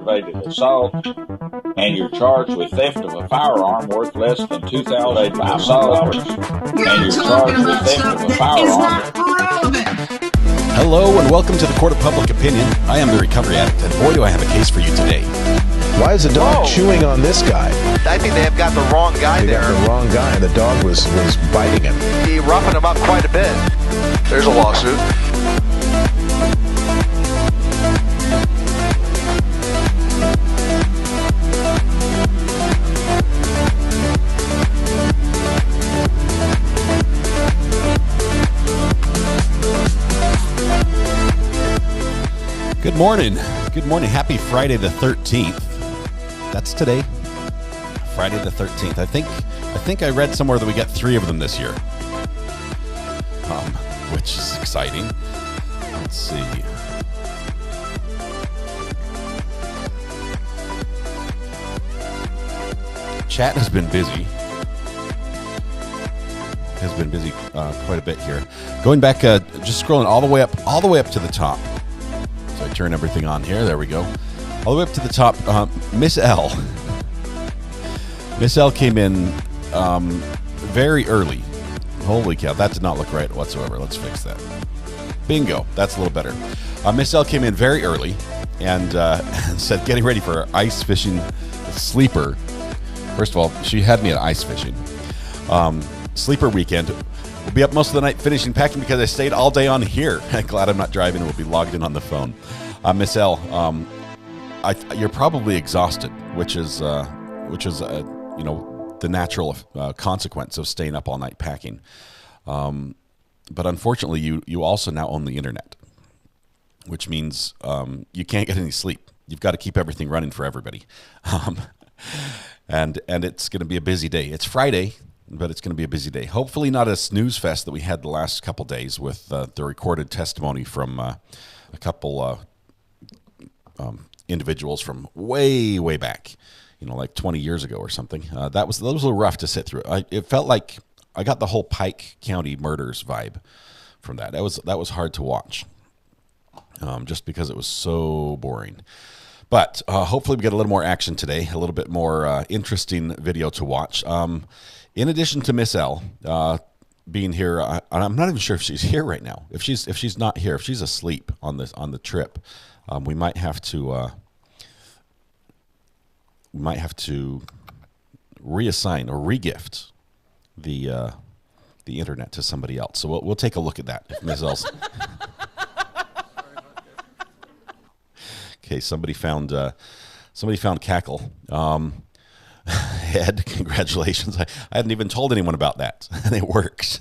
aggravated assault, and you're charged with theft of a firearm worth less than $2,500, and you're charged with theft of a firearm. Hello and welcome to the Court of Public Opinion. I am the recovery addict, and boy do I have a case for you today. Why is the dog chewing on this guy? I think they have got the wrong guy there. They got the wrong guy, and the dog was biting him. He roughened him up quite a bit. There's a lawsuit. Good morning. Good morning. Happy Friday the 13th. That's today. Friday the 13th. I think I read somewhere that we got 3 of them this year. Which is exciting. Let's see. Chat has been busy. Quite a bit here. Going back, just scrolling all the way up to the top. So I turn everything on here. There we go. All the way up to the top. Miss L. Miss L came in very early. Holy cow, that did not look right whatsoever. Let's fix that. Bingo. That's a little better. Miss L came in very early and said, getting ready for ice fishing sleeper. First of all, she had me at ice fishing. Sleeper weekend. We'll be up most of the night finishing packing because I stayed all day on here. Glad I'm not driving. We'll be logged in on the phone. Miss L, you're probably exhausted, which is the natural consequence of staying up all night packing. But unfortunately, you also now own the internet, which means you can't get any sleep. You've got to keep everything running for everybody, and it's going to be a busy day. It's Friday. But it's going to be a busy day. Hopefully not a snooze fest that we had the last couple days with the recorded testimony from a couple individuals from way, way back, like 20 years ago or something. That was a little rough to sit through. It felt like I got the whole Pike County murders vibe from that. That was hard to watch, just because it was so boring. But hopefully we get a little more action today, a little bit more interesting video to watch. In addition to Miss L being here, I'm not even sure if she's here right now. If she's not here, if she's asleep on the trip, we might have to reassign or regift the internet to somebody else. So we'll take a look at that if Miss L's. Okay, somebody found Cackle. Ed, congratulations. I hadn't even told anyone about that, and it works.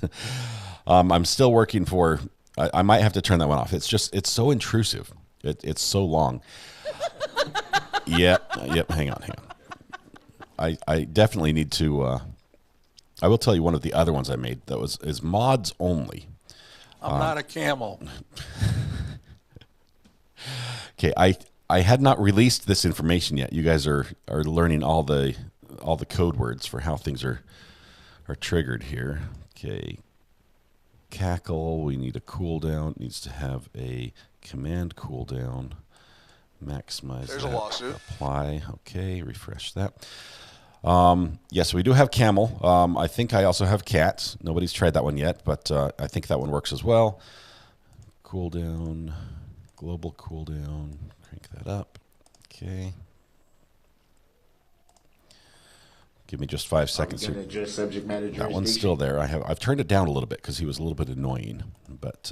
I'm still working for, I might have to turn that one off. It's so intrusive. It's so long. Yep, hang on. I definitely need to, I will tell you one of the other ones I made that is mods only. I'm not a camel. Okay, I had not released this information yet. You guys are learning all the code words for how things are triggered here. Okay, Cackle. We need a cooldown. It needs to have a command cooldown. Maximize. There's that. A lawsuit. Apply. Okay, refresh that. Yes, we do have Camel. I think I also have Cat. Nobody's tried that one yet, but I think that one works as well. Cooldown. Global cooldown. Crank that up. Okay. Give me just 5 seconds here. That one's still there. I've turned it down a little bit because he was a little bit annoying, but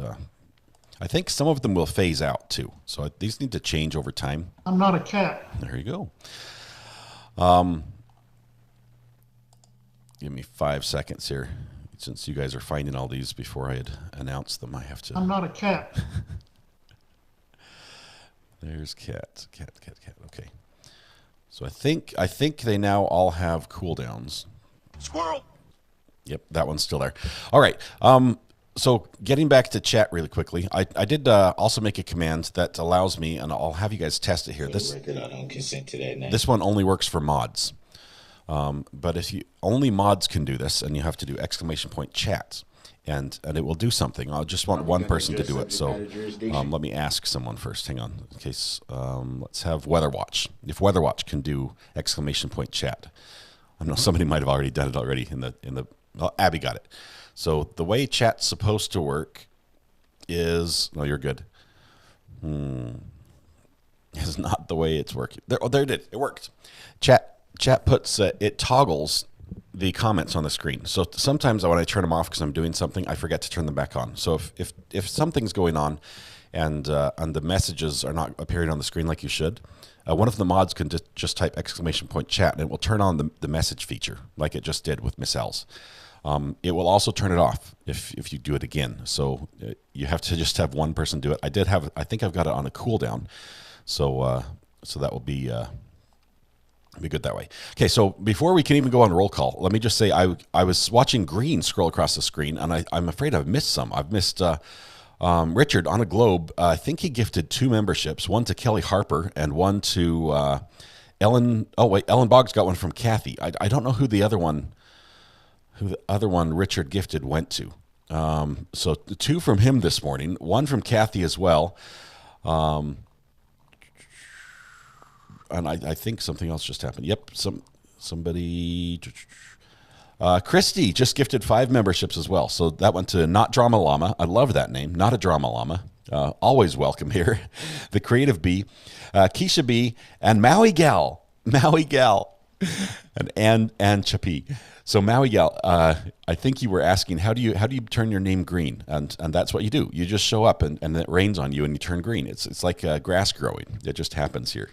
I think some of them will phase out too. So these need to change over time. I'm not a cat. There you go. Give me 5 seconds here. Since you guys are finding all these before I had announced them, I have to. I'm not a cat. There's cat. Okay. So I think they now all have cooldowns. Squirrel. Yep, that one's still there. All right. So getting back to chat really quickly, I did also make a command that allows me, and I'll have you guys test it here. This one only works for mods. But if you only mods can do this, and you have to do !chat. and it will do something. I just want one person to do it. So let me ask someone first. Hang on. In case, let's have Weather Watch. If Weather Watch can do exclamation point chat. I know somebody might have already done it already in the well, Abby got it. So the way chat's supposed to work is, no, you're good. Is not the way it's working. There it did. It worked. Chat puts, it toggles the comments on the screen. So sometimes when I turn them off because I'm doing something, I forget to turn them back on. So if something's going on and the messages are not appearing on the screen like you should, one of the mods can just type exclamation point chat, and it will turn on the message feature like it just did with Miss L's. It will also turn it off if you do it again. So you have to just have one person do it. I think I've got it on a cooldown. So that will be good that way. Okay, so before we can even go on roll call, let me just say I was watching green scroll across the screen, and I'm afraid I've missed some. I've missed Richard on a globe. I think he gifted 2 memberships, one to Kelly Harper and one to Ellen. Oh wait, Ellen Boggs got one from Kathy. I don't know who the other one Richard gifted went to. So 2 from him this morning, 1 from Kathy as well. And I think something else just happened. Yep, somebody. Christy just gifted 5 memberships as well. So that went to Not Drama Llama. I love that name, Not a Drama Llama. Always welcome here. The Creative Bee, Keisha B, and Maui Gal, and Chappie. So Maui Gal, I think you were asking how do you turn your name green, and that's what you do. You just show up and it rains on you and you turn green. It's like grass growing. It just happens here.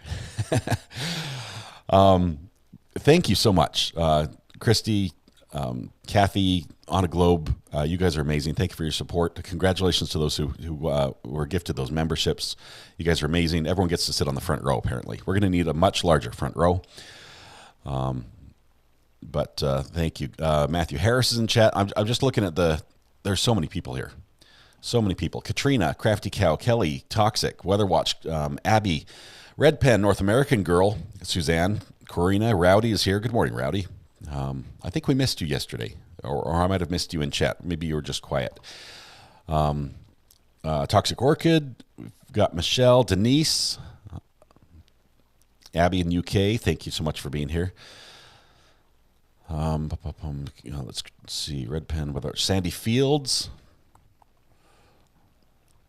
Thank you so much, Christy, Kathy, On a Globe. You guys are amazing. Thank you for your support. Congratulations to those who were gifted those memberships. You guys are amazing. Everyone gets to sit on the front row. Apparently, we're going to need a much larger front row. But thank you. Matthew Harris is in chat. I'm just looking at there's so many people here. So many people. Katrina, Crafty Cow, Kelly, Toxic, Weather Watch, Abby, Red Pen, North American Girl, Suzanne, Corina, Rowdy is here. Good morning, Rowdy. I think we missed you yesterday, or I might have missed you in chat. Maybe you were just quiet. Toxic Orchid, we've got Michelle, Denise, Abby in UK. Thank you so much for being here. Let's see. Red Pen with our Sandy Fields.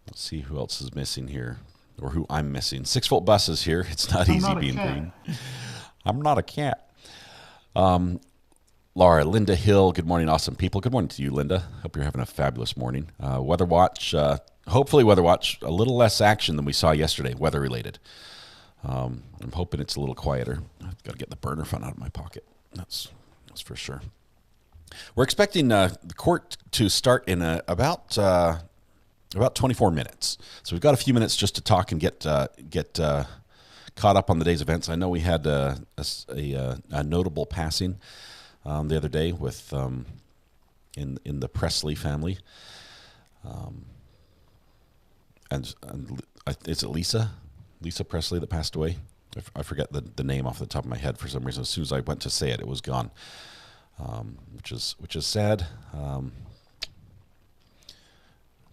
Let's see who else is missing here, or who I'm missing. 6 Volt Bus is here. It's not easy being green. I'm not a cat. Laura, Linda Hill. Good morning, awesome people. Good morning to you, Linda. Hope you're having a fabulous morning. Weather Watch. Hopefully, Weather Watch. A little less action than we saw yesterday, weather related. I'm hoping it's a little quieter. I've got to get the burner phone out of my pocket. That's for sure. We're expecting the court to start in about 24 minutes. So we've got a few minutes just to talk and get caught up on the day's events. I know we had a notable passing the other day with in the Presley family, and is it Lisa Presley that passed away? I forget the name off the top of my head for some reason. As soon as I went to say it, it was gone, which is sad.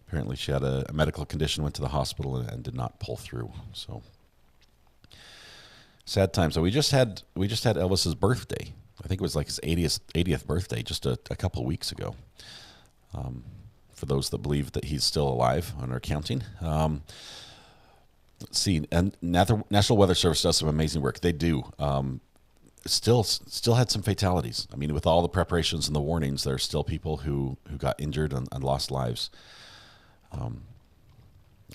Apparently, she had a medical condition, went to the hospital, and did not pull through. So sad time. So we just had Elvis's birthday. I think it was like his 80th birthday just a couple of weeks ago. For those that believe that he's still alive and are counting. Let's see, and National Weather Service does some amazing work. They do. Still had some fatalities. I mean, with all the preparations and the warnings, there are still people who got injured and lost lives,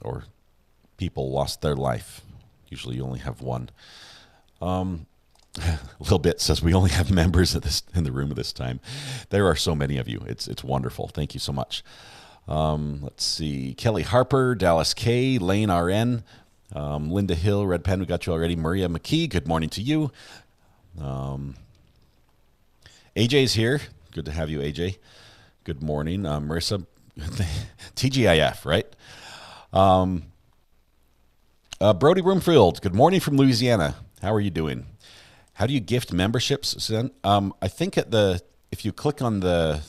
or people lost their life. Usually, you only have one. Little Bit says we only have members in the room at this time. There are so many of you. It's wonderful. Thank you so much. Let's see, Kelly Harper, Dallas K, Lane RN. Linda Hill, Red Pen, we got you already. Maria McKee, good morning to you. AJ's here. Good to have you, AJ. Good morning. Marissa, TGIF, right? Brody Broomfield, good morning from Louisiana. How are you doing? How do you gift memberships, Suzanne? I think if you click on the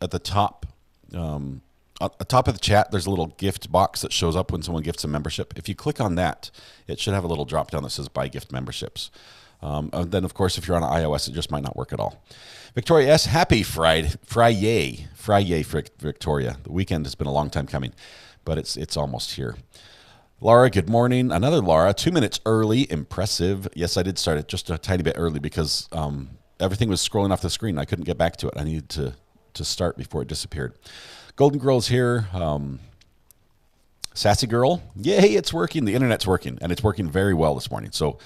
at the top. At the top of the chat, there's a little gift box that shows up when someone gifts a membership. If you click on that, it should have a little drop down that says buy gift memberships. And then, of course, if you're on iOS, it just might not work at all. Victoria S., happy Friday, Victoria. The weekend has been a long time coming, but it's almost here. Laura, good morning. Another Laura, 2 minutes early, impressive. Yes, I did start it just a tiny bit early because everything was scrolling off the screen. I couldn't get back to it. I needed to start before it disappeared. Golden Girl's here. Sassy Girl, yay, it's working. The internet's working, and it's working very well this morning. So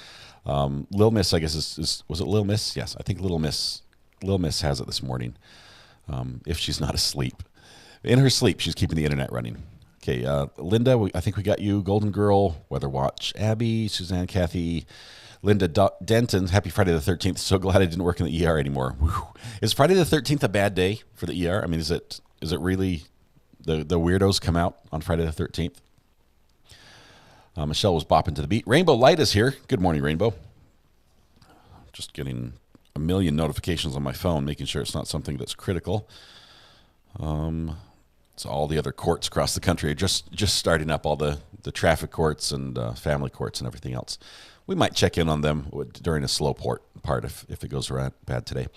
Lil Miss, I guess, was it Lil Miss? Yes, I think Lil Miss has it this morning, if she's not asleep. In her sleep, she's keeping the internet running. Okay, Linda, I think we got you. Golden Girl, Weather Watch, Abby, Suzanne, Kathy, Linda Denton, happy Friday the 13th. So glad I didn't work in the ER anymore. Whew. Is Friday the 13th a bad day for the ER? I mean, is it really the weirdos come out on Friday the 13th? Michelle was bopping to the beat. Rainbow Light is here. Good morning, Rainbow. Just getting a million notifications on my phone, making sure it's not something that's critical. So all the other courts across the country are just starting up, all the traffic courts and family courts and everything else. We might check in on them during a slow part if it goes around bad today.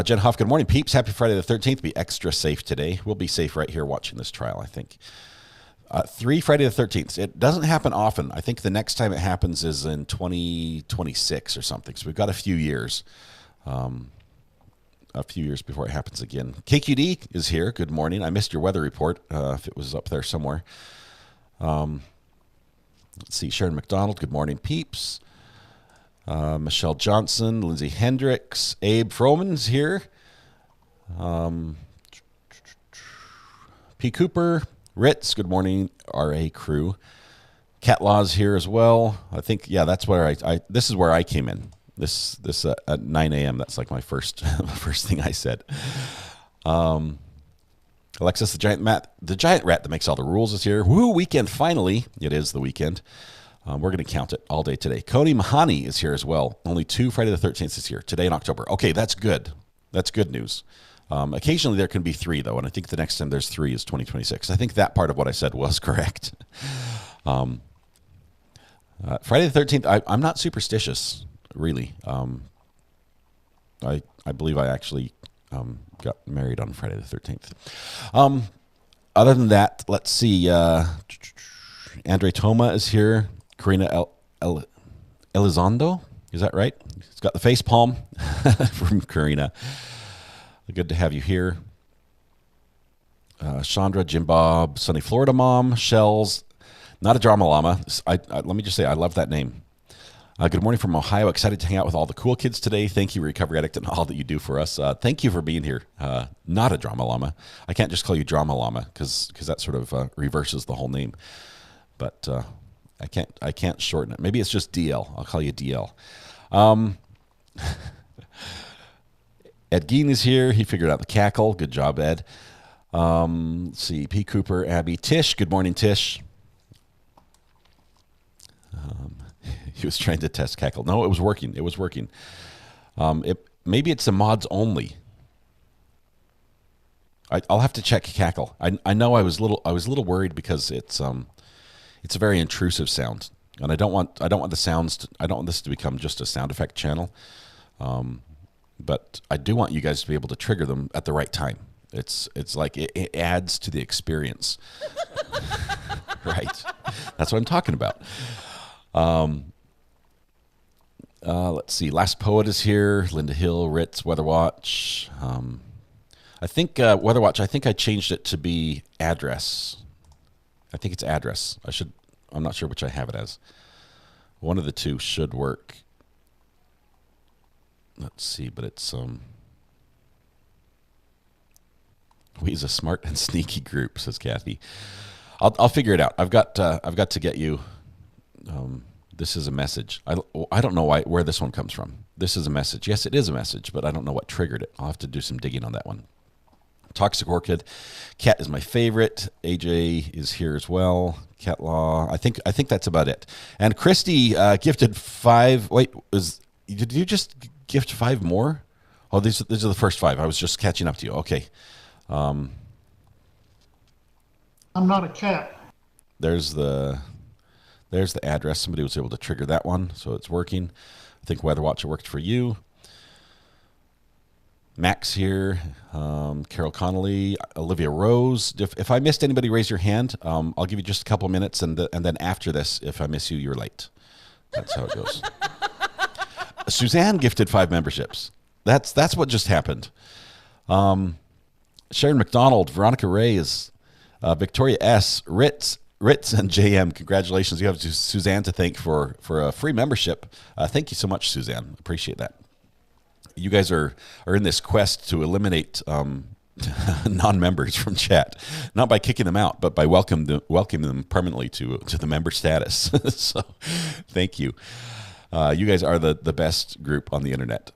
Jen Huff, good morning, peeps. Happy Friday the 13th. Be extra safe today. We'll be safe right here watching this trial, I think. 3 Friday the 13th. It doesn't happen often. I think the next time it happens is in 2026 or something. So we've got a few years. Before it happens again. KQD is here. Good morning. I missed your weather report, if it was up there somewhere. Let's see. Sharon McDonald. Good morning, peeps. Michelle Johnson. Lindsay Hendricks. Abe Froman's here. P. Cooper. Ritz. Good morning, RA crew. Cat Law's here as well. I think, yeah, that's where this is where I came in. This at 9 a.m. That's like my first thing I said. Alexis, the giant rat that makes all the rules is here. Woo, weekend finally. It is the weekend. We're going to count it all day today. Cody Mahani is here as well. Only 2 Friday the 13th is here today in October. Okay, that's good. That's good news. Occasionally there can be 3 though, and I think the next time there's 3 is 2026. I think that part of what I said was correct. Friday the 13th. I'm not superstitious. Really, I believe I actually got married on Friday the 13th. Other than that, let's see. Andre Toma is here. Karina Elizondo, is that right? It's got the face palm from Karina. Good to have you here. Chandra, Jim Bob, Sunny Florida Mom, Shells, not a drama llama. Let me just say, I love that name. Good morning from Ohio. Excited to hang out with all the cool kids today. Thank you, Recovery Addict, and all that you do for us. Thank you for being here. Not a drama llama. I can't just call you drama llama because that sort of reverses the whole name. But I can't shorten it. Maybe it's just DL. I'll call you DL. Ed Gein is here. He figured out the cackle. Good job, Ed. Let's see. P. Cooper, Abby, Tish. Good morning, Tish. He was trying to test cackle. No, it was working. It was working. Maybe it's the mods only. I'll have to check cackle. I know I was a little worried because it's a very intrusive sound, and I don't want the sounds. I don't want this to become just a sound effect channel. But I do want you guys to be able to trigger them at the right time. It's like it adds to the experience. Right. That's what I'm talking about. Let's see. Last Poet is here. Linda Hill, Ritz, Weather Watch. I think Weather Watch. I think I changed it to be address. I think it's address. I'm not sure which I have it as. One of the two should work. Let's see, but it's We's a smart and sneaky group, says Kathy. I'll figure it out. I've got to get you. This is a message. I don't know where this one comes from. This is a message. Yes, it is a message, but I don't know what triggered it. I'll have to do some digging on that one. Toxic Orchid. Cat is my favorite. AJ is here as well. Cat Law. I think that's about it. And Christy gifted 5. Wait, did you just gift 5 more? Oh, these are the first 5. I was just catching up to you. Okay. I'm not a cat. There's the address. Somebody was able to trigger that one, so it's working. I think Weather Watch worked for you. Max here, Carol Connolly, Olivia Rose. If I missed anybody, raise your hand. I'll give you just a couple minutes, and then after this, if I miss you, you're late. That's how it goes. Suzanne gifted 5 memberships. That's what just happened. Sharon McDonald, Veronica Reyes, Victoria S, Ritz, and JM. Congratulations! You have Suzanne to thank for a free membership. Thank you so much, Suzanne. Appreciate that. You guys are in this quest to eliminate non-members from chat, not by kicking them out, but by welcoming them permanently to the member status. So, thank you. You guys are the best group on the internet.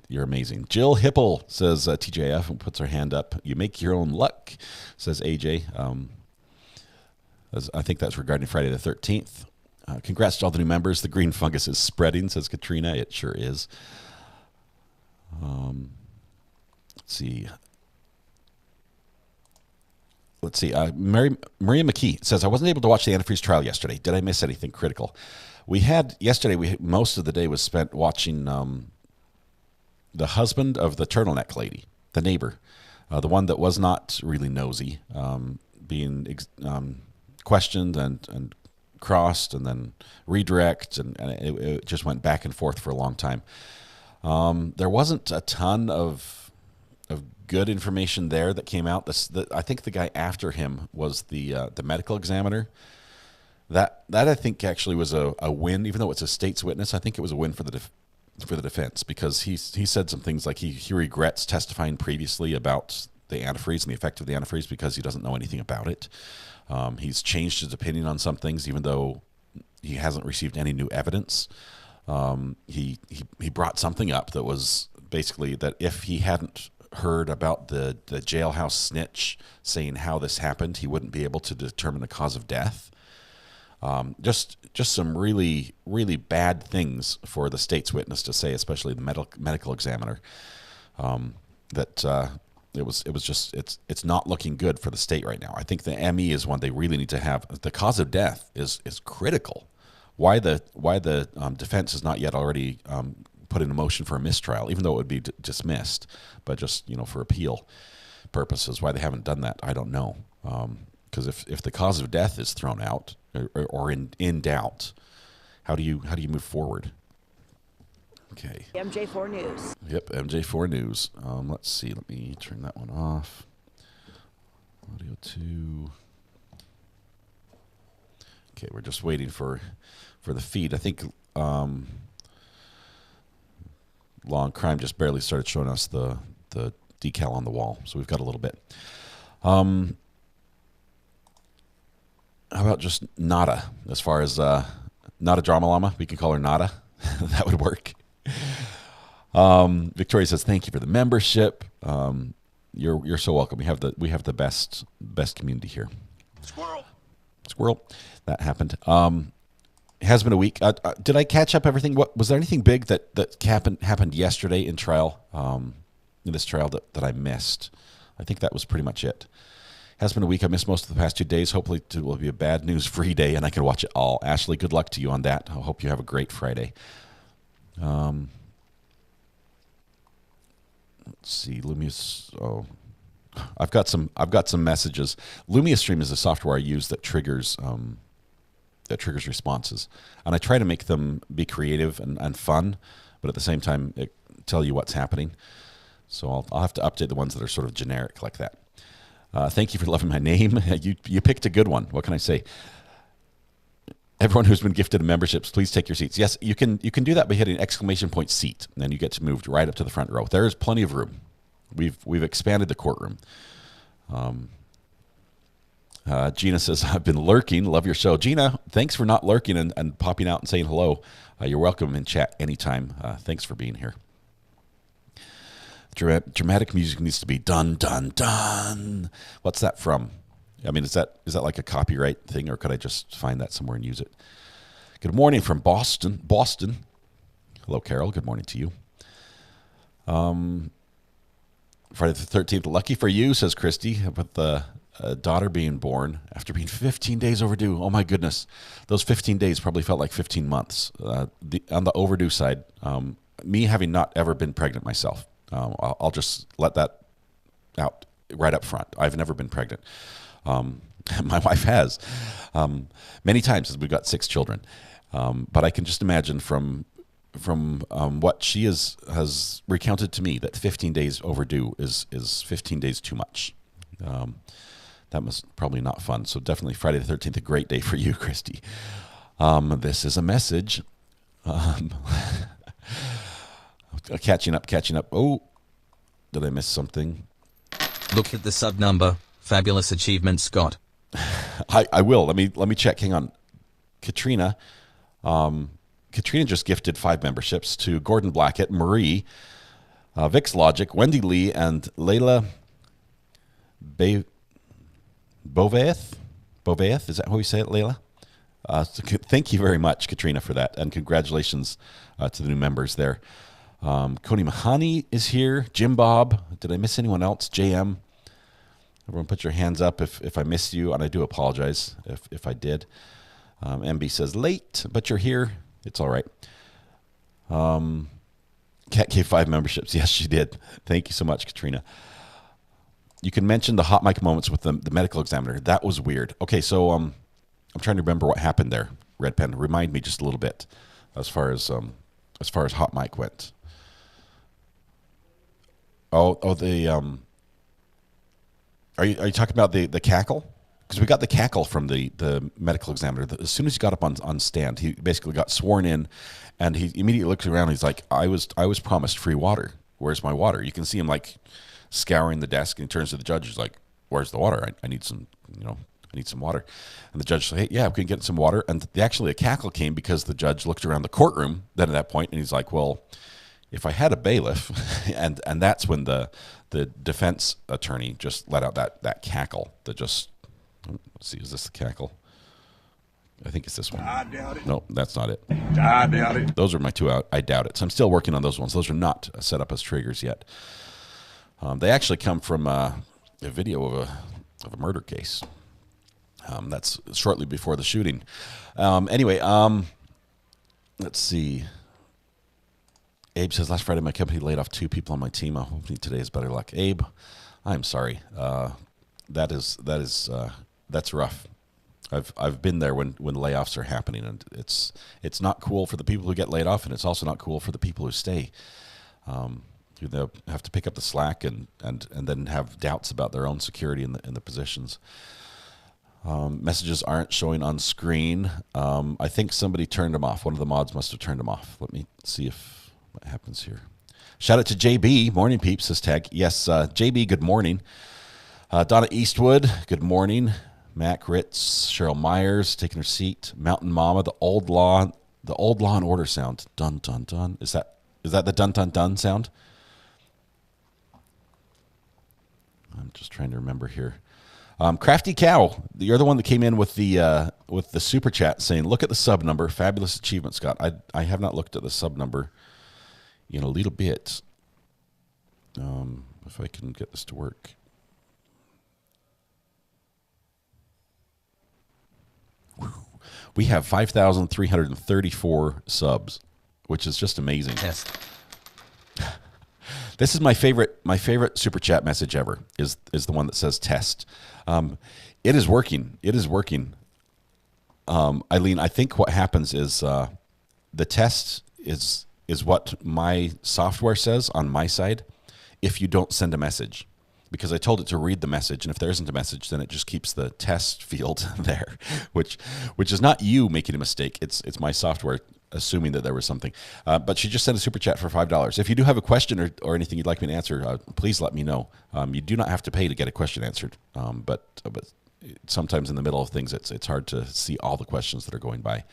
You're amazing. Jill Hipple says TJF and puts her hand up. You make your own luck, says AJ. I think that's regarding Friday the 13th. Congrats to all the new members. The green fungus is spreading, says Katrina. It sure is. Let's see. Maria McKee says, I wasn't able to watch the Antifreeze trial yesterday. Did I miss anything critical? Most of the day was spent watching the husband of the turtleneck lady, the neighbor, the one that was not really nosy, being questioned and crossed and then redirect, and it just went back and forth for a long time. There wasn't a ton of good information there that came out. I think the guy after him was the medical examiner. That I think actually was a win, even though it's a state's witness. I think it was a win for the defense, because he said some things like he regrets testifying previously about the antifreeze and the effect of the antifreeze because he doesn't know anything about it. He's changed his opinion on some things, even though he hasn't received any new evidence. He brought something up that was basically that if he hadn't heard about the jailhouse snitch saying how this happened, he wouldn't be able to determine the cause of death. Just some really, really bad things for the state's witness to say, especially the medical examiner. It's not looking good for the state right now. I think the ME is one they really need to have. The cause of death is critical. Why the defense has not yet already put in a motion for a mistrial, even though it would be dismissed, but just for appeal purposes, why they haven't done that, I don't know. Because if the cause of death is thrown out or in doubt, how do you move forward? Okay. MJ4 News. Yep, MJ4 News. Let's see. Let me turn that one off. Audio 2. Okay, we're just waiting for the feed. I think Law and Crime just barely started showing us the decal on the wall, so we've got a little bit. How about just Nada? As far as Nada Drama Llama, we can call her Nada. That would work. Victoria says, "Thank you for the membership. You're so welcome. We have the best community here." Squirrel. That happened. It has been a week. Did I catch up everything? Was there anything big that happened yesterday in trial? In this trial that I missed? I think that was pretty much it. Has been a week. I missed most of the past 2 days. Hopefully it will be a bad news-free day and I can watch it all. Ashley, good luck to you on that. I hope you have a great Friday. Let's see. Lumia's. Oh, I've got some messages. Lumia Stream is a software I use that triggers responses, and I try to make them be creative and fun, but at the same time tell you what's happening. So I'll have to update the ones that are sort of generic like that. Thank you for loving my name. You picked a good one. What can I say? Everyone who's been gifted memberships, please take your seats. Yes, you can do that by hitting ! seat, and then you get moved right up to the front row. There is plenty of room. We've expanded the courtroom. Gina says, I've been lurking. Love your show. Gina, thanks for not lurking and popping out and saying hello. You're welcome in chat anytime. Thanks for being here. Dramatic music needs to be dun, dun, dun. What's that from? I mean, is that like a copyright thing, or could I just find that somewhere and use it? Good morning from Boston. Hello, Carol. Good morning to you. Friday the 13th. Lucky for you, says Christy, with the daughter being born after being 15 days overdue. Oh, my goodness. Those 15 days probably felt like 15 months. On the overdue side, me having not ever been pregnant myself, I'll just let that out right up front. I've never been pregnant. My wife has many times, as we've got 6 children. But I can just imagine from what she has recounted to me that 15 days overdue is 15 days too much. That was probably not fun. So definitely Friday the 13th, a great day for you, Christy. This is a message. Catching up. Oh, did I miss something? Look at the sub number. Fabulous achievement, Scott. I will. Let me check. Hang on. Katrina just gifted 5 memberships to Gordon Blackett, Marie, Vix Logic, Wendy Lee, and Layla Bovaeth? Is that how we say it, Layla? Thank you very much, Katrina, for that. And congratulations to the new members there. Coney Mahoney is here. Jim Bob. Did I miss anyone else? JM. Everyone put your hands up if I missed you, and I do apologize if I did. MB says, late, but you're here. It's all right. Cat gave 5 memberships. Yes, she did. Thank you so much, Katrina. You can mention the hot mic moments with the medical examiner. That was weird. Okay, so I'm trying to remember what happened there. Red Pen, remind me just a little bit as far as hot mic went. Are you talking about the cackle? Because we got the cackle from the medical examiner. As soon as he got up on stand, he basically got sworn in, and he immediately looks around. And he's like, "I was promised free water. Where's my water?" You can see him like scouring the desk, and he turns to the judge. He's like, "Where's the water? I need some, I need some water." And the judge said, "Hey, yeah, we can get some water." And actually, a cackle came because the judge looked around the courtroom. Then at that point, and he's like, "Well, if I had a bailiff," and that's when the defense attorney just let out that cackle that just. Let's see, is this the cackle? I think it's this one. I doubt it. No, that's not it. I doubt it. Those are my 2 out. I doubt it. So I'm still working on those ones. Those are not set up as triggers yet. They actually come from a video of a murder case. That's shortly before the shooting. Anyway, let's see. Abe says, last Friday my company laid off 2 people on my team. I'm hoping today is better luck. Abe, I'm sorry. That's rough. I've been there when layoffs are happening, and it's not cool for the people who get laid off, and it's also not cool for the people who stay. Who have to pick up the slack and then have doubts about their own security in the positions. Messages aren't showing on screen. I think somebody turned them off. One of the mods must have turned them off. Let me see what happens here. Shout out to JB. Morning, peeps, says Tag. Yes, JB, good morning. Donna Eastwood, good morning. Mac Ritz, Cheryl Myers taking her seat. Mountain Mama, the old Law and Order sound. Dun dun dun. Is that the dun dun dun sound? I'm just trying to remember here. Crafty Cow, you're the one that came in with the super chat saying, "Look at the sub number. Fabulous achievement, Scott." I have not looked at the sub number in a little bit. If I can get this to work. We have 5,334 subs, which is just amazing. Yes. This is my favorite super chat message ever is the one that says test. It is working. It is working. Eileen, I think what happens is the test is what my software says on my side if you don't send a message. Because I told it to read the message, and if there isn't a message, then it just keeps the test field there, which is not you making a mistake. It's my software assuming that there was something. But she just sent a super chat for $5. If you do have a question or anything you'd like me to answer, please let me know. You do not have to pay to get a question answered, but sometimes in the middle of things, it's hard to see all the questions that are going by.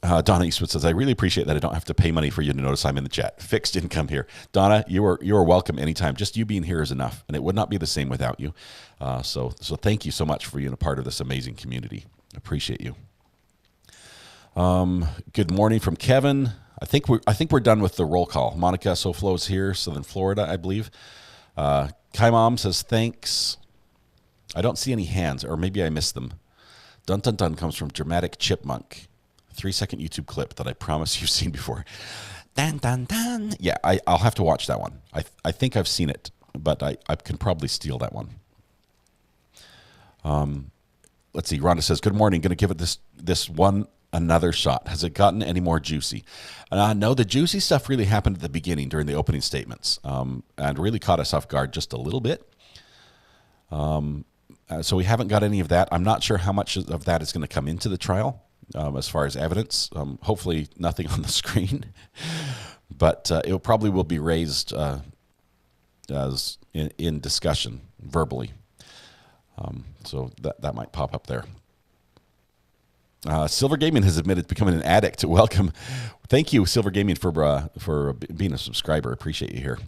Donna Eastwood says, "I really appreciate that I don't have to pay money for you to notice I'm in the chat. Fixed income here." Donna, you are welcome anytime. Just you being here is enough, and it would not be the same without you. So thank you so much for being a part of this amazing community. Appreciate you. Good morning from Kevin. I think we're done with the roll call. Monica Soflo is here, Southern Florida, I believe. Kai Mom says thanks. I don't see any hands, or maybe I missed them. Dun Dun Dun comes from Dramatic Chipmunk. 3-second YouTube clip that I promise you've seen before. Dun Dun Dun. Yeah, I'll have to watch that one. I think I've seen it, but I can probably steal that one. Let's see. Rhonda says, good morning. Going to give it this one another shot. Has it gotten any more juicy? No, the juicy stuff really happened at the beginning during the opening statements, and really caught us off guard just a little bit. So we haven't got any of that. I'm not sure how much of that is going to come into the trial as far as evidence. Hopefully nothing on the screen, but it probably will be raised as in discussion verbally. So that might pop up there. Silver Gaming has admitted to becoming an addict. Welcome. Thank you, Silver Gaming, for being a subscriber. Appreciate you here.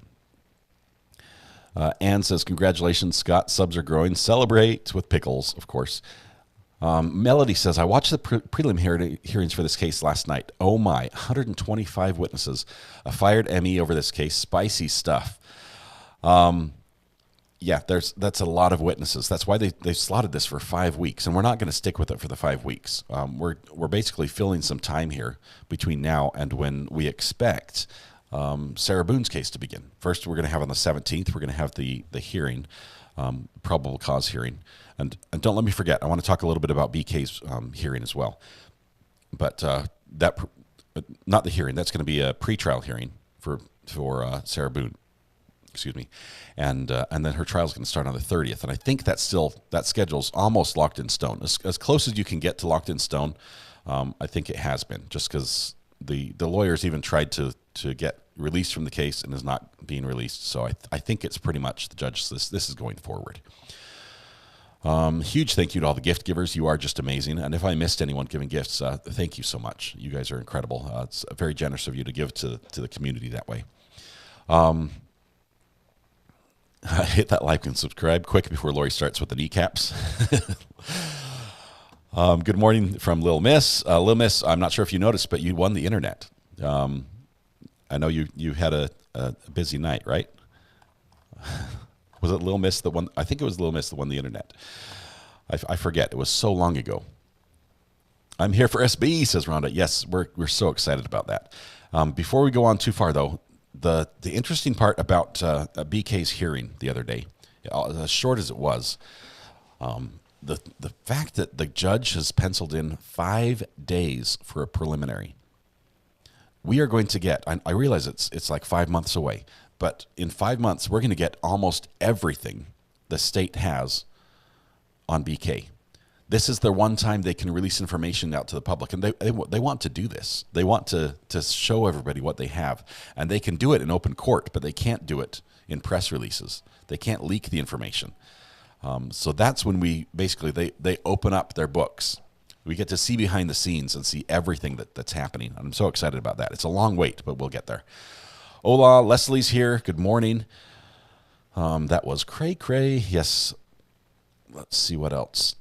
Ann says, congratulations, Scott. Subs are growing. Celebrate with pickles, of course. Melody says, I watched the prelim hearings for this case last night. Oh my, 125 witnesses. A fired ME over this case. Spicy stuff. Yeah, that's a lot of witnesses. That's why they slotted this for 5 weeks, and we're not going to stick with it for the 5 weeks. We're basically filling some time here between now and when we expect Sarah Boone's case to begin. First, we're going to have on the 17th, we're going to have the hearing, probable cause hearing. And don't let me forget, I want to talk a little bit about BK's hearing as well. But not the hearing, that's going to be a pretrial hearing for Sarah Boone. Excuse me. And then her trial is going to start on the 30th. And I think that schedule's almost locked in stone. As close as you can get to locked in stone, I think it has been, just because the lawyers even tried to get released from the case and is not being released. So I think it's pretty much the judge says this is going forward. Huge thank you to all the gift givers. You are just amazing. And if I missed anyone giving gifts, thank you so much. You guys are incredible. It's very generous of you to give to the community that way. Hit that like and subscribe quick before Lori starts with the kneecaps. Good morning from Lil Miss. Lil Miss, I'm not sure if you noticed, but you won the internet. I know you had a busy night, right? Was it Lil Miss that won? I think it was Lil Miss that won the internet. I forget. It was so long ago. I'm here for SB, says Rhonda. Yes, we're so excited about that. Before we go on too far, though, the interesting part about BK's hearing the other day, as short as it was, the fact that the judge has penciled in 5 days for a preliminary. We are going to get, I realize it's like 5 months away, but in 5 months, we're going to get almost everything the state has on BK. This is the one time they can release information out to the public, and they want to do this. They want to show everybody what they have, and they can do it in open court, but they can't do it in press releases. They can't leak the information. So that's when they open up their books. We get to see behind the scenes and see everything that's happening. I'm so excited about that. It's a long wait, but we'll get there. Hola, Leslie's here. Good morning. That was cray. Yes. Let's see what else.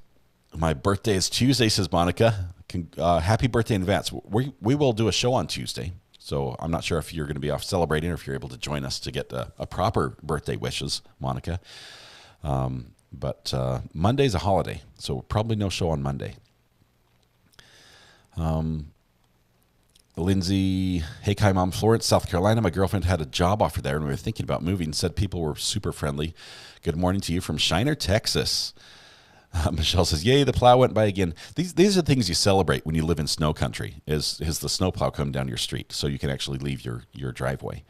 My birthday is Tuesday, says Monica. Happy birthday in advance. We will do a show on Tuesday, so I'm not sure if you're going to be off celebrating or if you're able to join us to get a proper birthday wishes, Monica. But Monday's a holiday, so probably no show on Monday. Lindsay, hey, Kai Mom, Florence, South Carolina. My girlfriend had a job offer there, and we were thinking about moving. Said people were super friendly. Good morning to you from Shiner, Texas. Michelle says, yay, the plow went by again. These are things you celebrate when you live in snow country, is the snow plow come down your street so you can actually leave your driveway.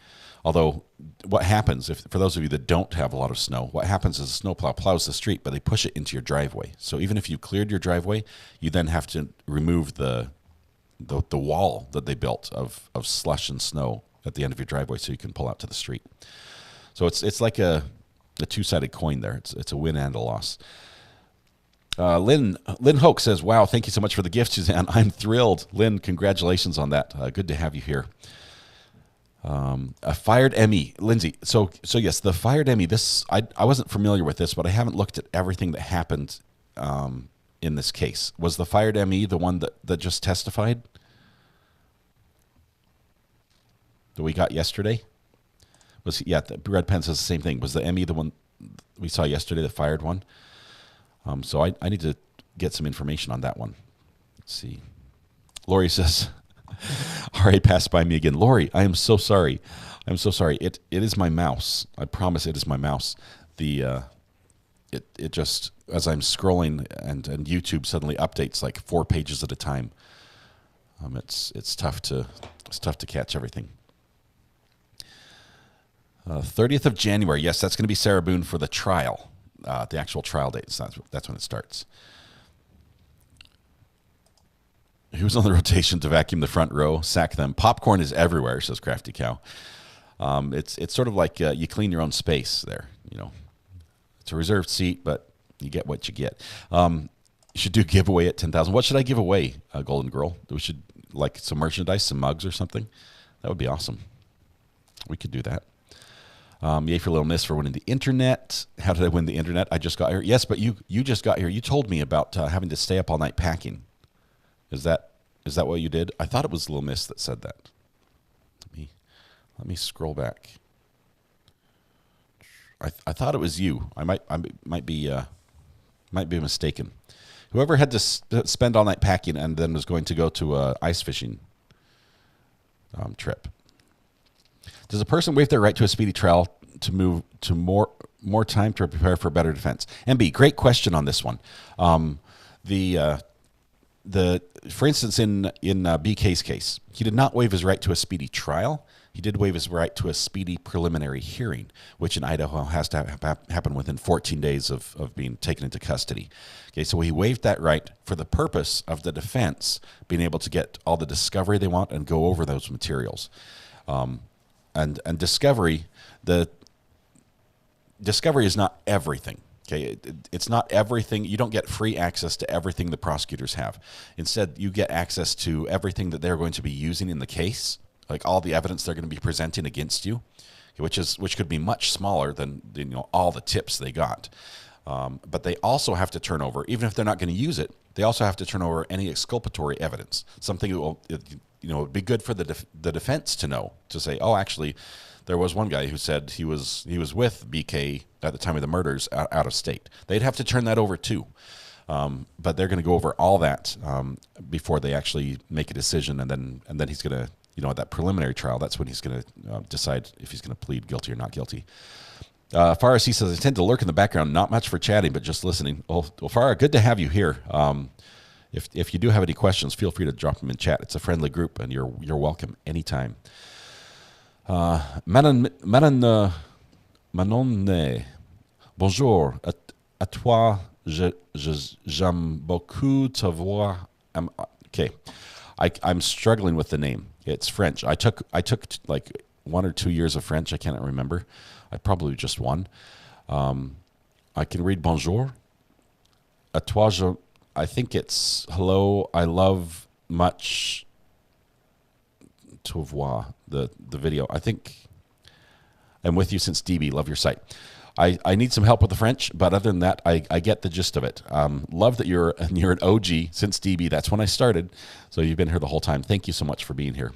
Although what happens, for those of you that don't have a lot of snow, what happens is the snow plow plows the street, but they push it into your driveway. So even if you cleared your driveway, you then have to remove the wall that they built of slush and snow at the end of your driveway so you can pull out to the street. So it's like a two-sided coin there. It's a win and a loss. Lynn Hoke says, wow, thank you so much for the gift, Suzanne. I'm thrilled. Lynn, congratulations on that. Good to have you here. A fired ME. Lindsay, so yes, the fired ME, I wasn't familiar with this, but I haven't looked at everything that happened in this case. Was the fired ME the one that just testified? that we got yesterday? The red pen says the same thing. Was the ME the one we saw yesterday, the fired one? So I need to get some information on that one. Let's see. Lori says, RA passed by me again. Lori, I am so sorry. I'm so sorry. It is my mouse. I promise it is my mouse. It just, as I'm scrolling and YouTube suddenly updates like 4 pages at a time. It's tough to catch everything. 30th of January. Yes, that's going to be Sarah Boone for the trial. The actual trial date. So that's when it starts. Who's on the rotation to vacuum the front row? Sack them. Popcorn is everywhere, says Crafty Cow. It's sort of like you clean your own space there. You know, it's a reserved seat, but you get what you get. You should do giveaway at 10,000. What should I give away, Golden Girl? We should like some merchandise, some mugs or something. That would be awesome. We could do that. Yay for Little Miss for winning the internet. How did I win the internet? I just got here. Yes, but you just got here. You told me about having to stay up all night packing. Is that what you did? I thought it was Little Miss that said that. Let me scroll back. I thought it was you. I might be mistaken. Whoever had to spend all night packing and then was going to go to a ice fishing trip. Does a person waive their right to a speedy trial to move to more time to prepare for better defense? MB, great question on this one. For instance, in BK's case, he did not waive his right to a speedy trial. He did waive his right to a speedy preliminary hearing, which in Idaho has to happen within 14 days of being taken into custody. Okay, so he waived that right for the purpose of the defense being able to get all the discovery they want and go over those materials. And discovery, the discovery is not everything. Okay, it's not everything. You don't get free access to everything the prosecutors have. Instead, you get access to everything that they're going to be using in the case, like all the evidence they're going to be presenting against you, which could be much smaller than all the tips they got. But they also have to turn over, even if they're not going to use it, they also have to turn over any exculpatory evidence, something that will, it'd be good for the defense to know, to say, oh, actually, there was one guy who said he was with BK at the time of the murders out of state. They'd have to turn that over too. But they're going to go over all that before they actually make a decision, and then he's going to, at that preliminary trial, that's when he's going to decide if he's going to plead guilty or not guilty. Farah C says, I tend to lurk in the background, not much for chatting, but just listening. Well, Farah, good to have you here. If you do have any questions, feel free to drop them in chat. It's a friendly group, and you're welcome anytime. Manon, bonjour. À toi, j'aime beaucoup te voir. Okay, I'm struggling with the name. It's French. I took like 1 or 2 years of French. I cannot remember. I probably just one. I can read bonjour. À toi, I think it's hello. I love much to voir the video. I think I'm with you since DB. Love your site. I need some help with the French, but other than that, I get the gist of it. Love that you're an OG since DB. That's when I started. So you've been here the whole time. Thank you so much for being here.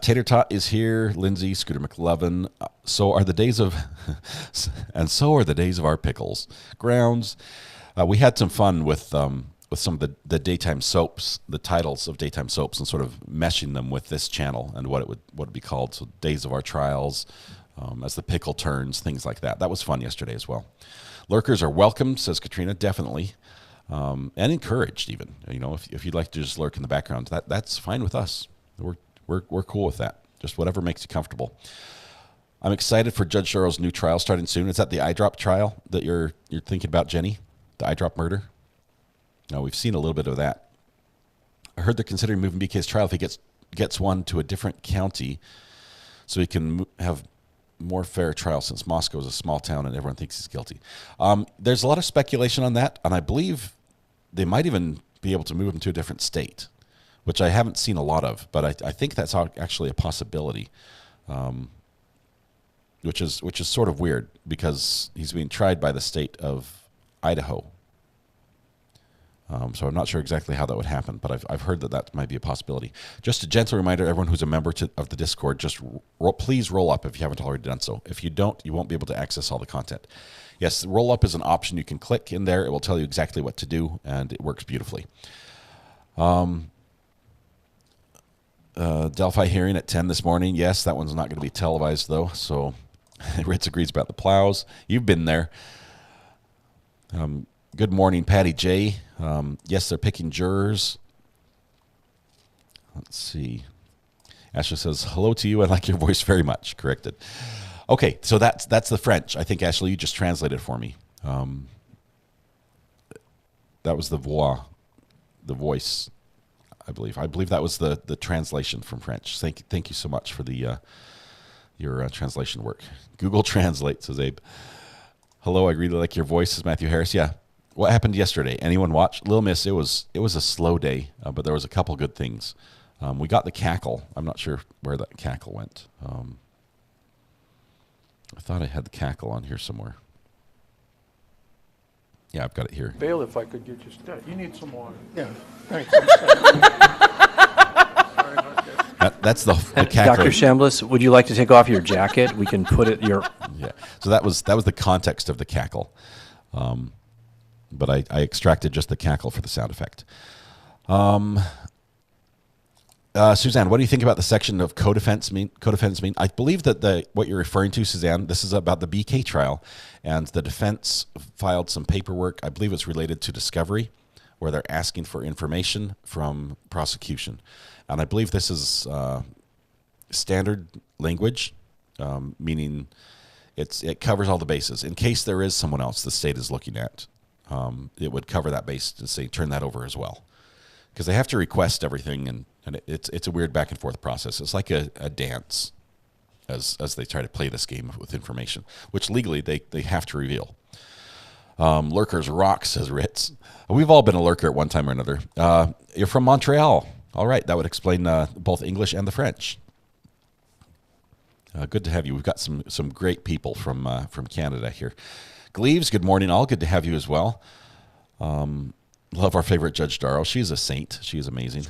Tater Tot is here. Lindsay, Scooter McLovin. So are the days of our pickles. Grounds. We had some fun with some of the daytime soaps, the titles of daytime soaps, and sort of meshing them with this channel and what it would be called. So Days of Our Trials, As the Pickle Turns, things like that. That was fun yesterday as well. Lurkers are welcome, says Katrina, definitely, and encouraged even. If you'd like to just lurk in the background, that's fine with us. We're cool with that. Just whatever makes you comfortable. I'm excited for Judge Sharrow's new trial starting soon. Is that the eyedrop trial that you're thinking about, Jenny? The eyedrop murder? No, we've seen a little bit of that. I heard they're considering moving BK's trial if he gets one to a different county so he can have more fair trial, since Moscow is a small town and everyone thinks he's guilty. There's a lot of speculation on that, and I believe they might even be able to move him to a different state, which I haven't seen a lot of, but I think that's actually a possibility, which is sort of weird because he's being tried by the state of Idaho. So I'm not sure exactly how that would happen, but I've heard that might be a possibility. Just a gentle reminder, everyone who's a member of the Discord, just please roll up if you haven't already done so. If you don't, you won't be able to access all the content. Yes, roll up is an option you can click in there. It will tell you exactly what to do, and it works beautifully. Delphi hearing at 10 this morning. Yes, that one's not going to be televised, though. So Ritz agrees about the plows. You've been there. Good morning, Patty J. Yes, they're picking jurors. Let's see. Ashley says, hello to you. I like your voice very much. Corrected. Okay, so that's the French. I think, Ashley, you just translated for me. That was the voix, the voice, I believe. I believe that was the translation from French. Thank you so much for the your translation work. Google Translate, says Abe. Hello, I really like your voice, says Matthew Harris. Yeah. What happened yesterday? Anyone watch? Little Miss, it was a slow day, but there was a couple good things. We got the cackle. I'm not sure where that cackle went. I thought I had the cackle on here somewhere. Yeah, I've got it here. Bail, if I could get you. Yeah, you need some water. Yeah, thanks. That's the cackle. Dr. Chambliss, would you like to take off your jacket? We can put it your. Yeah. So that was the context of the cackle. But I extracted just the cackle for the sound effect. Suzanne, what do you think about the section of co-defense mean? I believe that what you're referring to, Suzanne, this is about the BK trial, and the defense filed some paperwork. I believe it's related to discovery, where they're asking for information from prosecution, and I believe this is standard language, meaning it covers all the bases. In case there is someone else the state is looking at, it would cover that base to say turn that over as well, because they have to request everything, and it's a weird back and forth process. It's like a dance as they try to play this game with information, which legally they have to reveal. Lurkers rock, says Ritz. We've all been a lurker at one time or another. You're from Montreal. All right, that would explain both English and the French. Good to have you. We've got some great people from Canada here. Gleaves, good morning all. Good to have you as well. Love our favorite Judge Darrow. She's a saint. She is amazing.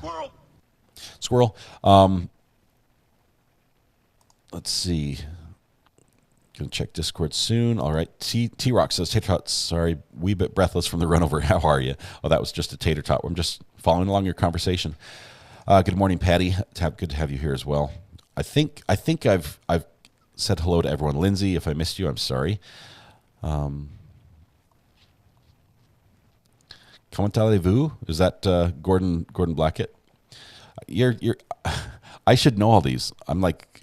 Squirrel. Let's see. Gonna check Discord soon. All right. T-Rock says, Tater Tot, sorry, wee bit breathless from the run over. How are you? Oh, that was just a Tater Tot. I'm just following along your conversation. Good morning, Patty. Good to have you here as well. I think I've said hello to everyone. Lindsay, if I missed you, I'm sorry. Comment allez-vous? Is that Gordon Blackett? You're I should know all these. I'm like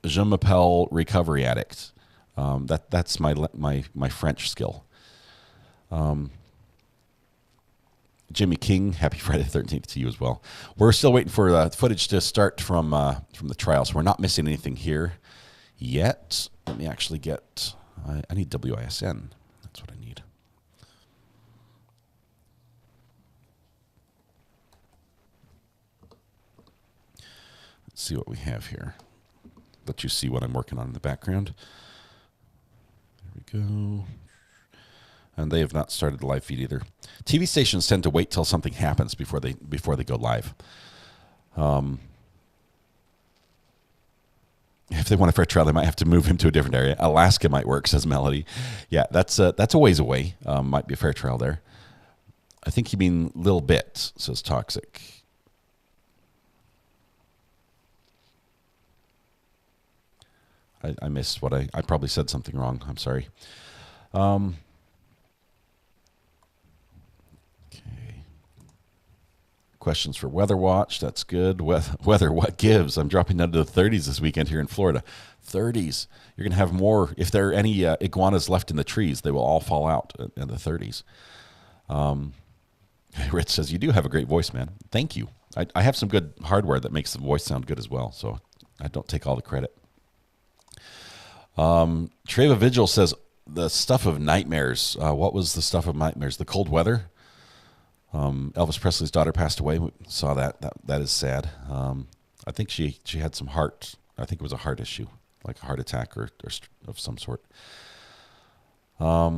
je m'appelle recovery addict. That's my French skill. Jimmy King, happy Friday the 13th to you as well. We're still waiting for footage to start from the trial, so we're not missing anything here yet. Let me actually get. I need WISN. That's what I need. Let's see what we have here. Let you see what I'm working on in the background. There we go. And they have not started the live feed either. TV stations tend to wait till something happens before they go live. If they want a fair trial, they might have to move him to a different area. Alaska might work, says Melody. Yeah, that's a ways away. Might be a fair trial there. I think you mean little bit, says Toxic. I missed what I probably said something wrong. I'm sorry. Okay. Questions for Weather Watch. That's good. Weather, what gives? I'm dropping down to the 30s this weekend here in Florida. 30s. You're going to have more. If there are any iguanas left in the trees, they will all fall out in the 30s. Rich says, you do have a great voice, man. Thank you. I have some good hardware that makes the voice sound good as well, so I don't take all the credit. Treva Vigil says, the stuff of nightmares. What was the stuff of nightmares? The cold weather? Elvis Presley's daughter passed away. We saw that. That is sad. I think she had some heart. I think it was a heart issue, like a heart attack or of some sort. Hi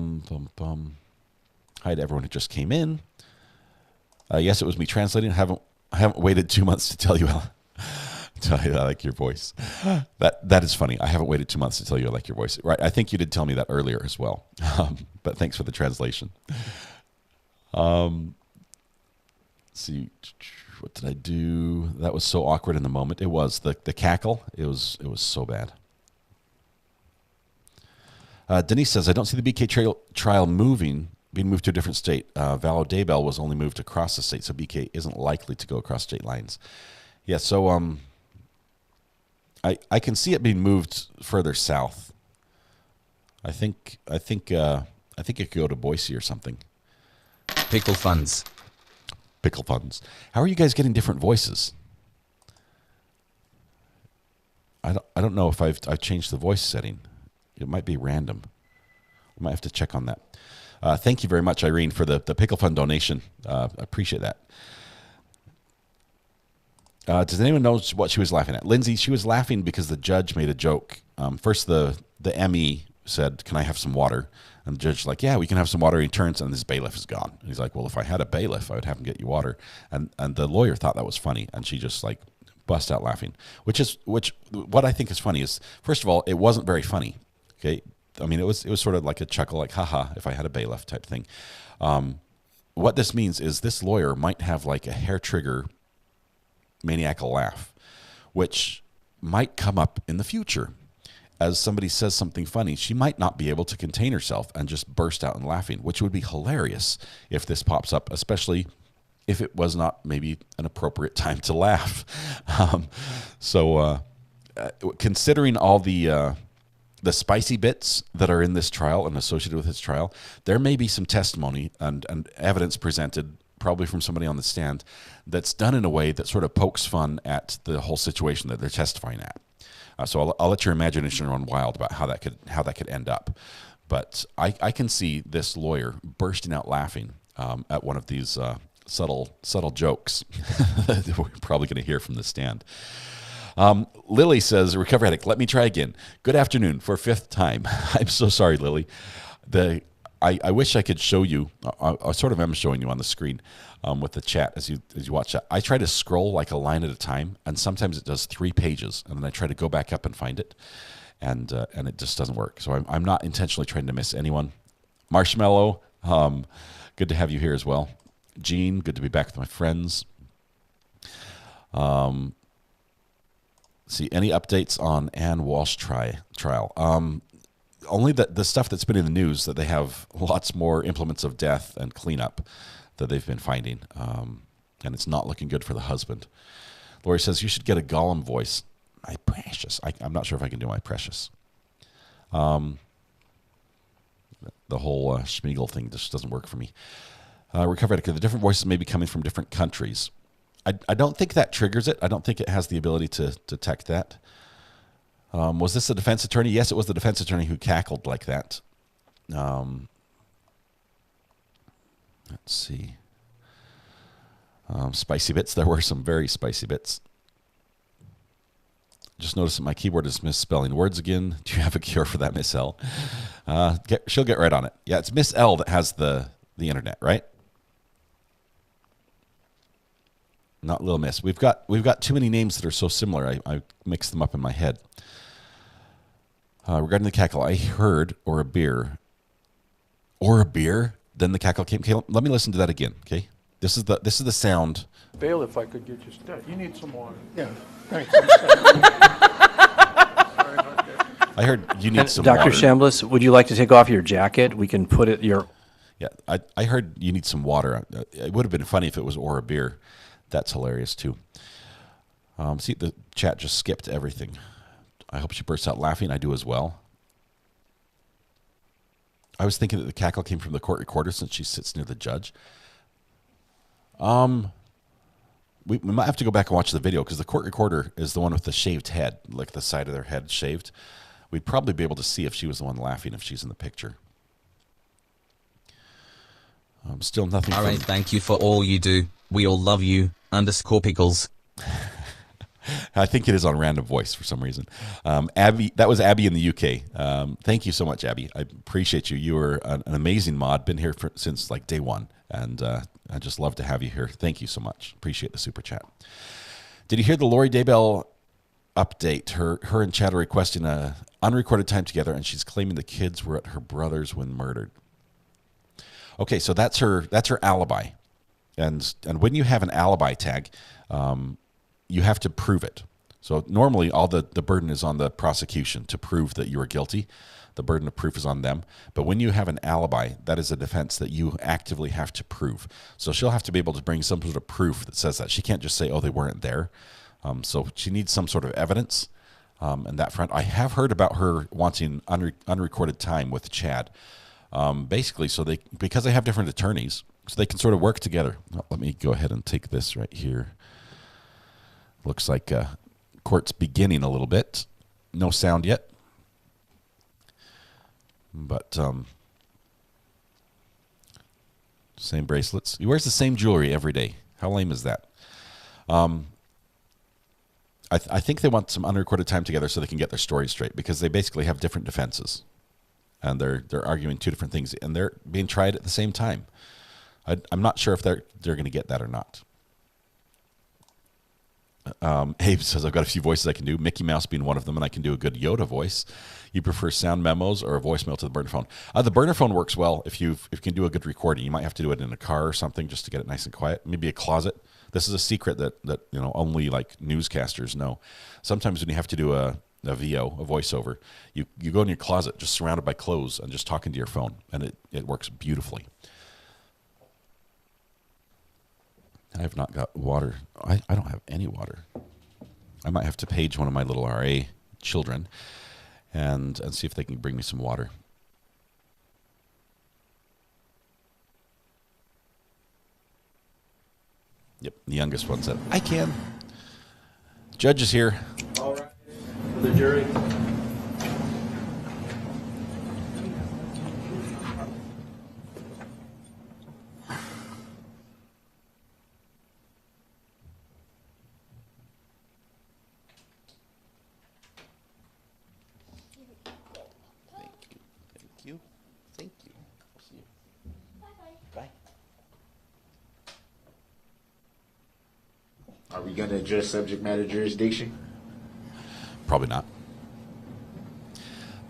to everyone who just came in. Yes, it was me translating. I haven't waited 2 months to tell you. I like your voice. That is funny. I haven't waited 2 months to tell you I like your voice. Right. I think you did tell me that earlier as well. But thanks for the translation. Let's see, what did I do? That was so awkward in the moment. It was the cackle. It was so bad. Denise says, I don't see the BK trial being moved to a different state. Vallow Daybell was only moved across the state, so BK isn't likely to go across state lines. Yeah, so I can see it being moved further south. I think it could go to Boise or something. Pickle funds. Pickle funds. How are you guys getting different voices? I don't know if I've changed the voice setting. It might be random. I might have to check on that. Thank you very much, Irene, for the Pickle Fund donation. I appreciate that. Does anyone know what she was laughing at? Lindsay, she was laughing because the judge made a joke. First, the ME said, can I have some water? And the judge's like, yeah, we can have some water. He turns, and this bailiff is gone. And he's like, well, if I had a bailiff, I would have him get you water. And the lawyer thought that was funny, and she just like bust out laughing. What I think is funny is, first of all, it wasn't very funny. Okay, I mean, it was sort of like a chuckle, like, haha, if I had a bailiff type thing. What this means is this lawyer might have like a hair trigger maniacal laugh, which might come up in the future. As somebody says something funny, she might not be able to contain herself and just burst out in laughing, which would be hilarious if this pops up, especially if it was not maybe an appropriate time to laugh. Considering all the spicy bits that are in this trial and associated with this trial, there may be some testimony and evidence presented, probably from somebody on the stand, that's done in a way that sort of pokes fun at the whole situation that they're testifying at. So I'll let your imagination run wild about how that could end up. But I can see this lawyer bursting out laughing at one of these subtle jokes that we're probably going to hear from the stand. Lily says, recovery addict, let me try again. Good afternoon for a fifth time. I'm so sorry, Lily. I wish I could show you. I sort of am showing you on the screen with the chat as you watch that. I try to scroll like a line at a time, and sometimes it does 3 pages, and then I try to go back up and find it, and it just doesn't work. So I'm not intentionally trying to miss anyone. Marshmallow, good to have you here as well. Gene, good to be back with my friends. See, any updates on Ann Walsh trial? Only the stuff that's been in the news, that they have lots more implements of death and cleanup that they've been finding, and it's not looking good for the husband. Lori says, you should get a Gollum voice. My precious. I'm not sure if I can do my precious. The whole Schmiegel thing just doesn't work for me. Recovered, the different voices may be coming from different countries. I don't think that triggers it. I don't think it has the ability to detect that. Was this the defense attorney? Yes, it was the defense attorney who cackled like that. Let's see. Spicy bits. There were some very spicy bits. Just noticed that my keyboard is misspelling words again. Do you have a cure for that, Miss L? She'll get right on it. Yeah, it's Miss L that has the internet, right? Not Little Miss. We've got too many names that are so similar. I mix them up in my head. Regarding the cackle, I heard or a beer. Then the cackle came. Okay, let me listen to that again. Okay, this is the sound. Bail, if I could get you stuff. You need some water. Yeah, thanks. I heard you need some Dr. water. Chambliss, would you like to take off your jacket? We can put it your. Yeah, I heard you need some water. It would have been funny if it was or a beer. That's hilarious too. See, the chat just skipped everything. I hope she bursts out laughing. I do as well. I was thinking that the cackle came from the court recorder since she sits near the judge. We might have to go back and watch the video because the court recorder is the one with the shaved head, like the side of their head shaved. We'd probably be able to see if she was the one laughing if she's in the picture. Still nothing. All right, thank you for all you do. We all love you. _pickles. I think it is on random voice for some reason. Abby, that was Abby in the UK. Thank you so much, Abby. I appreciate you. You were an amazing mod. Been here since like day one. And I'd just love to have you here. Thank you so much. Appreciate the super chat. Did you hear the Lori Daybell update? Her and Chad are requesting a unrecorded time together, and she's claiming the kids were at her brother's when murdered. Okay, so that's her alibi. And when you have an alibi tag, you have to prove it. So normally all the burden is on the prosecution to prove that you are guilty. The burden of proof is on them. But when you have an alibi, that is a defense that you actively have to prove. So she'll have to be able to bring some sort of proof that says that. She can't just say, oh, they weren't there. So she needs some sort of evidence in that front. I have heard about her wanting unrecorded time with Chad. Basically, because they have different attorneys, so they can sort of work together. Oh, let me go ahead and take this right here. Looks like court's beginning a little bit. No sound yet. But same bracelets. He wears the same jewelry every day. How lame is that? I think they want some unrecorded time together so they can get their stories straight, because they basically have different defenses. And they're arguing two different things, and they're being tried at the same time. I'm not sure if they're going to get that or not. Abe says, I've got a few voices I can do, Mickey Mouse being one of them, and I can do a good Yoda voice. You prefer sound memos or a voicemail to the burner phone? The burner phone works well if you can do a good recording. You might have to do it in a car or something just to get it nice and quiet. Maybe a closet. This is a secret that only like newscasters know. Sometimes when you have to do a VO, a voiceover, you go in your closet just surrounded by clothes and just talking to your phone, and it works beautifully. I have not got water. I don't have any water. I might have to page one of my little RA children and see if they can bring me some water. Yep, the youngest one said, I can. Judge is here. All right. For the jury. Are we going to address subject matter jurisdiction? Probably not.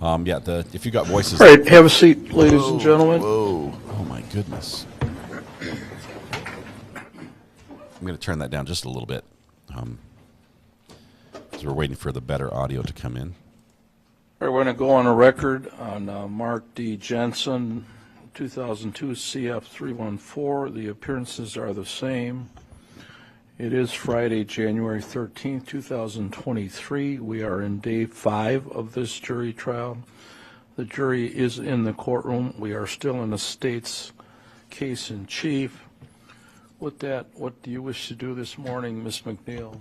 If you got voices. All right, have a seat, ladies and gentlemen. Whoa. Oh, my goodness. I'm going to turn that down just a little bit. Because we're waiting for the better audio to come in. All right, we're going to go on a record on Mark D. Jensen, 2002 CF 314. The appearances are the same. It is Friday, January 13th, 2023. We are in day 5 of this jury trial. The jury is in the courtroom. We are still in the state's case in chief. With that, what do you wish to do this morning, Ms. McNeil?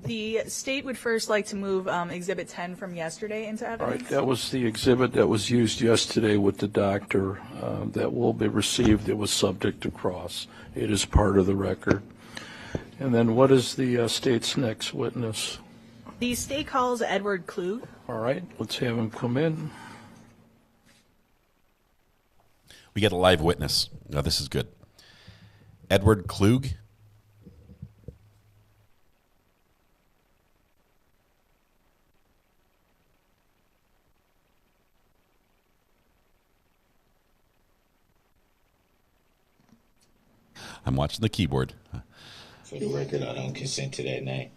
The state would first like to move Exhibit 10 from yesterday into evidence. All right, that was the exhibit that was used yesterday with the doctor that will be received. It was subject to cross. It is part of the record. And then what is the state's next witness? The state calls Edward Klug. All right, let's have him come in. We get a live witness. Now, this is good. Edward Klug. I'm watching the keyboard. For the record, I don't consent to that name.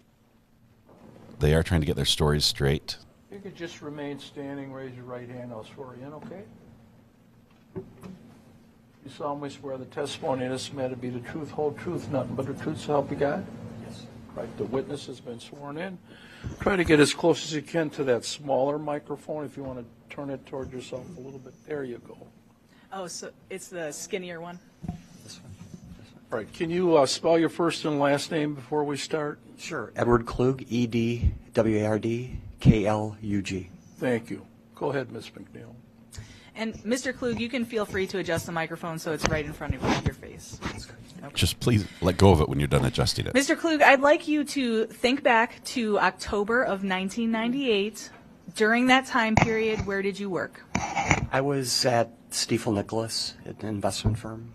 They are trying to get their stories straight. You could just remain standing, raise your right hand, I'll swear you in, okay? You solemnly swear the testimony in this matter to be the truth, whole truth, nothing but the truth, so help you God? Yes. Right, the witness has been sworn in. Try to get as close as you can to that smaller microphone if you want to turn it toward yourself a little bit. There you go. Oh, so it's the skinnier one? This one. All right, can you spell your first and last name before we start? Sure. Edward Klug, E-D-W-A-R-D, K-L-U-G. Thank you. Go ahead, Ms. McNeil. And Mr. Klug, you can feel free to adjust the microphone so it's right in front of your face. Okay. Just please let go of it when you're done adjusting it. Mr. Klug, I'd like you to think back to October of 1998. During that time period, where did you work? I was at Stiefel Nicholas, an investment firm.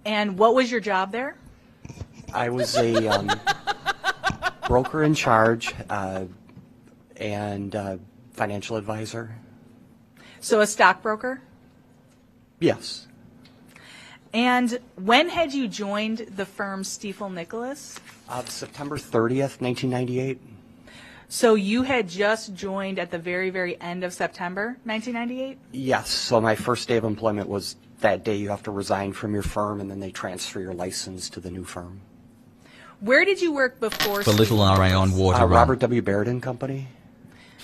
And what was your job there? I was a broker in charge and financial advisor. So a stockbroker? Yes. And when had you joined the firm Stiefel Nicholas? September 30th, 1998. So you had just joined at the very, very end of September 1998? Yes. So my first day of employment was that day you have to resign from your firm, and then they transfer your license to the new firm. Where did you work before? For Little RA on Water Run. Robert W. Baird and Company.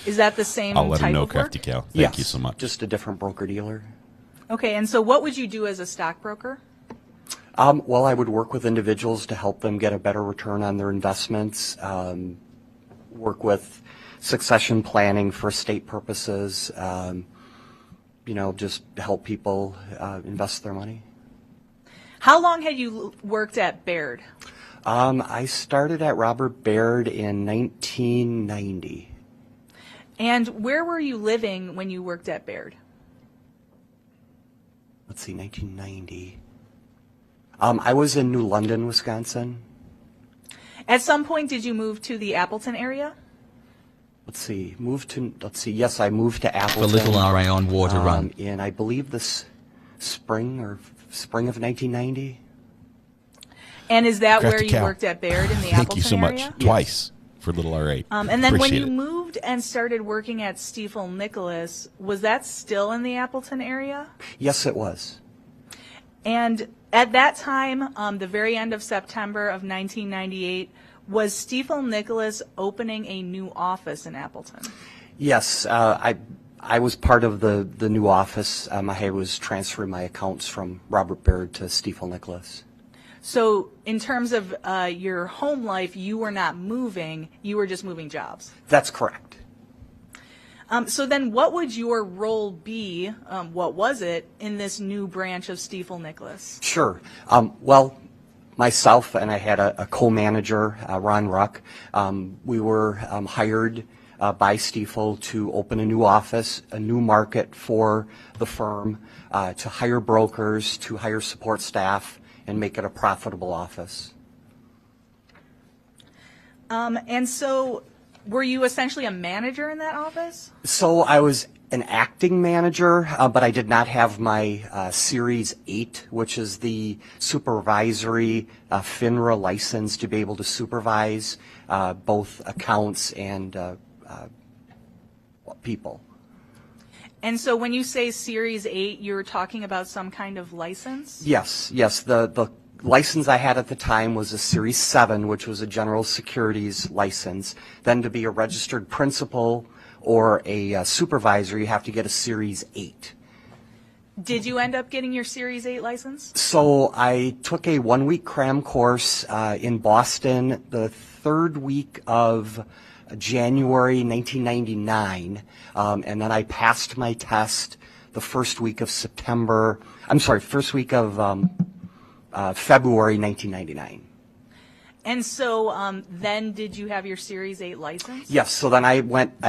Is that the same I'll let type him know, of work? Crafty Cow. Thank Yes, you so much. Just a different broker-dealer. Okay, and so what would you do as a stockbroker? Well, I would work with individuals to help them get a better return on their investments, work with succession planning for estate purposes, just help people invest their money. How long had you worked at Baird? I started at Robert Baird in 1990. And where were you living when you worked at Baird? Let's see, 1990. I was in New London, Wisconsin. At some point, did you move to the Appleton area? Yes, I moved to Appleton. For Little RA on Water Run. In, I believe, this spring of 1990. And is that Crafty where you Cow. worked at Baird in the Thank Appleton you so area? much. Twice for Little R8. And then when Appreciate you it. moved and started working at Stiefel Nicholas, was that still in the Appleton area? Yes, it was. And at that time, the very end of September of 1998, was Stiefel Nicholas opening a new office in Appleton? Yes, I was part of the new office. I was transferring my accounts from Robert Baird to Stiefel Nicholas. So in terms of your home life, you were not moving, you were just moving jobs. That's correct. So then what would your role be, what was it, in this new branch of Stiefel Nicholas? Sure. Well, myself and I had a co-manager, Ron Ruck. We were hired by Stiefel to open a new office, a new market for the firm, to hire brokers, to hire support staff, and make it a profitable office. And so were you essentially a manager in that office? So I was an acting manager, but I did not have my Series 8, which is the supervisory FINRA license to be able to supervise both accounts and people. And so when you say Series 8, you're talking about some kind of license? Yes. The license I had at the time was a Series 7, which was a general securities license. Then to be a registered principal or a supervisor, you have to get a Series 8. Did you end up getting your Series 8 license? So I took a 1-week cram course in Boston the third week of January 1999, and then I passed my test the first week of February 1999. And so then did you have your Series 8 license? Yes, so then I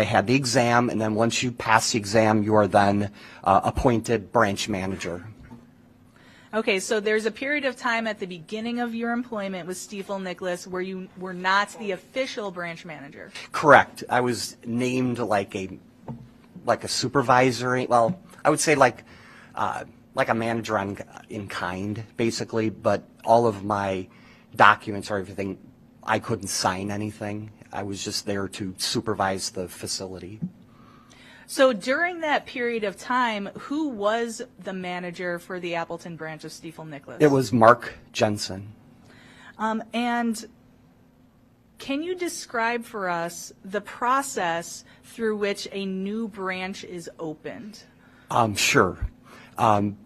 had the exam, and then once you pass the exam, you are then appointed branch manager. Okay, so there's a period of time at the beginning of your employment with Stiefel Nicholas where you were not the official branch manager. Correct. I was named like a supervisory, well, I would say like a manager in kind, basically, but all of my documents or everything, I couldn't sign anything. I was just there to supervise the facility. So during that period of time, who was the manager for the Appleton branch of Stiefel Nicholas? It was Mark Jensen. And can you describe for us the process through which a new branch is opened? Sure.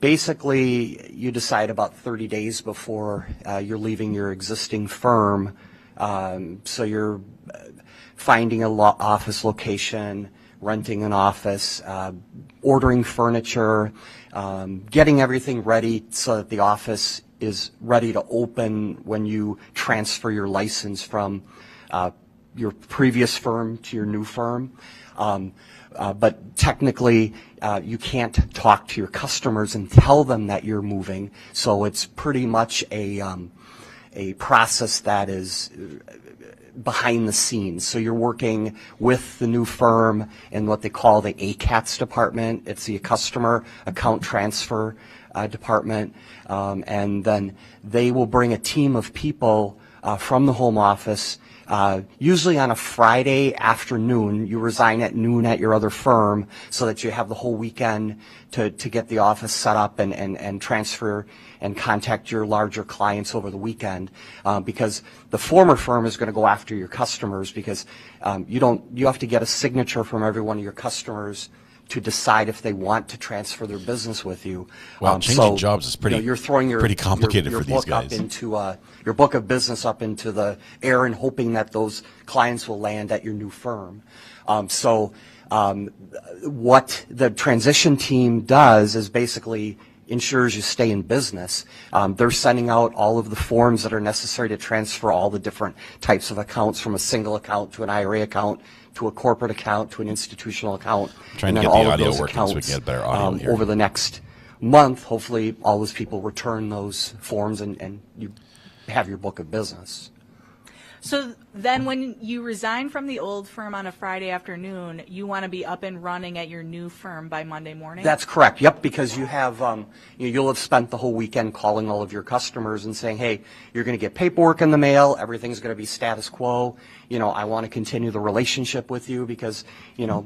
Basically, you decide about 30 days before you're leaving your existing firm. So you're finding an office location, renting an office, ordering furniture, getting everything ready so that the office is ready to open when you transfer your license from your previous firm to your new firm. But technically, you can't talk to your customers and tell them that you're moving. So it's pretty much a process that is behind the scenes. So you're working with the new firm in what they call the ACATS department. It's the customer account transfer department. And then they will bring a team of people from the home office, usually on a Friday afternoon. You resign at noon at your other firm so that you have the whole weekend to get the office set up and transfer and contact your larger clients over the weekend, because the former firm is going to go after your customers, because you have to get a signature from every one of your customers to decide if they want to transfer their business with you. Wow, changing jobs is pretty, you're throwing your, pretty complicated your for these book guys. Up into, your book of business up into the air and hoping that those clients will land at your new firm. What the transition team does is basically ensures you stay in business. They're sending out all of the forms that are necessary to transfer all the different types of accounts, from a single account to an IRA account to a corporate account to an institutional account. Trying to get the audio working so we can get better audio here. Over the next month, hopefully all those people return those forms and you have your book of business. So then when you resign from the old firm on a Friday afternoon, you want to be up and running at your new firm by Monday morning? That's correct. Yep, because you have you'll have spent the whole weekend calling all of your customers and saying, hey, you're going to get paperwork in the mail, everything's going to be status quo. I want to continue the relationship with you because,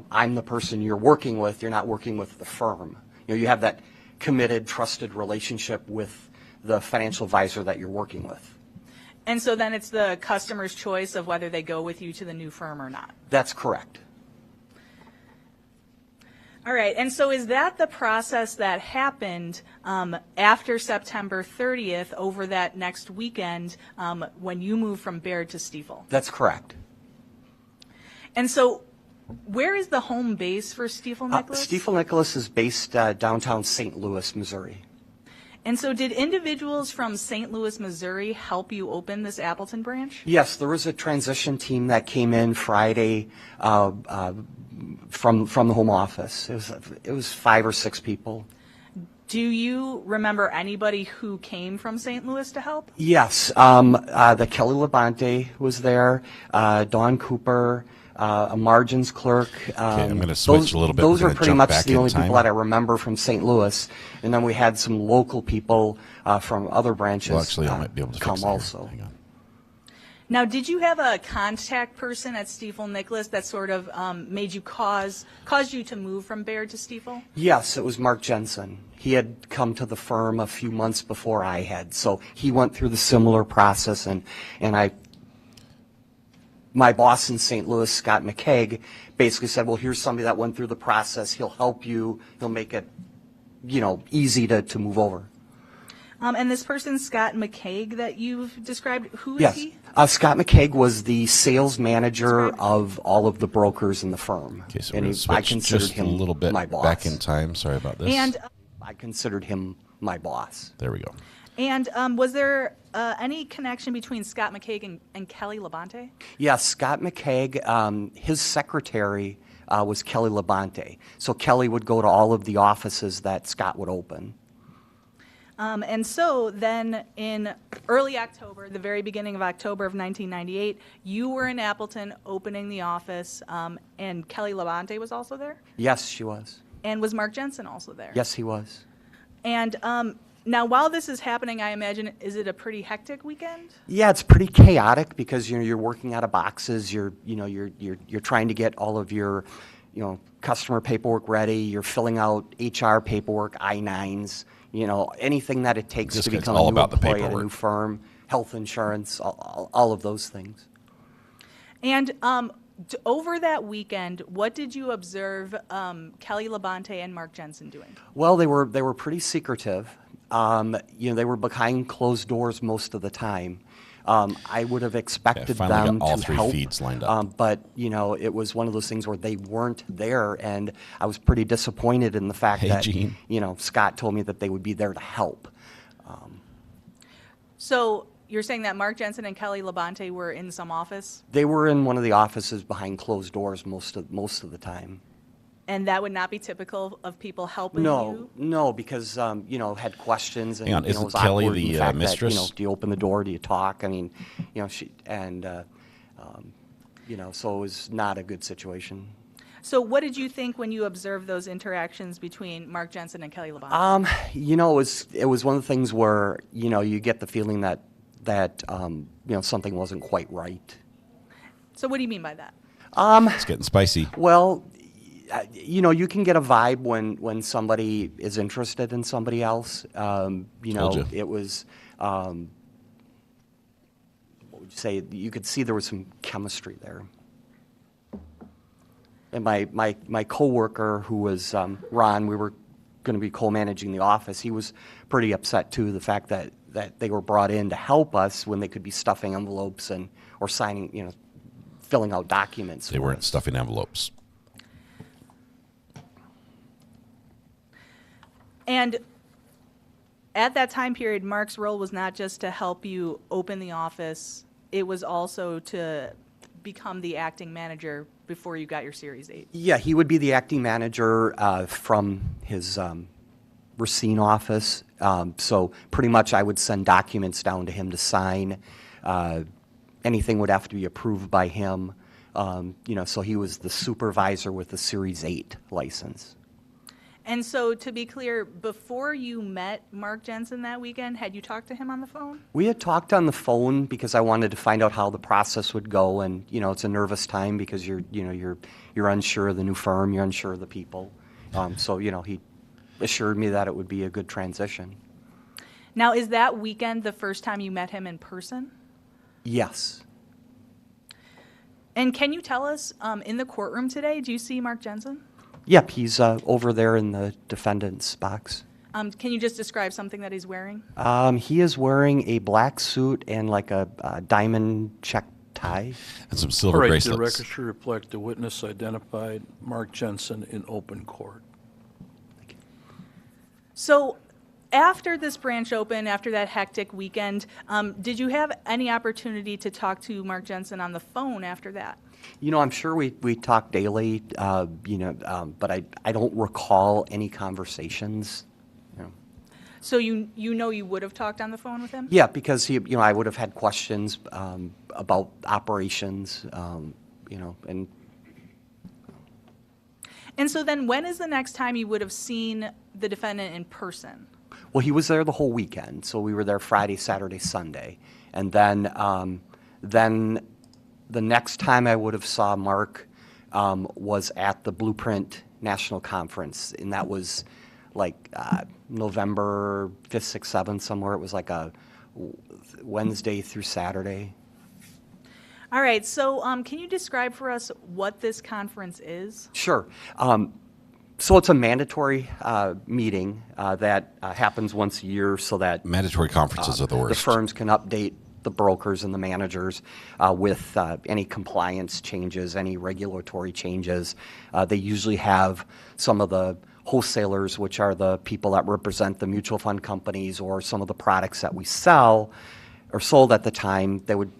I'm the person you're working with. You're not working with the firm. You have that committed, trusted relationship with the financial advisor that you're working with. And so then it's the customer's choice of whether they go with you to the new firm or not. That's correct. All right. And so is that the process that happened after September 30th over that next weekend when you moved from Baird to Stiefel? That's correct. And so where is the home base for Stiefel Nicholas? Stiefel Nicholas is based downtown St. Louis, Missouri. And so did individuals from St. Louis, Missouri help you open this Appleton branch? Yes, there was a transition team that came in Friday from the home office. It was 5 or 6 people. Do you remember anybody who came from St. Louis to help? Yes, the Kelly Labonte was there, Dawn Cooper, a margins clerk. I'm going to switch a little bit. Those are pretty much the only time. people that I remember from St. Louis. And then we had some local people from other branches Well, actually, I might be able to come fix it also. Hang on. Now, did you have a contact person at Stiefel Nicholas that sort of made you caused you to move from Baird to Stiefel? Yes, it was Mark Jensen. He had come to the firm a few months before I had, so he went through the similar process, and my boss in St. Louis, Scott McCaig, basically said, well, here's somebody that went through the process. He'll help you. He'll make it, easy to move over. And this person, Scott McCaig, that you've described, who is he? Scott McCaig was the sales manager of all of the brokers in the firm. Okay, so and we're I considered just him a little bit my boss. back in time. Sorry about this. And I considered him my boss. There we go. And was there any connection between Scott McCaig and Kelly Labonte? Yes, Scott McCaig, his secretary was Kelly Labonte. So Kelly would go to all of the offices that Scott would open. And so then in early October, the very beginning of October of 1998, you were in Appleton opening the office, and Kelly Labonte was also there? Yes, she was. And was Mark Jensen also there? Yes, he was. And now, while this is happening, I imagine, is it a pretty hectic weekend? Yeah, it's pretty chaotic because you're working out of boxes. You're trying to get all of your customer paperwork ready. You're filling out HR paperwork, I-9s. Anything that it takes to become a new employee at a new firm, health insurance, all of those things. And over that weekend, what did you observe Kelly Labonte and Mark Jensen doing? Well, they were pretty secretive. They were behind closed doors most of the time. I would have expected them got all to three help, feeds lined up. but it was one of those things where they weren't there, and I was pretty disappointed in the fact that Gene. Scott told me that they would be there to help. So you're saying that Mark Jensen and Kelly Labonte were in some office? They were in one of the offices behind closed doors most of the time. And that would not be typical of people helping No, you? no, because had questions and Hang on, it isn't was Kelly awkward in the, fact that, mistress? do you open the door? Do you talk? I mean, she and so it was not a good situation. So what did you think when you observed those interactions between Mark Jensen and Kelly Labonte? It was one of the things where you get the feeling that something wasn't quite right. So what do you mean by that? It's getting spicy. Well, you can get a vibe when somebody is interested in somebody else. Told you. It was, what would you say? You could see there was some chemistry there. And my coworker, who was Ron, we were going to be co-managing the office. He was pretty upset too, the fact that they were brought in to help us when they could be stuffing envelopes or signing, filling out documents. They weren't stuffing envelopes. And at that time period, Mark's role was not just to help you open the office, it was also to become the acting manager before you got your Series 8. Yeah, he would be the acting manager from his Racine office. So pretty much I would send documents down to him to sign. Anything would have to be approved by him. So he was the supervisor with the Series 8 license. And so, to be clear, before you met Mark Jensen that weekend, had you talked to him on the phone? We had talked on the phone because I wanted to find out how the process would go, and it's a nervous time because you're unsure of the new firm, you're unsure of the people. So he assured me that it would be a good transition. Now, is that weekend the first time you met him in person? Yes. And can you tell us, in the courtroom today, do you see Mark Jensen? Yep, he's over there in the defendant's box. Can you just describe something that he's wearing? He is wearing a black suit and like a diamond check tie. And some silver All right, bracelets. the record should reflect the witness identified Mark Jensen in open court. So, after this branch opened, after that hectic weekend, did you have any opportunity to talk to Mark Jensen on the phone after that? I'm sure we talk daily, but I don't recall any conversations. So you would have talked on the phone with him? Yeah, because I would have had questions about operations, and. And so then, when is the next time you would have seen the defendant in person? Well, he was there the whole weekend, so we were there Friday, Saturday, Sunday, and then the next time I would have saw Mark was at the Blueprint National Conference, and that was like November 5th, 6th, 7th, somewhere. It was like a Wednesday through Saturday. All right, so can you describe for us what this conference is? Sure. So it's a mandatory meeting that happens once a year so that Mandatory conferences are the worst. The firms can update the brokers and the managers with any compliance changes, any regulatory changes. They usually have some of the wholesalers, which are the people that represent the mutual fund companies or some of the products that we sell or sold at the time. They would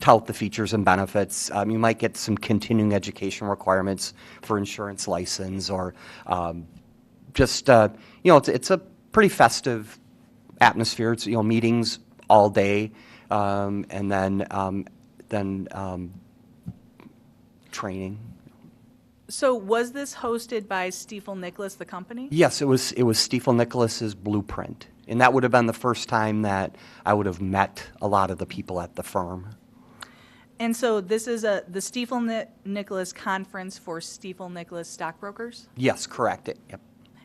tout the features and benefits. You might get some continuing education requirements for insurance license or it's a pretty festive atmosphere. It's, meetings all day, and then training. So was this hosted by Stifel Nicholas, the company? Yes, it was Stifel Nicholas's Blueprint, and that would have been the first time that I would have met a lot of the people at the firm. And so this is the Stifel Nicholas conference for Stifel Nicholas stockbrokers? Yes, correct. Yep.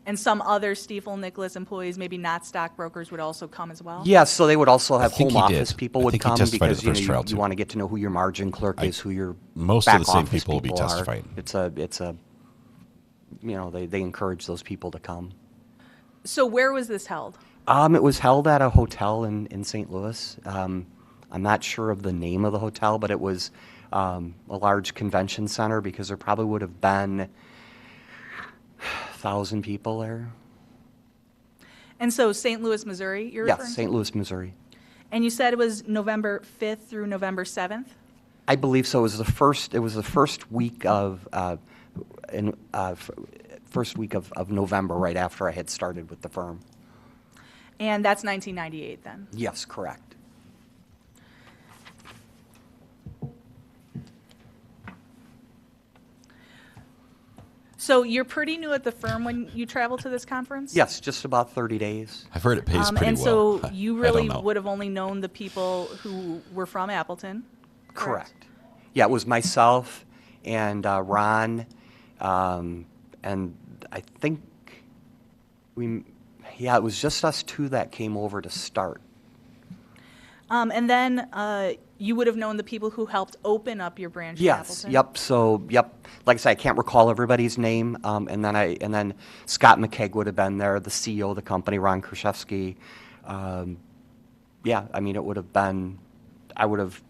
And some other Stifel Nicholas employees, maybe not stockbrokers, would also come as well? Yes, so they would also have think home he office did. people I would think he come testified at because the first trial, you too. want to get to know who your margin clerk is, who your most back of the same office people will be are. testifying. It's a they encourage those people to come. So where was this held? It was held at a hotel in St. Louis. I'm not sure of the name of the hotel, but it was a large convention center because there probably would have been 1,000 people there. And so St. Louis, Missouri, you're referring Yes, to? St. Louis, Missouri. And you said it was November 5th through November 7th? I believe so. It was the first week of November, right after I had started with the firm. And that's 1998 then? Yes, correct. So you're pretty new at the firm when you travel to this conference? Yes, just about 30 days. I've heard it pays pretty and well. so you I really don't know. would have only known the people who were from Appleton? Correct. Yeah, it was myself and Ron, and I think it was just us two that came over to start. And then you would have known the people who helped open up your branch in Yes. Appleton? Yep. So, yep. Like I said, I can't recall everybody's name. And then Scott McKeag would have been there, the CEO of the company, Ron Kraszewski. Yeah. I mean, it would have been. I would have.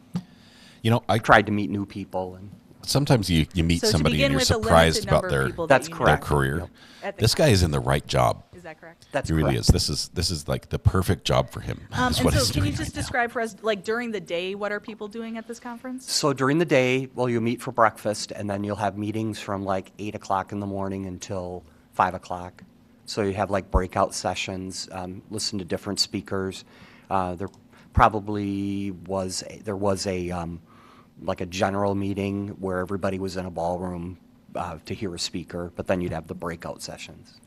I tried to meet new people and. Sometimes you meet So to somebody begin and you're with, a surprised limited about number of people That's that you correct. their career. At the This guy is in the right job. Is that correct? That's He really correct. is. This is like the perfect job for him. And That's what he's so can you doing just right now. describe for us, like during the day, what are people doing at this conference? So during the day, well, you'll meet for breakfast, and then you'll have meetings from like 8 o'clock in the morning until 5 o'clock. So you have like breakout sessions, listen to different speakers. There probably was like a general meeting where everybody was in a ballroom to hear a speaker, but then you'd have the breakout sessions.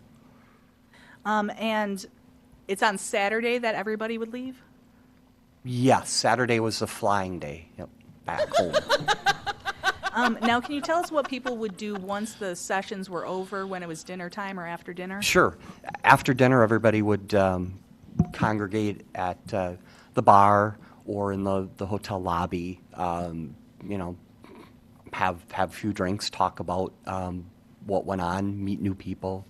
And it's on Saturday that everybody would leave? Yes, Saturday was the flying day. Yep, back home. Now, can you tell us what people would do once the sessions were over, when it was dinner time or after dinner? Sure. After dinner, everybody would congregate at the bar or in the hotel lobby. Have a few drinks, talk about what went on, meet new people,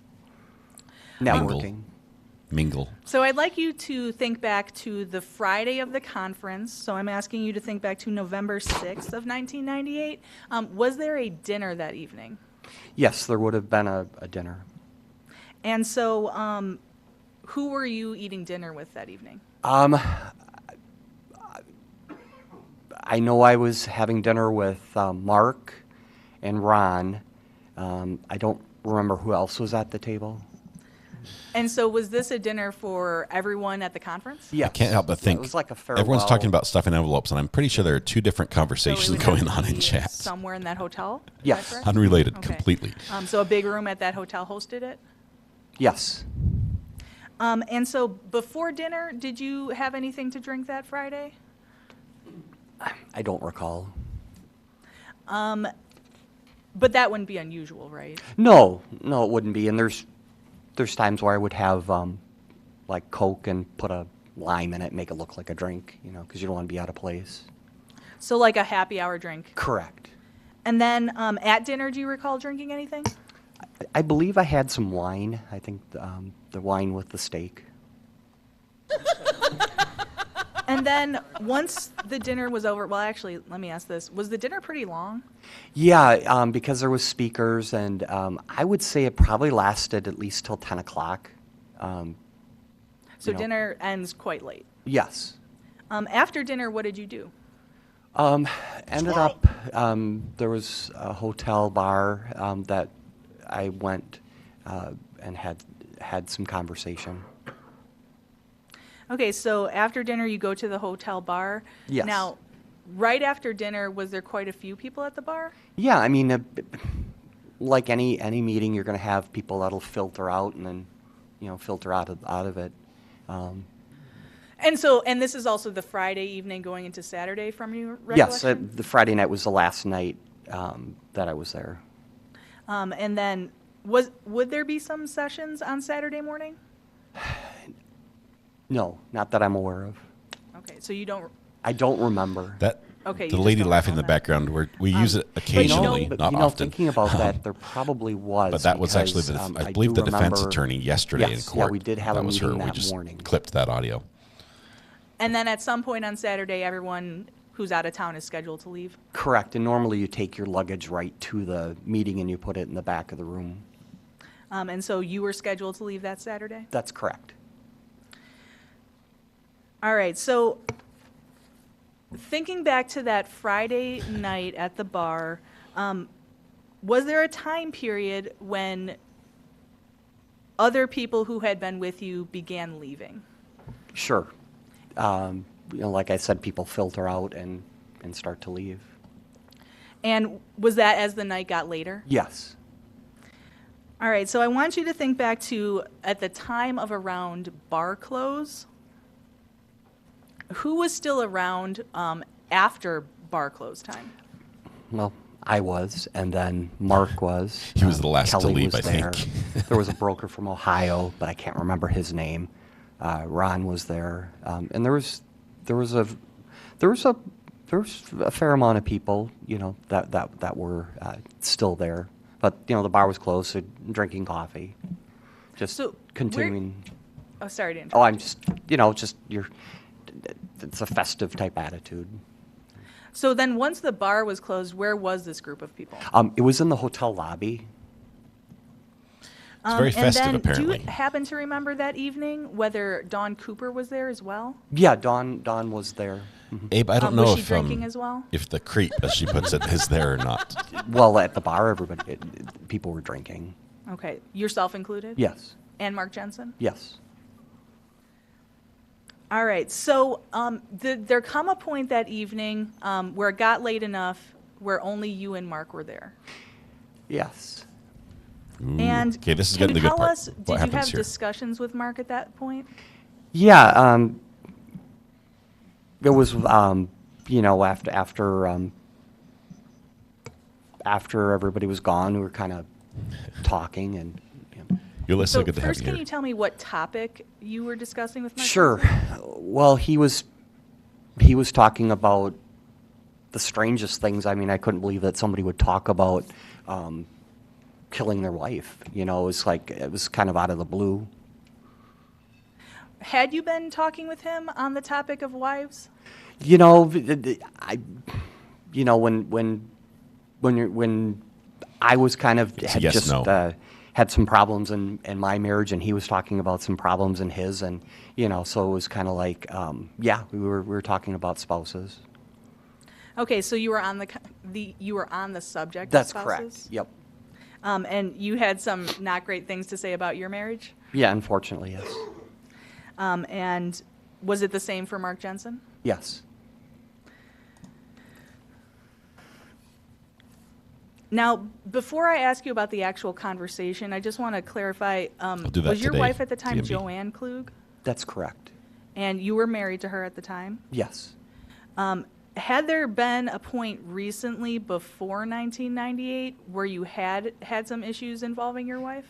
networking. Mingle. So I'd like you to think back to the Friday of the conference. So I'm asking you to think back to November 6th of 1998. Was there a dinner that evening? Yes, there would have been a dinner. And so who were you eating dinner with that evening? I know I was having dinner with Mark and Ron. I don't remember who else was at the table. And so was this a dinner for everyone at the conference? Yeah, I can't help but think it was like a farewell. everyone's talking about stuff in envelopes, and I'm pretty sure there are two different So it conversations would going have on to in be chat. somewhere in that hotel? Is that Yes. correct? Unrelated Okay. completely. So a big room at that hotel hosted it? Yes. And so before dinner, did you have anything to drink that Friday? I don't recall. But that wouldn't be unusual, right? No, it wouldn't be. And there's times where I would have like Coke and put a lime in it, make it look like a drink, because you don't want to be out of place. So like a happy hour drink. Correct. And then at dinner, do you recall drinking anything? I believe I had some wine. I think the wine with the steak. And then once the dinner was over, well, actually, let me ask this. Was the dinner pretty long? Yeah, because there was speakers, and I would say it probably lasted at least till 10 o'clock. So dinner ends quite late. Yes. After dinner, what did you do? Ended up, there was a hotel bar that I went and had some conversation. Okay, so after dinner, you go to the hotel bar. Yes. Now, right after dinner, was there quite a few people at the bar? Yeah, I mean, like any meeting, you're going to have people that'll filter out and then, filter out of it. And this is also the Friday evening going into Saturday from your recollection? Yes, the Friday night was the last night that I was there. And then would there be some sessions on Saturday morning? No, not that I'm aware of. Okay, so you don't. I don't remember. That Okay, the you lady just don't laughing in the recall that. background, we use it occasionally, But not often. thinking about that, there probably was. But that was actually because, I believe do the defense remember- attorney yesterday Yes, in court. Yeah, we did have that a was meeting her. We that just morning. clipped that audio. And then at some point on Saturday, everyone who's out of town is scheduled to leave? Correct, and normally you take your luggage right to the meeting and you put it in the back of the room. And so you were scheduled to leave that Saturday? That's correct. All right, so thinking back to that Friday night at the bar, was there a time period when other people who had been with you began leaving? Sure. Like I said, people filter out and start to leave. And was that as the night got later? Yes. All right, so I want you to think back to at the time of around bar close. Who was still around after bar close time? Well, I was, and then Mark was. He was the last Kelly to leave, was I there. think. There was a broker from Ohio, but I can't remember his name. Ron was there, and there was a fair amount of people, that were still there. But the bar was closed, so drinking coffee, just continuing. Oh, sorry to interrupt. Oh, I'm just it's a festive type attitude. So then once the bar was closed, where was this group of people? It was in the hotel lobby. It's very festive, apparently. Do you happen to remember that evening whether Dawn Cooper was there as well? Yeah, Dawn was there. Mm-hmm. Abe, I don't know was she drinking as well? If the creep, as she puts it, is there or not. Well, at the bar, people were drinking. Okay, yourself included? Yes. And Mark Jensen? Yes. All right, so there come a point that evening where it got late enough where only you and Mark were there. Yes. Ooh. And okay, this is can getting you the good tell part. us, What did you happens have here? discussions with Mark at that point? Yeah. It was, after everybody was gone, we were kind of talking and. Ulysses, So good to have first, you can here. you tell me what topic you were discussing with Mark? Sure. Jensen? Well, he was talking about the strangest things. I mean, I couldn't believe that somebody would talk about killing their wife. It was kind of out of the blue. Had you been talking with him on the topic of wives? When I was kind of It's a yes, no. Had some problems in my marriage, and he was talking about some problems in his, and so it was kind of like, we were talking about spouses. Okay, so you were on you were on the subject. That's of correct. spouses? Yep. And you had some not great things to say about your marriage. Yeah, unfortunately, yes. And was it the same for Mark Jensen? Yes. Now, before I ask you about the actual conversation, I just want to clarify, do that was your today, wife at the time TMB. Joanne Klug? That's correct. And you were married to her at the time? Yes. Had there been a point recently before 1998 where you had some issues involving your wife?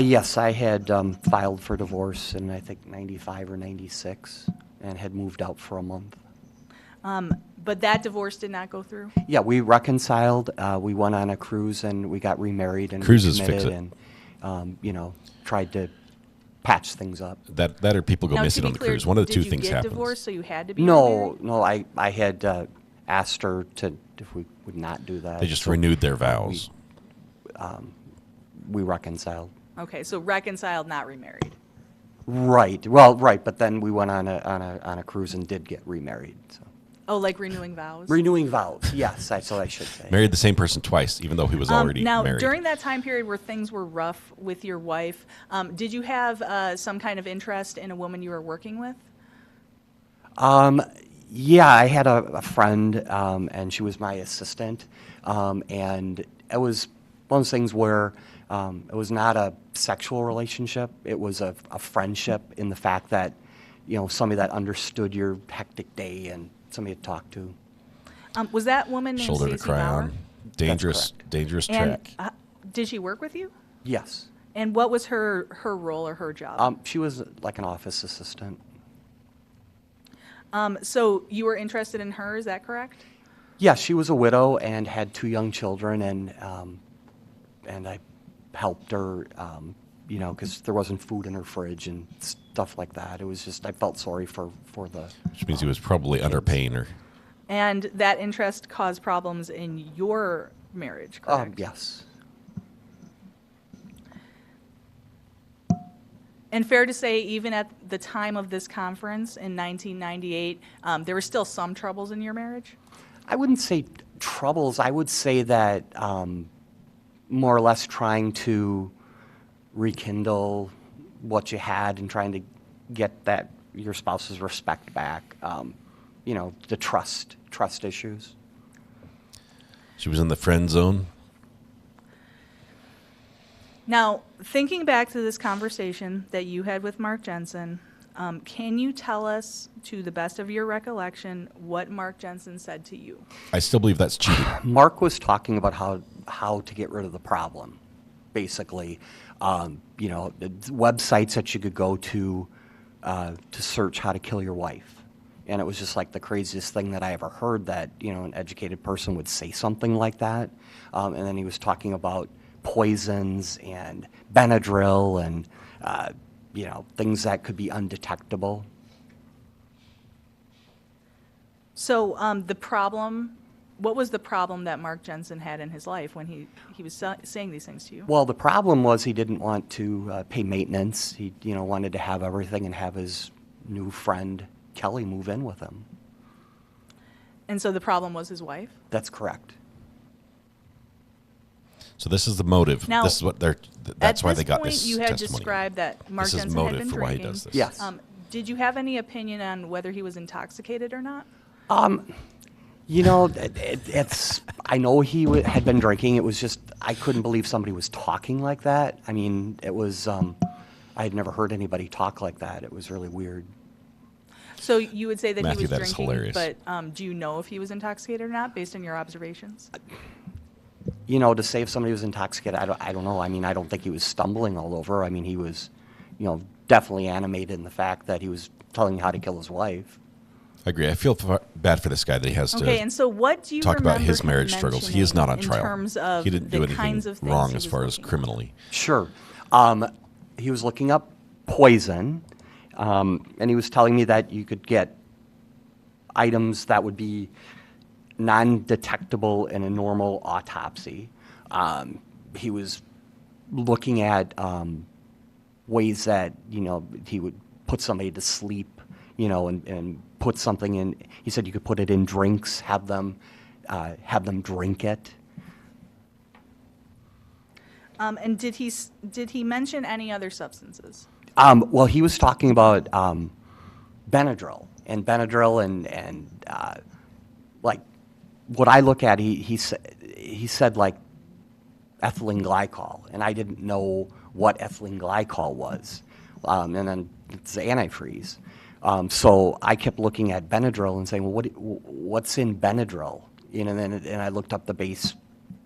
Yes, I had filed for divorce in, I think, 95 or 96, and had moved out for a month. But that divorce did not go through? Yeah, we reconciled. We went on a cruise, and we got remarried and Cruises fix recommitted, it. and tried to patch things up. That or people go Now, missing to on be the clear, cruise. One of the two things Did you get happens. divorced, so you had to be No, remarried? I had asked her if we would not do that. They just so renewed their vows. we reconciled. Okay, so reconciled, not remarried. Right. Well, right, but then we went on a cruise and did get remarried. So. Oh, like renewing vows? Renewing vows, yes, so I should say. Married the same person twice, even though he was already now, married. during that time period where things were rough with your wife, did you have some kind of interest in a woman you were working with? Yeah, I had a friend, and she was my assistant, and it was one of those things where it was not a sexual relationship. It was a friendship in the fact that, somebody that understood your hectic day and somebody to talk to. Was that woman named Shoulder to Stacey cry Bauer? on. Dangerous And track. did she work with you? Yes. And what was her role or her job? She was like an office assistant. So you were interested in her, is that correct? Yeah, she was a widow and had 2 young children, and I helped her, because there wasn't food in her fridge and stuff like that. It was just, I felt sorry for the... Which means he was probably underpaying her. And that interest caused problems in your marriage, correct? Yes. And fair to say, even at the time of this conference in 1998, there were still some troubles in your marriage? I wouldn't say troubles. I would say that more or less trying to rekindle what you had and trying to get that your spouse's respect back. The trust issues. She was in the friend zone. Now, thinking back to this conversation that you had with Mark Jensen, can you tell us, to the best of your recollection, what Mark Jensen said to you? I still believe that's cheating. Mark was talking about how to get rid of the problem, basically. Websites that you could go to search how to kill your wife. And it was just like the craziest thing that I ever heard, that, an educated person would say something like that. And then he was talking about poisons and Benadryl and, things that could be undetectable. So what was the problem that Mark Jensen had in his life when he was saying these things to you? Well, the problem was he didn't want to pay maintenance. He, wanted to have everything and have his new friend, Kelly, move in with him. And so the problem was his wife? That's correct. So this is the motive. Now, this is what that's why they got this you had testimony. described that Mark This is Jensen had motive been for drinking. why he does this. Yes. Did you have any opinion on whether he was intoxicated or not? It's. I know he had been drinking. It was just I couldn't believe somebody was talking like that. I mean, it was. I had never heard anybody talk like that. It was really weird. So you would say that Matthew, he was that is drinking, hilarious. but do you know if he was intoxicated or not, based on your observations? To say if somebody was intoxicated, I don't know. I mean, I don't think he was stumbling all over. I mean, he was, definitely animated in the fact that he was telling how to kill his wife. I agree. I feel bad for this guy that he has Okay, to and so what do you talk about his remember marriage him struggles. He is not on mentioning trial. in terms of he didn't the do anything kinds of things wrong he as was far as looking at? criminally. Sure. He was looking up poison, and he was telling me that you could get items that would be non-detectable in a normal autopsy. He was looking at ways that, he would put somebody to sleep, and put something in. He said you could put it in drinks, have them drink it. And did he mention any other substances? Well, he was talking about Benadryl and like what I look at. He said like ethylene glycol, and I didn't know what ethylene glycol was. And then it's antifreeze. So I kept looking at Benadryl and saying, well, what's in Benadryl? And I looked up the base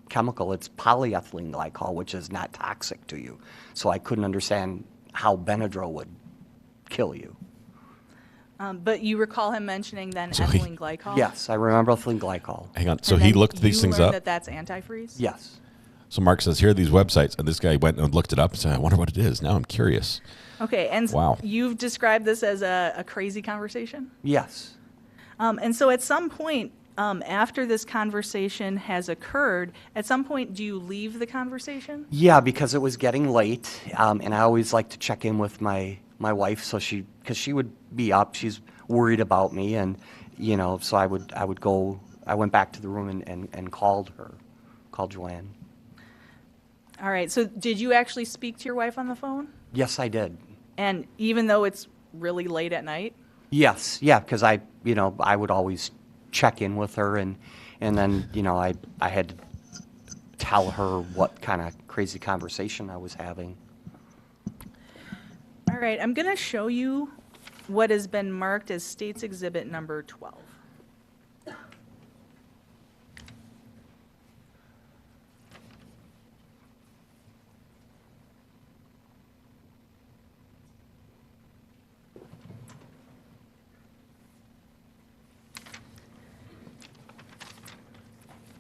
chemical. It's polyethylene glycol, which is not toxic to you. So I couldn't understand how Benadryl would kill you. But you recall him mentioning then ethylene glycol? Yes, I remember ethylene glycol. Hang on. So And he then looked these things you up? learned that that's antifreeze? Yes. So Mark says, here are these websites. And this guy went and looked it up and said, I wonder what it is. Now I'm curious. Okay, and Wow. you've described this as a crazy conversation? Yes. And so at some point, after this conversation has occurred, at some point, do you leave the conversation? Yeah, because it was getting late, and I always like to check in with my wife, so because she would be up, she's worried about me, and so I would go. I went back to the room and called Joanne. All right. So did you actually speak to your wife on the phone? Yes, I did. And even though it's really late at night? Yes, yeah, because I would always check in with her, and then I had to tell her what kind of crazy conversation I was having. All right. I'm going to show you what has been marked as State's Exhibit number 12.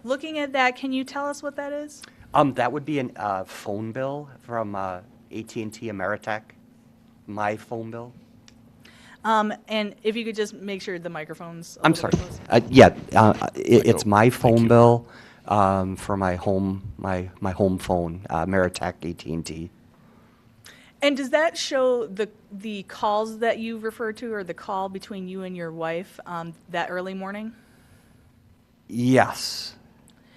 Looking at that, can you tell us what that is? That would be a phone bill from AT&T Ameritech, my phone bill. And if you could just make sure the microphone's a I'm little sorry. bit closer. It's my phone bill for my home phone, Ameritech AT&T. And does that show the calls that you referred to, or the call between you and your wife that early morning? Yes.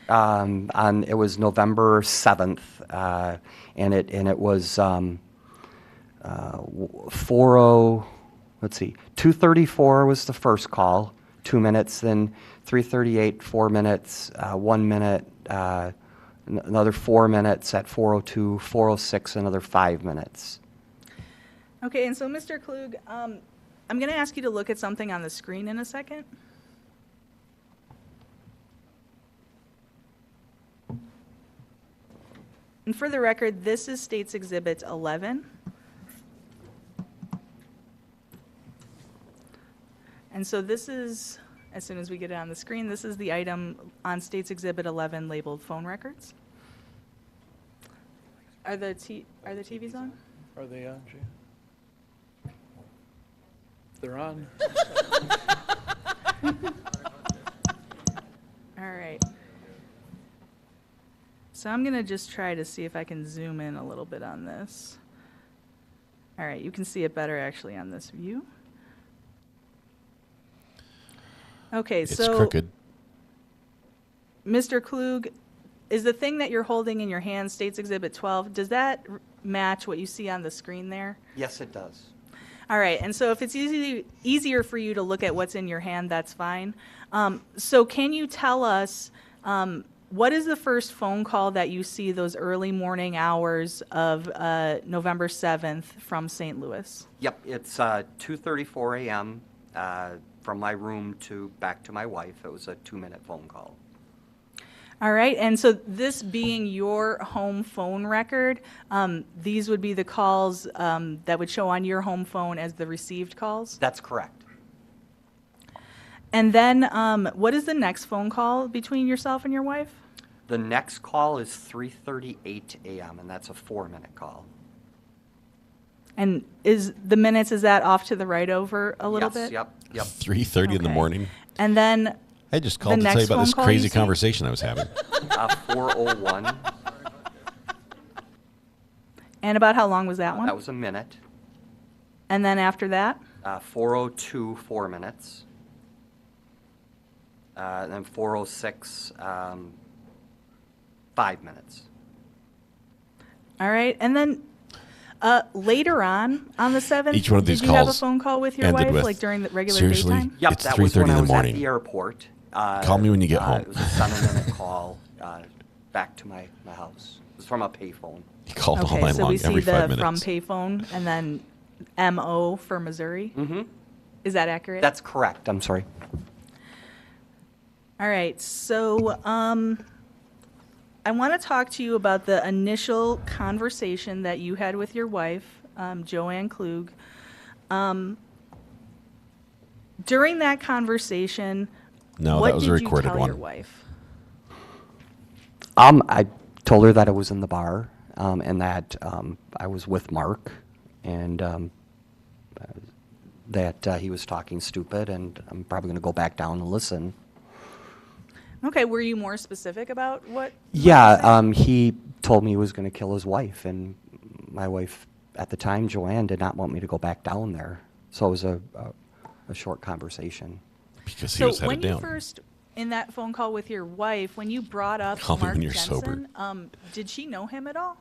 It was November 7th, and it was 2:34 was the first call, 2 minutes, then 3:38, 4 minutes, 1 minute, another 4 minutes at 4:02, 4:06, another 5 minutes. Okay, and so Mr. Klug, I'm going to ask you to look at something on the screen in a second. And for the record, this is State's Exhibit 11. And so this is, as soon as we get it on the screen, this is the item on State's Exhibit 11 labeled phone records. Are the TVs on? Are they on, Jay? They're on. All right. So I'm going to just try to see if I can zoom in a little bit on this. All right, you can see it better actually on this view. Okay, It's so crooked. Mr. Klug, is the thing that you're holding in your hand, State's Exhibit 12, does that match what you see on the screen there? Yes, it does. All right, and so if it's easier for you to look at what's in your hand, that's fine. So can you tell us what is the first phone call that you see those early morning hours of November 7th from St. Louis? Yep, it's 2:34 a.m. From my room back to my wife. It was a 2-minute phone call. All right, and so this being your home phone record, these would be the calls that would show on your home phone as the received calls? That's correct. And then what is the next phone call between yourself and your wife? The next call is 3:38 a.m., and that's a 4-minute call. And is that off to the right over a little bit? Yep. 3:30 in the morning. And then I just called to tell you about this crazy conversation I was having. 4:01. And about how long was that one? That was a minute. And then after that? 4:02, 4 minutes. Then 4:06, 5 minutes. All right. And then later on the 7th, each one of these did you have a calls phone call with your ended wife, with, like during the regular seriously? daytime? Yep, It's that was 3:30 when in I the was morning. at the airport. Call me when you get home. It was a 7-minute call back to my house. It was from a payphone. He called all Okay, night so long, we see every 5 the minutes. from payphone and then MO for Missouri. Mm-hmm. Is that accurate? That's correct. I'm sorry. All right. So I want to talk to you about the initial conversation that you had with your wife, Joanne Klug. During that conversation, No, what that was a did you recorded tell one. your wife? I told her that I was in the bar and that I was with Mark and that he was talking stupid, and I'm probably going to go back down and listen. Okay. Were you more specific about what? Yeah, he told me he was going to kill his wife, and my wife at the time, Joanne, did not want me to go back down there. So it was a short conversation. Because he So was when headed you down. first, in that phone call with your wife, when you brought up Call me Mark when you're Jensen, did she know him at all?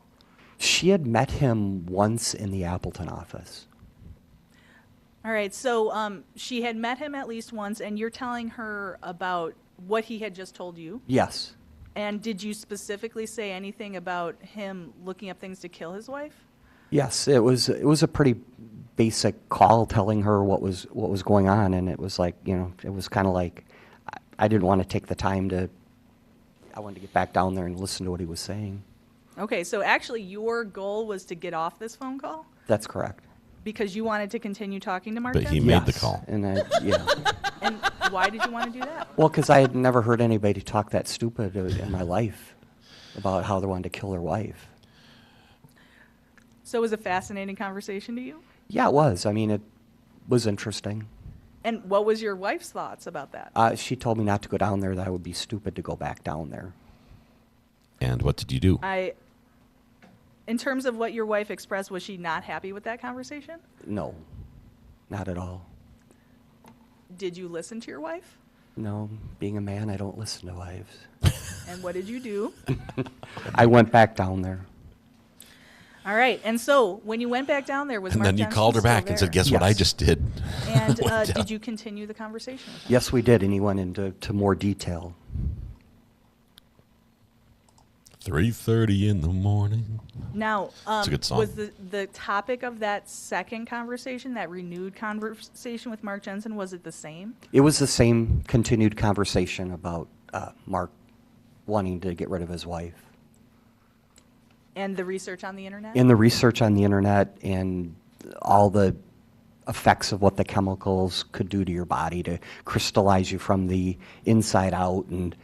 She had met him once in the Appleton office. All right, so she had met him at least once, and you're telling her about what he had just told you? Yes. And did you specifically say anything about him looking up things to kill his wife? Yes, it was a pretty basic call telling her what was going on, and it was like, it was kind of like I didn't want to take the time I wanted to get back down there and listen to what he was saying. Okay, so actually your goal was to get off this phone call That's correct. because you wanted to continue talking to Mark But he Jensen? made the Yes, call. and And why did you want to do that? well, because I had never heard anybody talk that stupid in my life about how they wanted to kill their wife. So it was a fascinating conversation to you? Yeah, it was. I mean, it was interesting. And what was your wife's thoughts about that? She told me not to go down there, that I would be stupid to go back down there. And what did you do? in terms of what your wife expressed, was she not happy with that conversation? No, not at all. Did you listen to your wife? No, being a man, I don't listen to wives. And what did you do? I went back down there. All right. And so when you went back down there, was And Mark then you Jensen called her still back and said, there? guess what I Yes. just did? And Went down. did you continue the conversation with him? Yes, we did, and he went into more detail. 3:30 in the morning. Now, It's a good song. was the topic of that second conversation, that renewed conversation with Mark Jensen, was it the same? It was the same continued conversation about Mark wanting to get rid of his wife. And the research on the internet? In the research on the internet and all the effects of what the chemicals could do to your body to crystallize you from the inside out and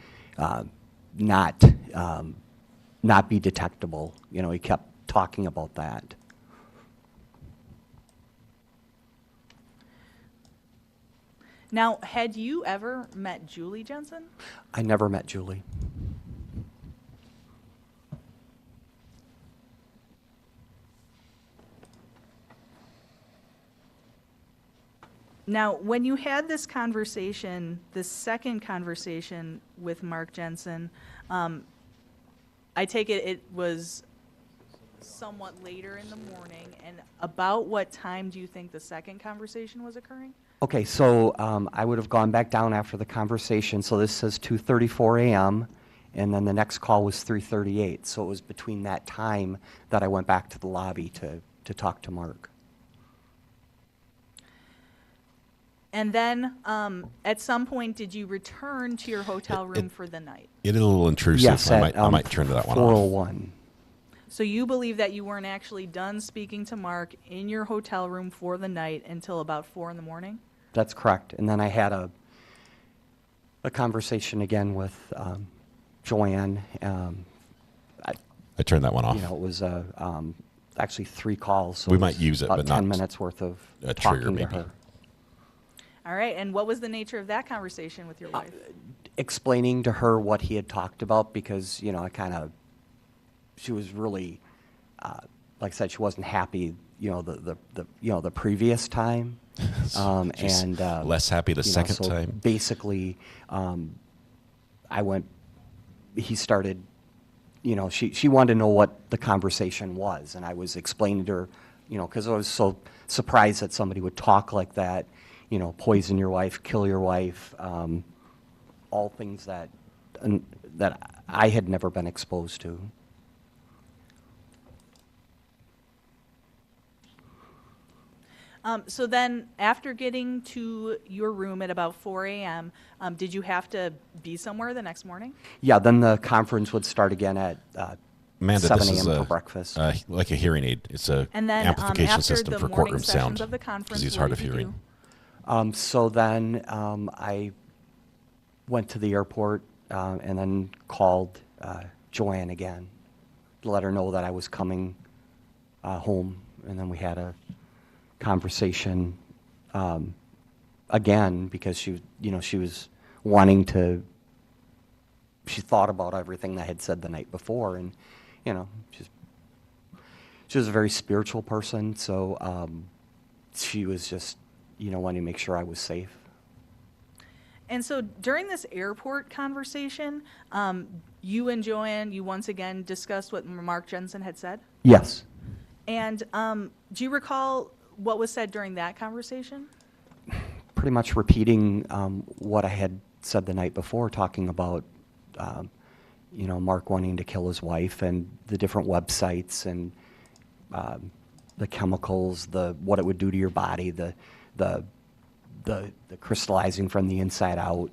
not be detectable. You know, he kept talking about that. Now, had you ever met Julie Jensen? I never met Julie. Now, when you had this conversation, this second conversation with Mark Jensen, I take it was somewhat later in the morning, and about what time do you think the second conversation was occurring? Okay, so I would have gone back down after the conversation. So this says 2:34 a.m., and then the next call was 3:38. So it was between that time that I went back to the lobby to talk to Mark. And then, at some point, did you return to your hotel room for the night? It is a little intrusive. Yes, I might turn that one off. 4:01. So you believe that you weren't actually done speaking to Mark in your hotel room for the night until about 4 in the morning? That's correct. And then I had a conversation again with Joanne. I turned that one off. You know, it was actually 3 calls. So We it might was use it, about but 10 not minutes worth of a trigger, talking to maybe. her. All right, and what was the nature of that conversation with your wife? Explaining to her what he had talked about because, you know, she was really, like I said, she wasn't happy, you know, the previous time. She's less happy the you know, second so time. Basically, he started, you know, she wanted to know what the conversation was, and I was explaining to her, you know, because I was so surprised that somebody would talk like that, you know, poison your wife, kill your wife, all things that I had never been exposed to. So then, after getting to your room at about 4 a.m., did you have to be somewhere the next morning? Yeah, then the conference would start again at Amanda, 7 this is a.m. for breakfast. like a hearing aid. It's a And then amplification after system the for morning courtroom sessions sound of the because conference, he's what hard of did you hearing. do? So then I went to the airport and then called Joanne again to let her know that I was coming home, and then we had a conversation again because she was wanting to. She thought about everything I had said the night before, and you know, she was a very spiritual person, so she was just, you know, wanting to make sure I was safe. And so during this airport conversation, you and Joanne, you once again discussed what Mark Jensen had said? Yes. And do you recall what was said during that conversation? Pretty much repeating what I had said the night before, talking about, you know, Mark wanting to kill his wife and the different websites and the chemicals, what it would do to your body, the crystallizing from the inside out,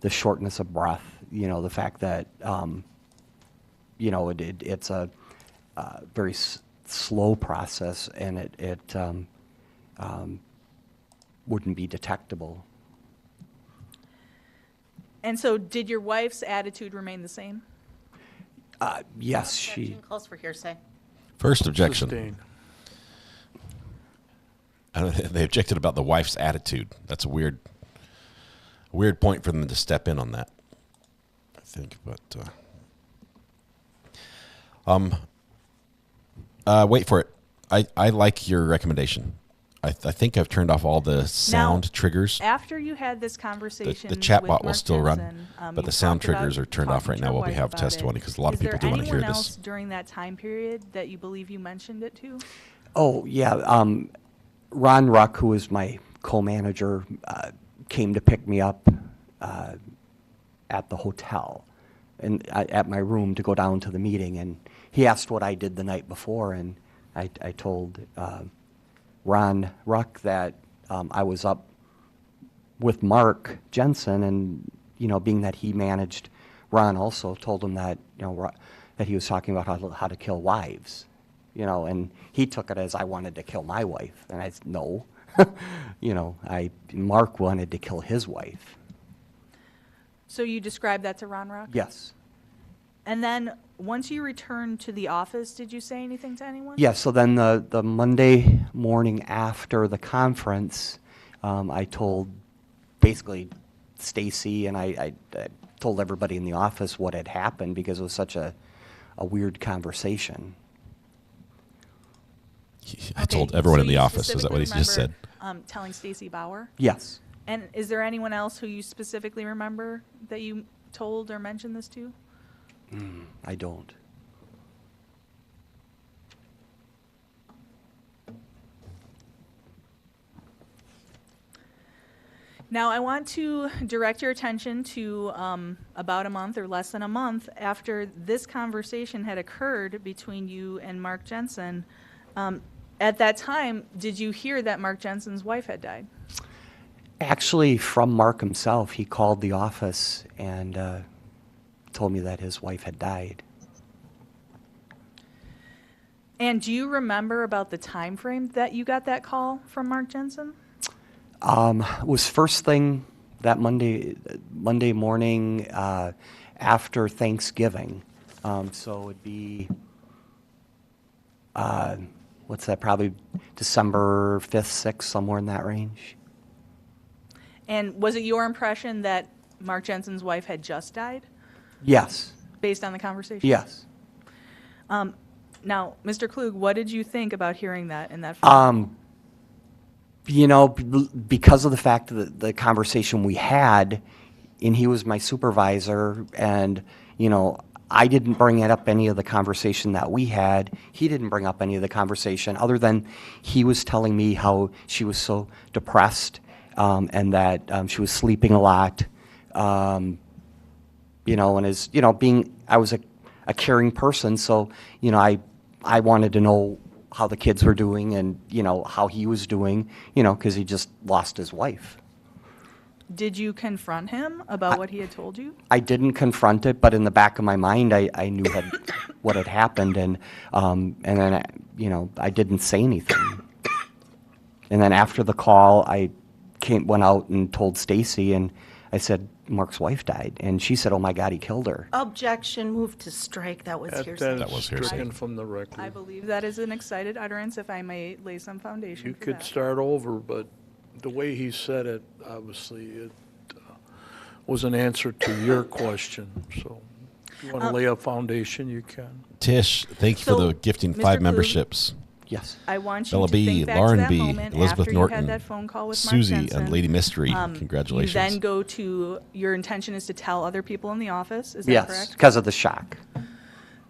the shortness of breath, you know, the fact that, you know, it's a very slow process and it wouldn't be detectable. And so did your wife's attitude remain the same? Yes, she. Objection calls for hearsay. First objection. Sustained. They objected about the wife's attitude. That's a weird point for them to step in on that, I think. But Wait for it. I like your recommendation. I think I've turned off all the sound triggers. After you had this conversation, The chat with bot will Mark still Jensen, run, but you the sound talked about triggers are turned off talking right to now your while we wife have about testimony it. because a lot of Is there people do want to hear anyone this. else during that time period that you believe you mentioned it to? Oh, yeah. Ron Ruck, who was my co-manager, came to pick me up at the hotel and at my room to go down to the meeting. And he asked what I did the night before, and I told Ron Ruck that I was up with Mark Jensen, and being that he managed Ron, also told him that that he was talking about how to kill wives, and he took it as I wanted to kill my wife, and I said no, Mark wanted to kill his wife. So you described that to Ron Ruck? Yes. And then once you returned to the office, did you say anything to anyone? Yeah, so then the Monday morning after the conference, I told basically Stacy, and I told everybody in the office what had happened because it was such a weird conversation. I told everyone so in the you office. Is that what he just said? remember, telling Stacy Bauer? Yes. And is there anyone else who you specifically remember that you told or mentioned this to? I don't. Now, I want to direct your attention to about a month or less than a month after this conversation had occurred between you and Mark Jensen. At that time, did you hear that Mark Jensen's wife had died? Actually, from Mark himself, he called the office and told me that his wife had died. And do you remember about the time frame that you got that call from Mark Jensen? It was first thing that Monday morning after Thanksgiving. So it would be, what's that, probably December 5th, 6th, somewhere in that range. And was it your impression that Mark Jensen's wife had just died Yes. based on the conversation? Yes. Now, Mr. Klug, what did you think about hearing that in that phone call? Because of the fact that the conversation we had, and he was my supervisor, and, I didn't bring up any of the conversation that we had. He didn't bring up any of the conversation, other than he was telling me how she was so depressed, and that she was sleeping a lot, and as, I was a caring person, so, I wanted to know how the kids were doing and, how he was doing, because he just lost his wife. Did you confront him about what he had told you? I didn't confront it, but in the back of my mind, I knew what had happened, and then, I didn't say anything. And then after the call, I went out and told Stacy, and I said, Mark's wife died, and she said, oh my God, he killed her. Objection, move to strike. That was hearsay. That was hearsay. Stricken from the record. I believe that is an excited utterance, if I may lay some foundation You for could that. start over, but the way he said it, obviously, it was an answer to your question. So if you want to lay a foundation, you can. Tish, thank you for So, the gifting Mr. 5 Klug, memberships. Yes. I want you Bella to B, think back Lauren to that B, moment Elizabeth after Norton, you had that phone call with Susie, Mark Jensen. and Lady Mystery. Congratulations. You then go to, your intention is to tell other people in the office, is that Yes, correct? because of the shock.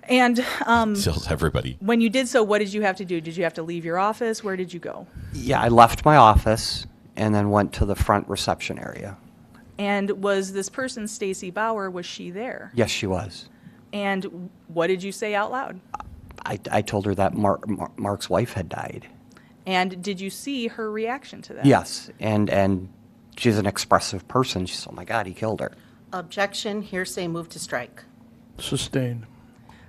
And Tells everybody. when you did so, what did you have to do? Did you have to leave your office? Where did you go? Yeah, I left my office and then went to the front reception area. And was this person, Stacy Bauer, was she there? Yes, she was. And what did you say out loud? I told her that Mark's wife had died. And did you see her reaction to that? Yes, and she's an expressive person. She said, oh my God, he killed her. Objection, hearsay, move to strike. Sustained.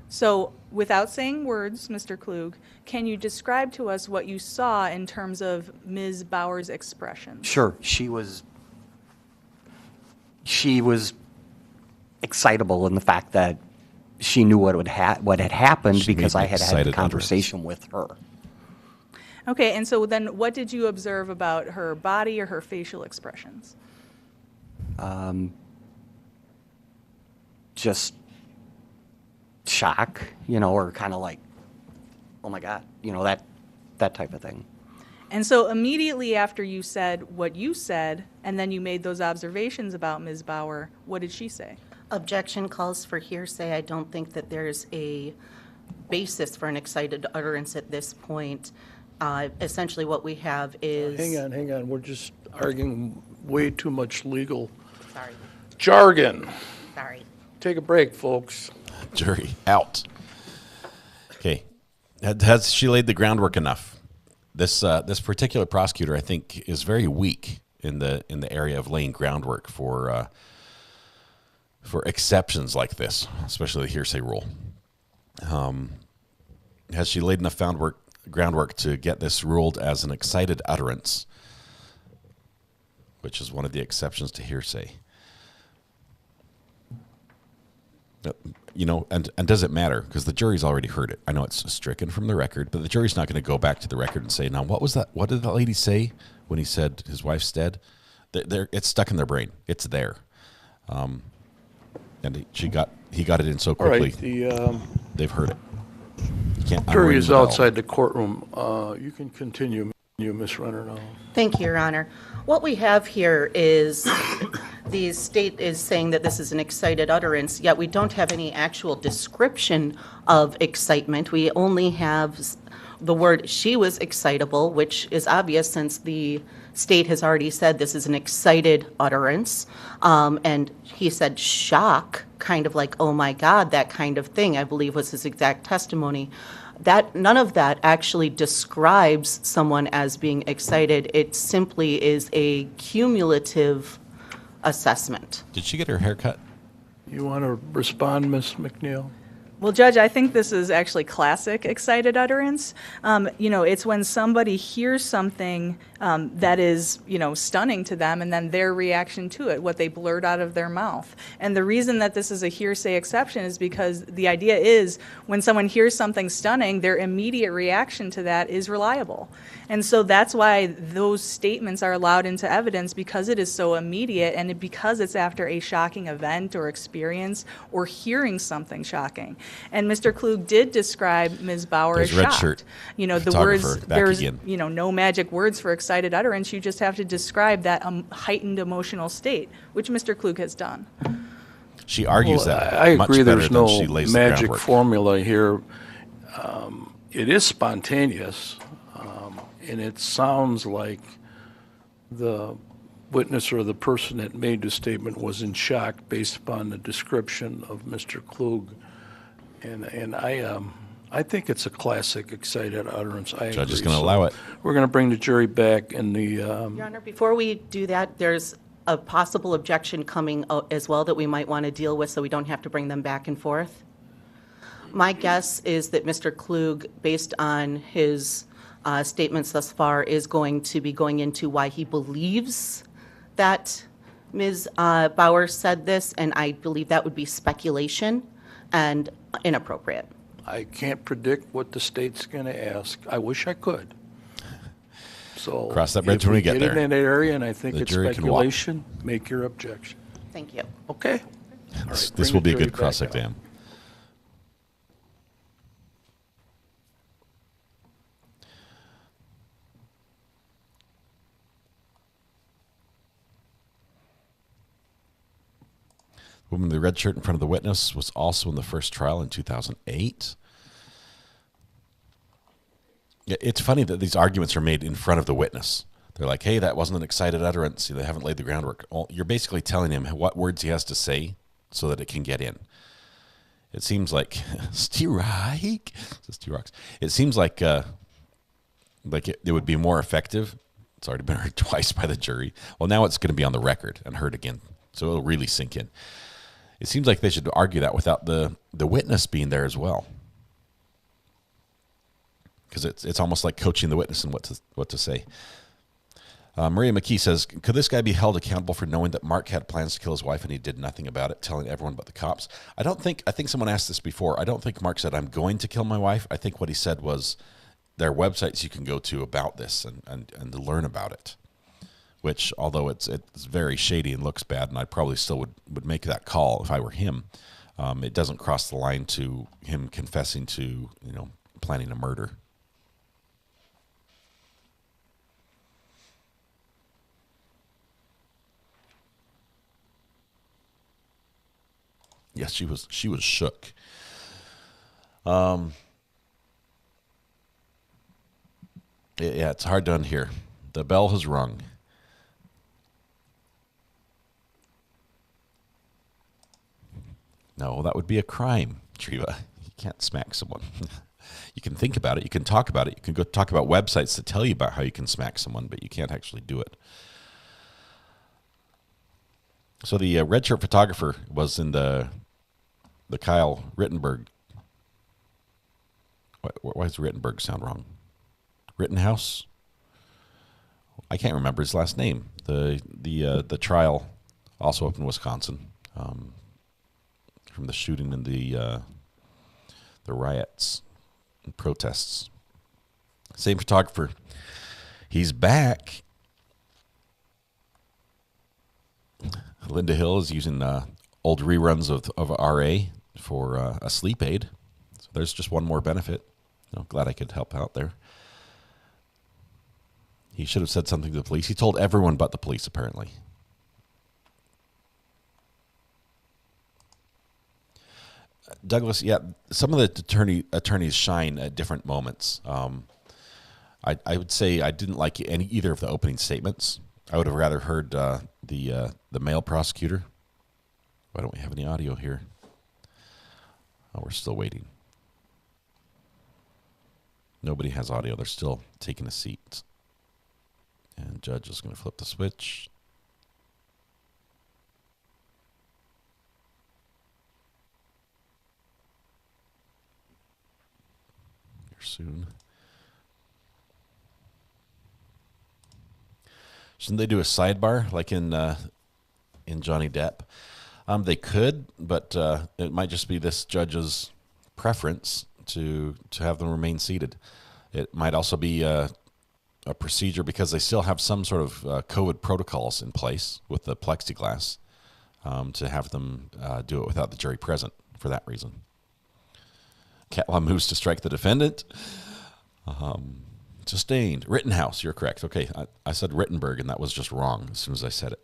So, without saying words, Mr. Klug, can you describe to us what you saw in terms of Ms. Bauer's expression? Sure, she was excitable in the fact that she knew what had happened She because made I had had a excited conversation with her. Okay, and so then what did you observe about her body or her facial expressions? Just shock, or kind of like, oh oh my God, that type of thing. And so immediately after you said what you said, and then you made those observations about Ms. Bauer, what did she say? Objection calls for hearsay. I don't think that there's a basis for an excited utterance at this point. Essentially what we have is... Hang on. We're just arguing way too much legal Sorry. jargon. Sorry. Take a break, folks. Jury out. Okay. Has she laid the groundwork enough? This particular prosecutor, I think, is very weak in the area of laying groundwork for exceptions like this, especially the hearsay rule. Has she laid enough groundwork to get this ruled as an excited utterance, which is one of the exceptions to hearsay? And does it matter? Because the jury's already heard it. I know it's stricken from the record, but the jury's not going to go back to the record and say, now, what was that? What did that lady say when he said his wife's dead? It's stuck in their brain. It's there. And he got it in so quickly. All right, they've heard it. You can't jury is unring the outside the courtroom. You can continue, Ms. Renner, now. Thank you, Your Honor. What we have here is the state is saying that this is an excited utterance, yet we don't have any actual description of excitement. We only have the word she was excitable, which is obvious since the state has already said this is an excited utterance. And he said shock, kind of like, oh my God, that kind of thing, I believe was his exact testimony. That none of that actually describes someone as being excited. It simply is a cumulative assessment. Did she get her hair cut? You want to respond, Ms. McNeil? Well, Judge, I think this is actually classic excited utterance. It's when somebody hears something that is, stunning to them, and then their reaction to it, what they blurt out of their mouth. And the reason that this is a hearsay exception is because the idea is when someone hears something stunning, their immediate reaction to that is reliable. And so that's why those statements are allowed into evidence, because it is so immediate and because it's after a shocking event or experience or hearing something shocking. And Mr. Klug did describe Ms. Bauer as red shocked. shirt. The words, there's, again. No magic words for excited utterance. You just have to describe that heightened emotional state, which Mr. Klug has done. She argues that I much agree better there's than no she lays the magic groundwork. formula here. It is spontaneous, and it sounds like the witness or the person that made the statement was in shock based upon the description of Mr. Klug. And I think it's a classic excited utterance. I Judge is agree. going to allow it. We're going to bring the jury back in the... Your Honor, before we do that, there's a possible objection coming as well that we might want to deal with so we don't have to bring them back and forth. My guess is that Mr. Klug, based on his statements thus far, is going to be going into why he believes that Ms. Bauer said this, and I believe that would be speculation and inappropriate. I can't predict what the state's going to ask. I wish I could. So Cross that bridge when we get there. in that area, and I think The it's jury can walk. speculation, make your objection. Thank you. Okay? All right, This bring will the be a jury good back cross out. exam. The woman in the red shirt in front of the witness was also in the first trial in 2008. It's funny that these arguments are made in front of the witness. They're like, hey, that wasn't an excited utterance. They haven't laid the groundwork. Well, you're basically telling him what words he has to say so that it can get in. It seems like strike. It seems like it would be more effective. It's already been heard twice by the jury. Well, now it's going to be on the record and heard again, so it'll really sink in. It seems like they should argue that without the witness being there as well, because it's almost like coaching the witness in what to say. Maria McKee says, could this guy be held accountable for knowing that Mark had plans to kill his wife and he did nothing about it, telling everyone but the cops? I think someone asked this before. I don't think Mark said, I'm going to kill my wife. I think what he said was, there are websites you can go to about this and to learn about it, which, although it's very shady and looks bad, and I probably still would make that call if I were him, it doesn't cross the line to him confessing to, planning a murder. Yes, she was shook. Yeah, it's hard to unhear. The bell has rung. No, that would be a crime, Treva. You can't smack someone. You can think about it. You can talk about it. You can go talk about websites that tell you about how you can smack someone, but you can't actually do it. So the red shirt photographer was in the Kyle Rittenberg. Why does Rittenberg sound wrong? Rittenhouse? I can't remember his last name. The trial also up in Wisconsin from the shooting and the riots and protests. Same photographer. He's back. Linda Hill is using old reruns of RA for a sleep aid. So there's just one more benefit. Glad I could help out there. He should have said something to the police. He told everyone but the police, apparently. Douglas, yeah, some of the attorneys shine at different moments. I would say I didn't like either of the opening statements. I would have rather heard the male prosecutor. Why don't we have any audio here? Oh, we're still waiting. Nobody has audio. They're still taking a seat. And judge is going to flip the switch. Here soon. Shouldn't they do a sidebar like in Johnny Depp? They could, but it might just be this judge's preference to have them remain seated. It might also be a procedure because they still have some sort of COVID protocols in place with the plexiglass to have them do it without the jury present for that reason. Catlaw moves to strike the defendant. Sustained. Rittenhouse, you're correct. Okay, I said Rittenberg, and that was just wrong as soon as I said it.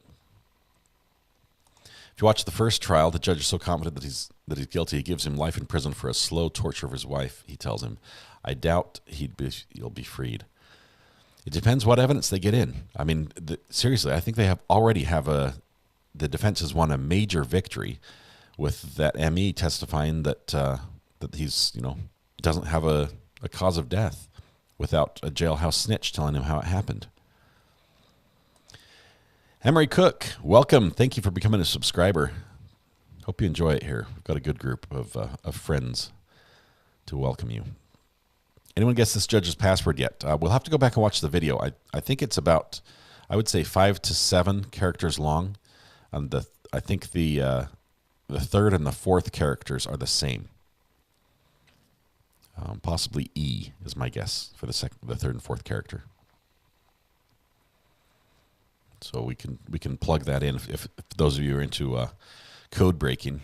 If you watch the first trial, the judge is so confident that he's guilty, he gives him life in prison for a slow torture of his wife. He tells him, "I doubt you'll be freed." It depends what evidence they get in. I mean, seriously, I think they already have the defense has won a major victory with that ME testifying that he's doesn't have a cause of death without a jailhouse snitch telling him how it happened. Emery Cook, welcome. Thank you for becoming a subscriber. Hope you enjoy it here. We've got a good group of friends to welcome you. Anyone guess this judge's password yet? We'll have to go back and watch the video. I think it's about, I would say, 5 to 7 characters long. And I think the third and the fourth characters are the same. Possibly E is my guess for the third and fourth character. So we can plug that in if those of you are into code breaking.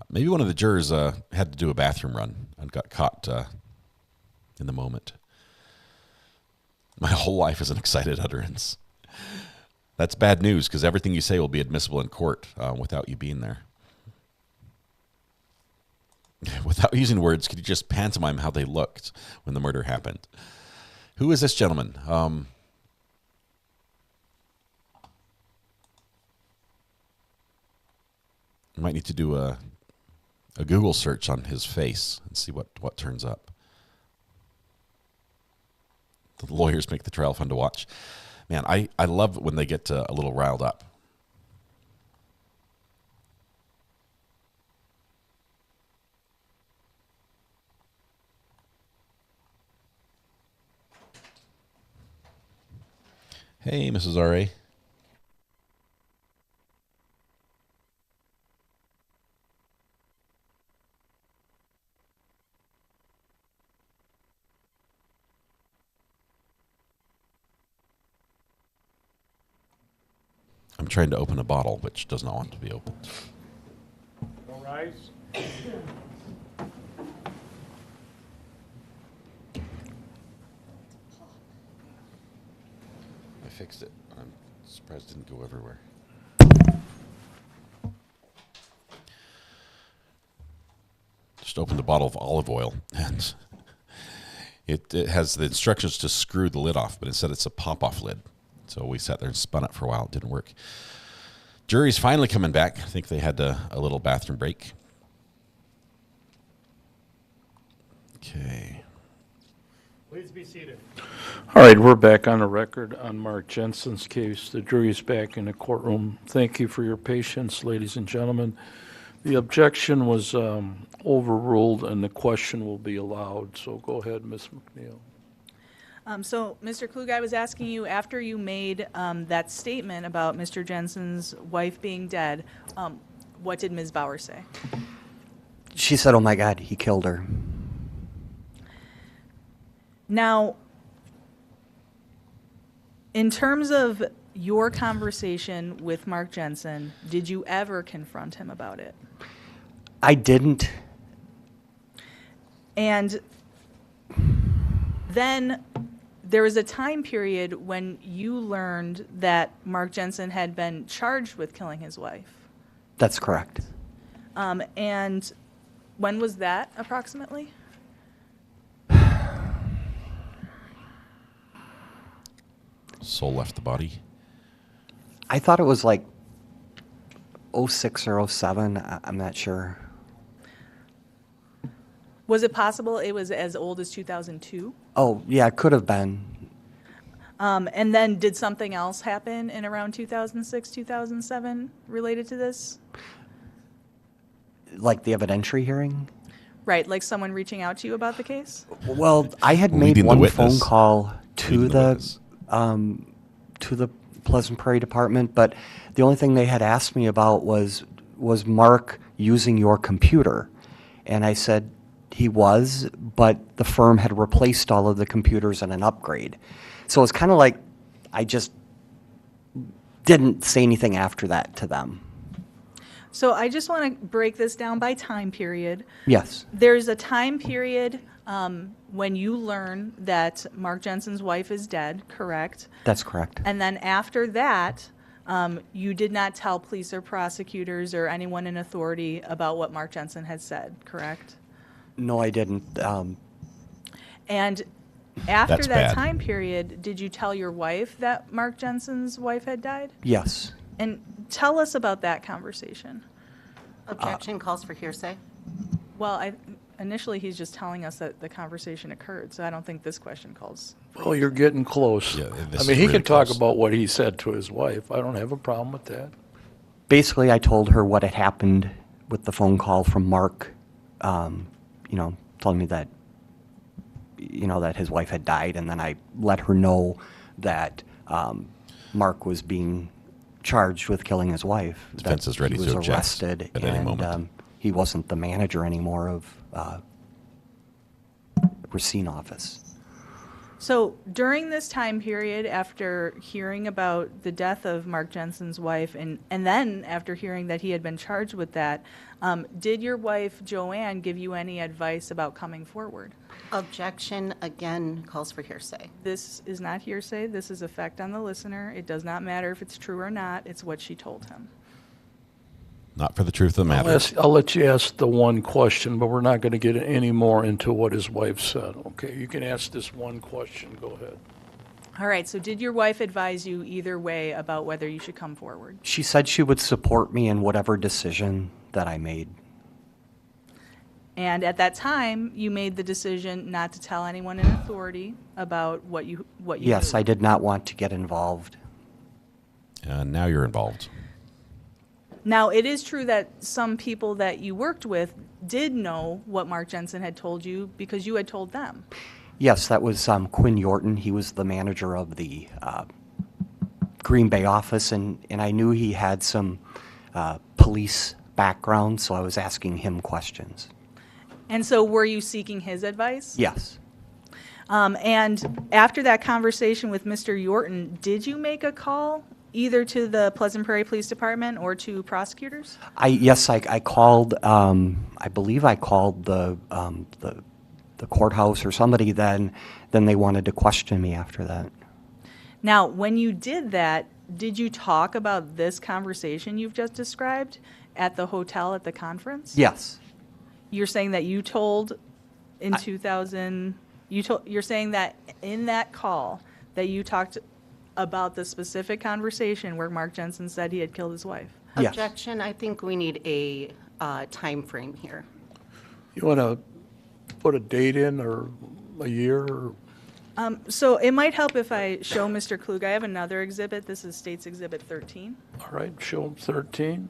Maybe one of the jurors had to do a bathroom run and got caught in the moment. My whole life is an excited utterance. That's bad news because everything you say will be admissible in court without you being there. Without using words, could you just pantomime how they looked when the murder happened? Who is this gentleman? I might need to do a Google search on his face and see what turns up. The lawyers make the trial fun to watch. Man, I love when they get a little riled up. Hey, Mrs. R.A. I'm trying to open a bottle, which does not want to be opened. All rise. fixed it. I'm surprised it didn't go everywhere. Just opened a bottle of olive oil, and it has the instructions to screw the lid off, but instead it's a pop-off lid. So we sat there and spun it for a while. It didn't work. Jury's finally coming back. I think they had a little bathroom break. Okay. Please be seated. All right, we're back on the record on Mark Jensen's case. The jury is back in the courtroom. Thank you for your patience, ladies and gentlemen. The objection was overruled, and the question will be allowed. So go ahead, Ms. McNeil. So, Mr. Klug, I was asking you, after you made that statement about Mr. Jensen's wife being dead, what did Ms. Bauer say? She said, "Oh my God, he killed her." Now, in terms of your conversation with Mark Jensen, did you ever confront him about it? I didn't. And then there was a time period when you learned that Mark Jensen had been charged with killing his wife. That's correct. And when was that approximately? Soul left the body. I thought it was like 06 or 07. I'm not sure. Was it possible it was as old as 2002? Oh, yeah, it could have been. And then did something else happen in around 2006, 2007 related to this? Like the evidentiary hearing? Right, like someone reaching out to you about the case? Well, I had made one phone call to the Pleasant Prairie Department, but the only thing they had asked me about was Mark using your computer? And I said he was, but the firm had replaced all of the computers in an upgrade. So it's kind of like I just didn't say anything after that to them. So I just want to break this down by time period. Yes. There's a time period when you learn that Mark Jensen's wife is dead, correct? That's correct. And then after that, you did not tell police or prosecutors or anyone in authority about what Mark Jensen had said, correct? No, I didn't. And after That's that bad. time period, did you tell your wife that Mark Jensen's wife had died? Yes. And tell us about that conversation. Objection calls for hearsay. Well, initially he's just telling us that the conversation occurred, so I don't think this question calls. Well, you're getting close. Yeah, this I is mean, he really can talk close. about what he said to his wife. I don't have a problem with that. Basically, I told her what had happened with the phone call from Mark, telling me that, that his wife had died, and then I let her know that Mark was being charged with killing his wife. Defense that is ready he was to object arrested, at any and moment. he wasn't the manager anymore of Racine office. So during this time period, after hearing about the death of Mark Jensen's wife, and then after hearing that he had been charged with that, did your wife, Joanne, give you any advice about coming forward? Objection again calls for hearsay. This is not hearsay. This is a fact on the listener. It does not matter if it's true or not. It's what she told him. Not for the truth of the matter. I'll let you ask the one question, but we're not going to get any more into what his wife said. Okay, you can ask this one question. Go ahead. All right, so did your wife advise you either way about whether you should come forward? She said she would support me in whatever decision that I made. And at that time, you made the decision not to tell anyone in authority about what you Yes, knew. I did not want to get involved. Now you're involved. Now, it is true that some people that you worked with did know what Mark Jensen had told you because you had told them. Yes, that was Quinn Yorton. He was the manager of the Green Bay office, and I knew he had some police background, so I was asking him questions. And so were you seeking his advice? Yes. And after that conversation with Mr. Yorton, did you make a call either to the Pleasant Prairie Police Department or to prosecutors? Yes, I called. I believe I called the courthouse or somebody. Then they wanted to question me after that. Now, when you did that, did you talk about this conversation you've just described at the hotel at the conference? Yes. You're saying that you told in 2000, you're saying that in that call that you talked about the specific conversation where Mark Jensen said he had killed his wife? Yes. Objection, I think we need a time frame here. You want to put a date in or a year? Or? So it might help if I show Mr. Klug. I have another exhibit. This is State's Exhibit 13. All right, show him 13.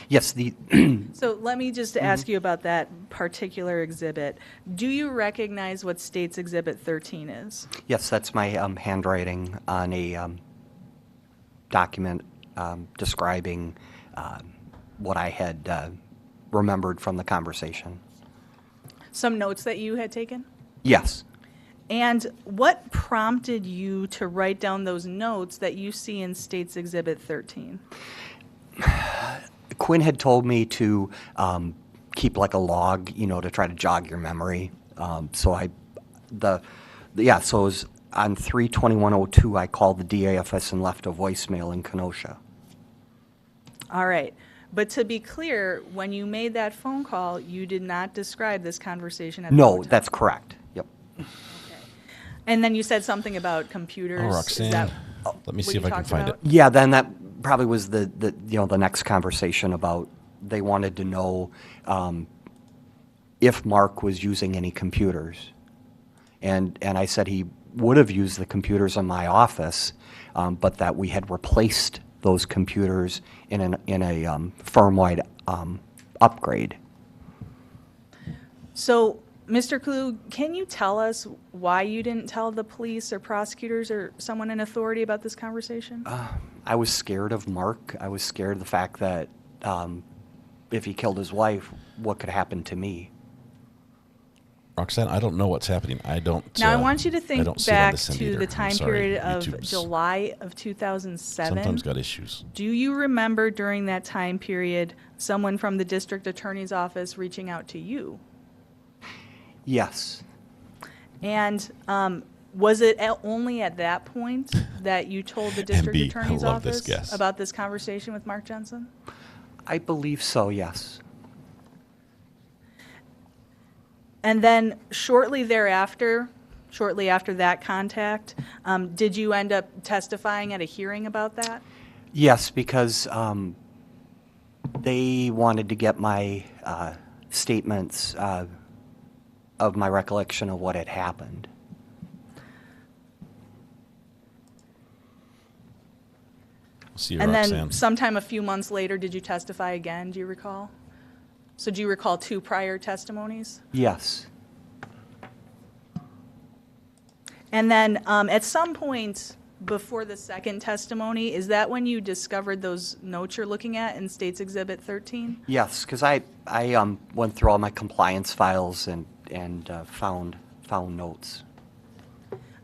Yes, So let me just ask you about that particular exhibit. Do you recognize what State's Exhibit 13 is? yes, that's my handwriting on a document describing what I had remembered from the conversation. Some notes that you had taken? Yes. And what prompted you to write down those notes that you see in State's Exhibit 13? Quinn had told me to keep like a log, to try to jog your memory. So it was on 3/21/02, I called the DAFS and left a voicemail in Kenosha. All right. But to be clear, when you made that phone call, you did not describe this conversation at the No, hotel. that's correct. Yep. And then you said something about computers. Oh, Is Roxanne, that let me see what if you I can talked find about? it. Yeah, then that probably was the next conversation about they wanted to know if Mark was using any computers. And I said he would have used the computers in my office, but that we had replaced those computers in a firm-wide upgrade. So, Mr. Klug, can you tell us why you didn't tell the police or prosecutors or someone in authority about this conversation? I was scared of Mark. I was scared of the fact that if he killed his wife, what could happen to me? Roxanne, I don't know what's happening. I don't. Now, I want you to think don't see it on back this end to either. the I'm time sorry. period of YouTube's July of 2007. sometimes got issues. Do you remember during that time period someone from the district attorney's office reaching out to you? Yes. And was it only at that point that you told the district B, I attorney's love this office guess. about this conversation with Mark Jensen? I believe so, yes. And then shortly thereafter, shortly after that contact, did you end up testifying at a hearing about that? Yes, because they wanted to get my statements of my recollection of what had happened. See you, And Roxanne. then sometime a few months later, did you testify again, do you recall? So do you recall 2 prior testimonies? Yes. And then at some point before the second testimony, is that when you discovered those notes you're looking at in State's Exhibit 13? Yes, because I went through all my compliance files and found notes.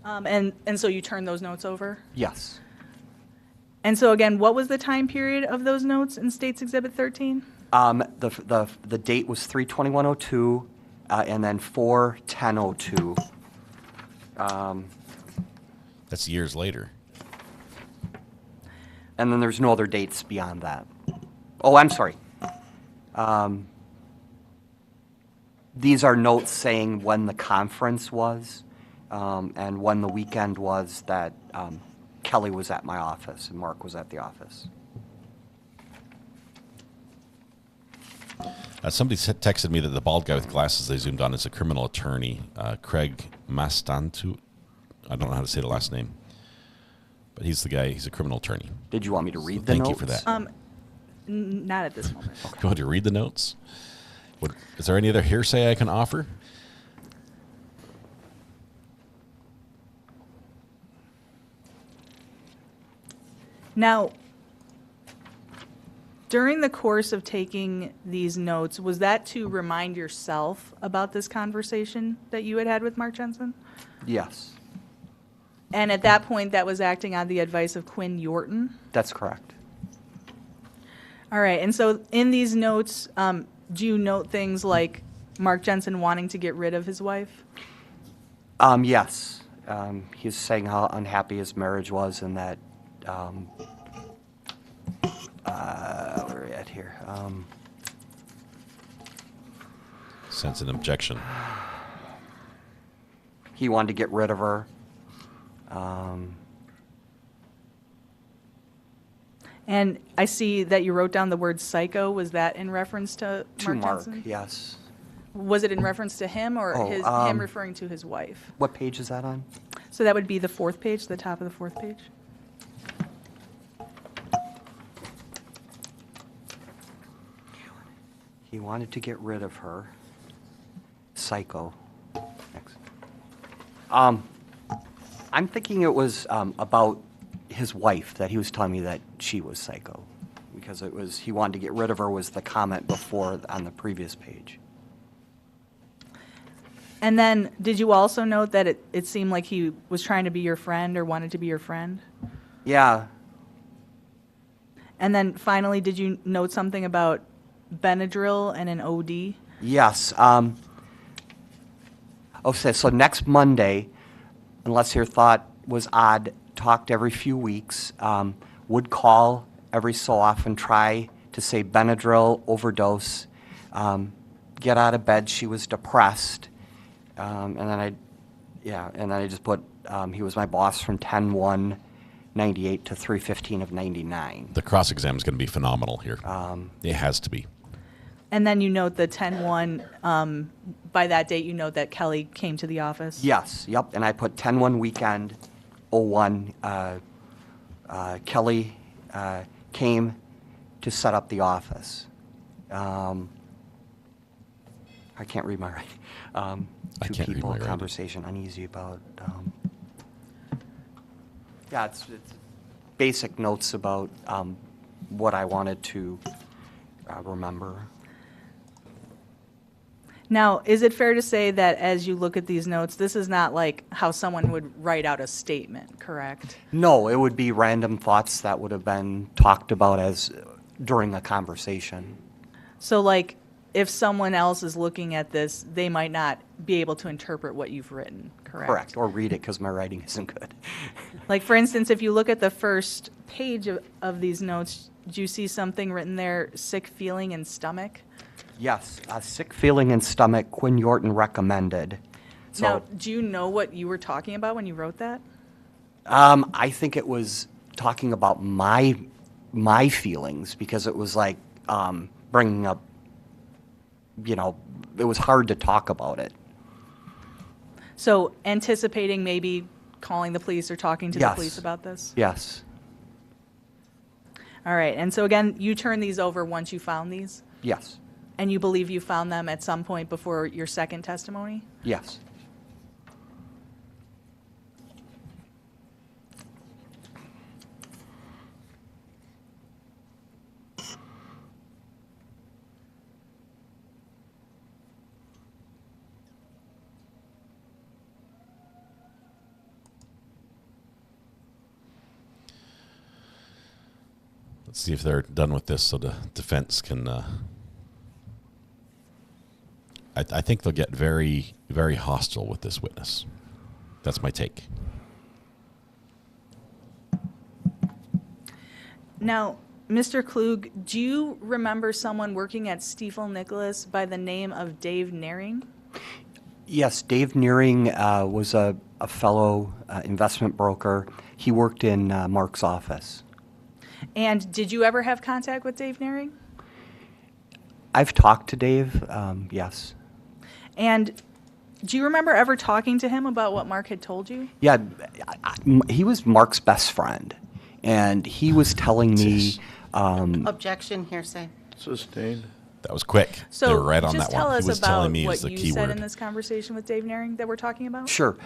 And so you turned those notes over? Yes. And so again, what was the time period of those notes in State's Exhibit 13? The date was 3/21/02, and then 4/10/02. That's years later. And then there's no other dates beyond that. Oh, I'm sorry. These are notes saying when the conference was and when the weekend was that Kelly was at my office and Mark was at the office. Somebody texted me that the bald guy with glasses they zoomed on is a criminal attorney, Craig Mastantu. I don't know how to say the last name, but he's the guy. He's a criminal attorney. Did you want me to read the Thank notes? you for that. Not at this moment. Go ahead, you read the notes. Is there any other hearsay I can offer? Now, during the course of taking these notes, was that to remind yourself about this conversation that you had with Mark Jensen? Yes. And at that point, that was acting on the advice of Quinn Yorton? That's correct. All right, and so in these notes, do you note things like Mark Jensen wanting to get rid of his wife? Yes. He's saying how unhappy his marriage was and that, where are we at here? Sense an objection. He wanted to get rid of her. And I see that you wrote down the word psycho. Was that in reference to Mark Mark, Jensen? yes. Was it in reference to him or him referring to his wife? What page is that on? So that would be the fourth page, the top of the fourth page. He wanted to get rid of her. Psycho. Next. I'm thinking it was about his wife, that he was telling me that she was psycho. Because it was, he wanted to get rid of her was the comment before on the previous page. And then, did you also note that it seemed like he was trying to be your friend or wanted to be your friend? Yeah. And then finally, did you note something about Benadryl and an OD? Yes. Okay, so next Monday, unless your thought was odd, talked every few weeks, would call every so often, try to say Benadryl, overdose, get out of bed. She was depressed. And then I just put, he was my boss from 10/1/98 to 3/15 of 99. The cross-exam is going to be phenomenal here. It has to be. And then you note the 10/1, by that date, you note that Kelly came to the office? Yes, yep, and I put 10/1 weekend, 01, Kelly came to set up the office. I can't read my writing. I Two can't read people, my writing. conversation, uneasy about, yeah, it's basic notes about what I wanted to remember. Now, is it fair to say that as you look at these notes, this is not like how someone would write out a statement, correct? No, it would be random thoughts that would have been talked about as during a conversation. So, like, if someone else is looking at this, they might not be able to interpret what you've written, correct? Correct, or read it because my writing isn't good. Like, for instance, if you look at the first page of these notes, do you see something written there, sick feeling in stomach? Yes, a sick feeling in stomach, Quinn Yorton recommended. So, Now, do you know what you were talking about when you wrote that? I think it was talking about my feelings because it was like bringing up, it was hard to talk about it. So, anticipating maybe calling the police or talking to the police about this? Yes. All right, and so again, you turned these over once you found these? Yes. And you believe you found them at some point before your second testimony? Yes. Let's see if they're done with this so the defense can... I think they'll get very, very hostile with this witness. That's my take. Now, Mr. Klug, do you remember someone working at Stiefel Nicholas by the name of Dave Nearing? Yes, Dave Nearing was a fellow investment broker. He worked in Mark's office. And did you ever have contact with Dave Nearing? I've talked to Dave, yes. And do you remember ever talking to him about what Mark had told you? Yeah, he was Mark's best friend, and he was telling me... Objection, hearsay. Sustained. That was quick. So they were right on just that tell one. us He was about telling me what is the you key said word. in this conversation with Dave Nearing that we're talking about? Sure.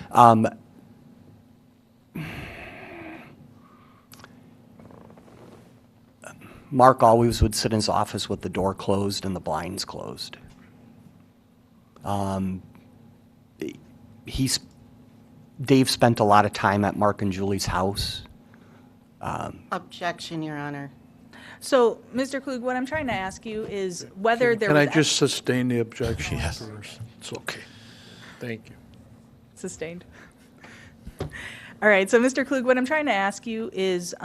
Mark always would sit in his office with the door closed and the blinds Dave spent a lot of time at Mark and Julie's house. Objection, Your Honor. So, Mr. Klug, what I'm trying to ask you is whether there Can was... I just sustain the objection Yes. first? It's okay. Thank you. Sustained. All right, so Mr. Klug, what I'm trying to ask you is,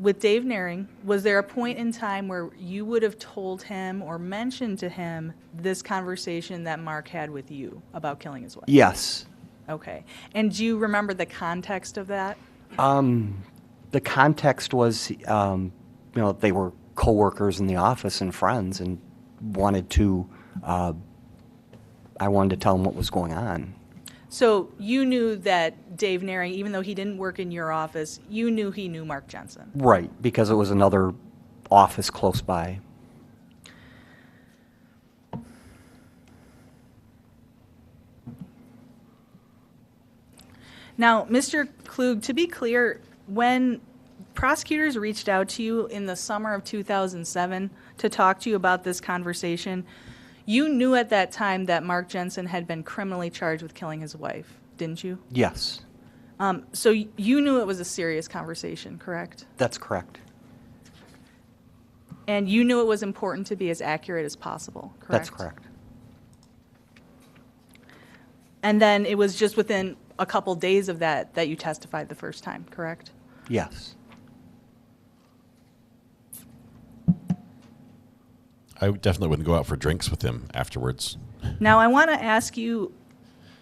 with Dave Naring, was there a point in time where you would have told him or mentioned to him this conversation that Mark had with you about killing his wife? Yes. Okay. And do you remember the context of that? The context was, they were coworkers in the office and friends, and I wanted to tell them what was going on. So you knew that Dave Naring, even though he didn't work in your office, you knew he knew Mark Jensen? Right, because it was another office close by. Now, Mr. Klug, to be clear, when prosecutors reached out to you in the summer of 2007 to talk to you about this conversation, you knew at that time that Mark Jensen had been criminally charged with killing his wife, didn't you? Yes, So you knew it was a serious conversation, correct? that's correct. And you knew it was important to be as accurate as possible, correct? That's correct. And then it was just within a couple days of that that you testified the first time, correct? Yes. I definitely wouldn't go out for drinks with him afterwards. Now, I want to ask you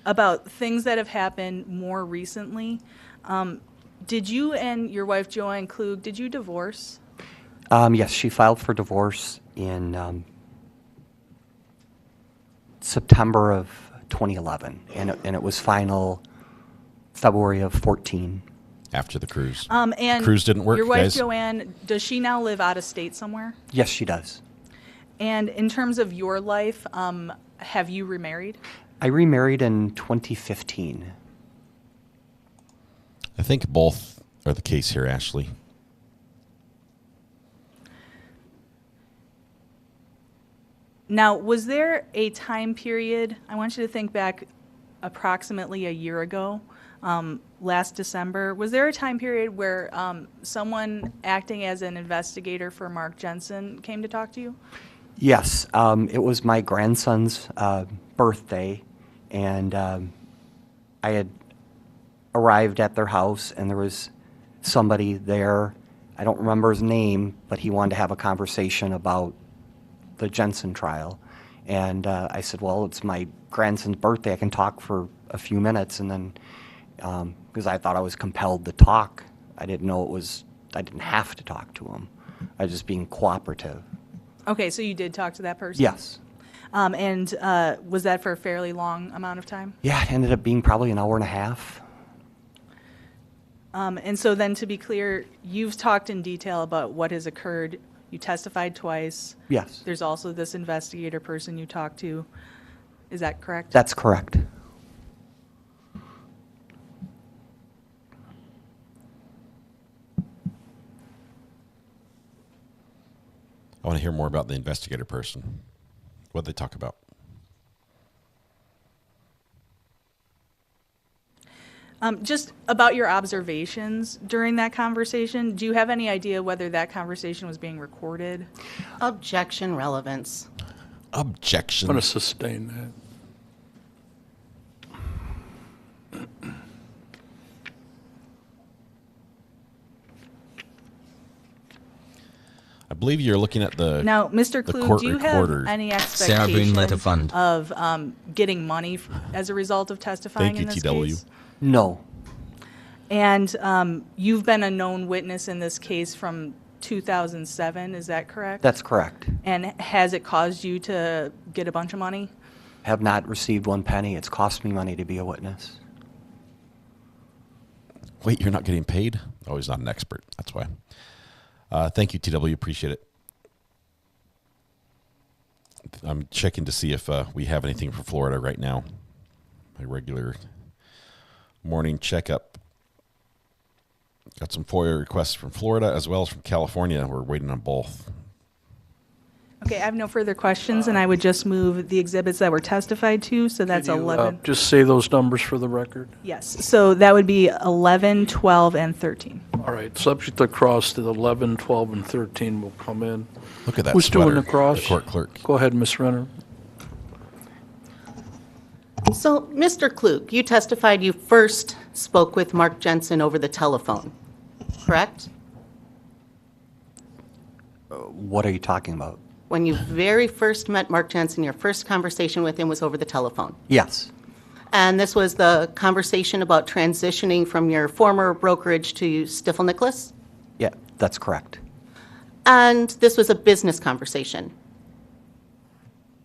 about things that have happened more recently. Did you and your wife, Joanne Klug, did you divorce? Yes, she filed for divorce in September of 2011, and it was final February of 14. After the cruise. And Cruise didn't work, your wife, guys. Joanne, does she now live out of state somewhere? Yes, she does. And in terms of your life, have you remarried? I remarried in 2015. I think both are the case here, Ashley. Now, was there a time period, I want you to think back approximately a year ago, last December, was there a time period where someone acting as an investigator for Mark Jensen came to talk to you? Yes, it was my grandson's birthday, and I had arrived at their house, and there was somebody there. I don't remember his name, but he wanted to have a conversation about the Jensen trial. And I said, well, it's my grandson's birthday. I can talk for a few minutes. And then, because I thought I was compelled to talk, I didn't have to talk to him. I was just being cooperative. Okay, so you did talk to that person? Yes. And was that for a fairly long amount of time? Yeah, it ended up being probably an hour and a half. And so then, to be clear, you've talked in detail about what has occurred. You testified twice. Yes. There's also this investigator person you talked to. Is that correct? That's correct. I want to hear more about the investigator person. What did they talk about? Just about your observations during that conversation, do you have any idea whether that conversation was being recorded? Objection, relevance. Objection. I'm going to sustain that. I believe you're looking at the Now, Mr. the Klug, court do you recorder. have any Sarah Boone Letter expectation Fund. of getting money as a result of testifying Thank you, in this TW. case? No. And you've been a known witness in this case from 2007, is that correct? That's correct. And has it caused you to get a bunch of money? Have not received one penny. It's cost me money to be a witness. Wait, you're not getting paid? Oh, he's not an expert. That's why. Thank you, TW. Appreciate it. I'm checking to see if we have anything for Florida right now. My regular morning checkup. Got some FOIA requests from Florida as well as from California. We're waiting on both. Okay, I have no further questions, and I would just move the exhibits that were testified to, so that's Could you, 11. just say those numbers for the record? Yes, so that would be 11, 12, and 13. All right, subject to cross to 11, 12, and 13 will come in. Look at that Who's sweater, doing the cross? the court clerk. Go ahead, Ms. Renner. So, Mr. Klug, you testified you first spoke with Mark Jensen over the telephone, correct? What are you talking about? When you very first met Mark Jensen, your first conversation with him was over the telephone. Yes. And this was the conversation about transitioning from your former brokerage to Stifel Nicholas? Yeah, that's correct. And this was a business conversation.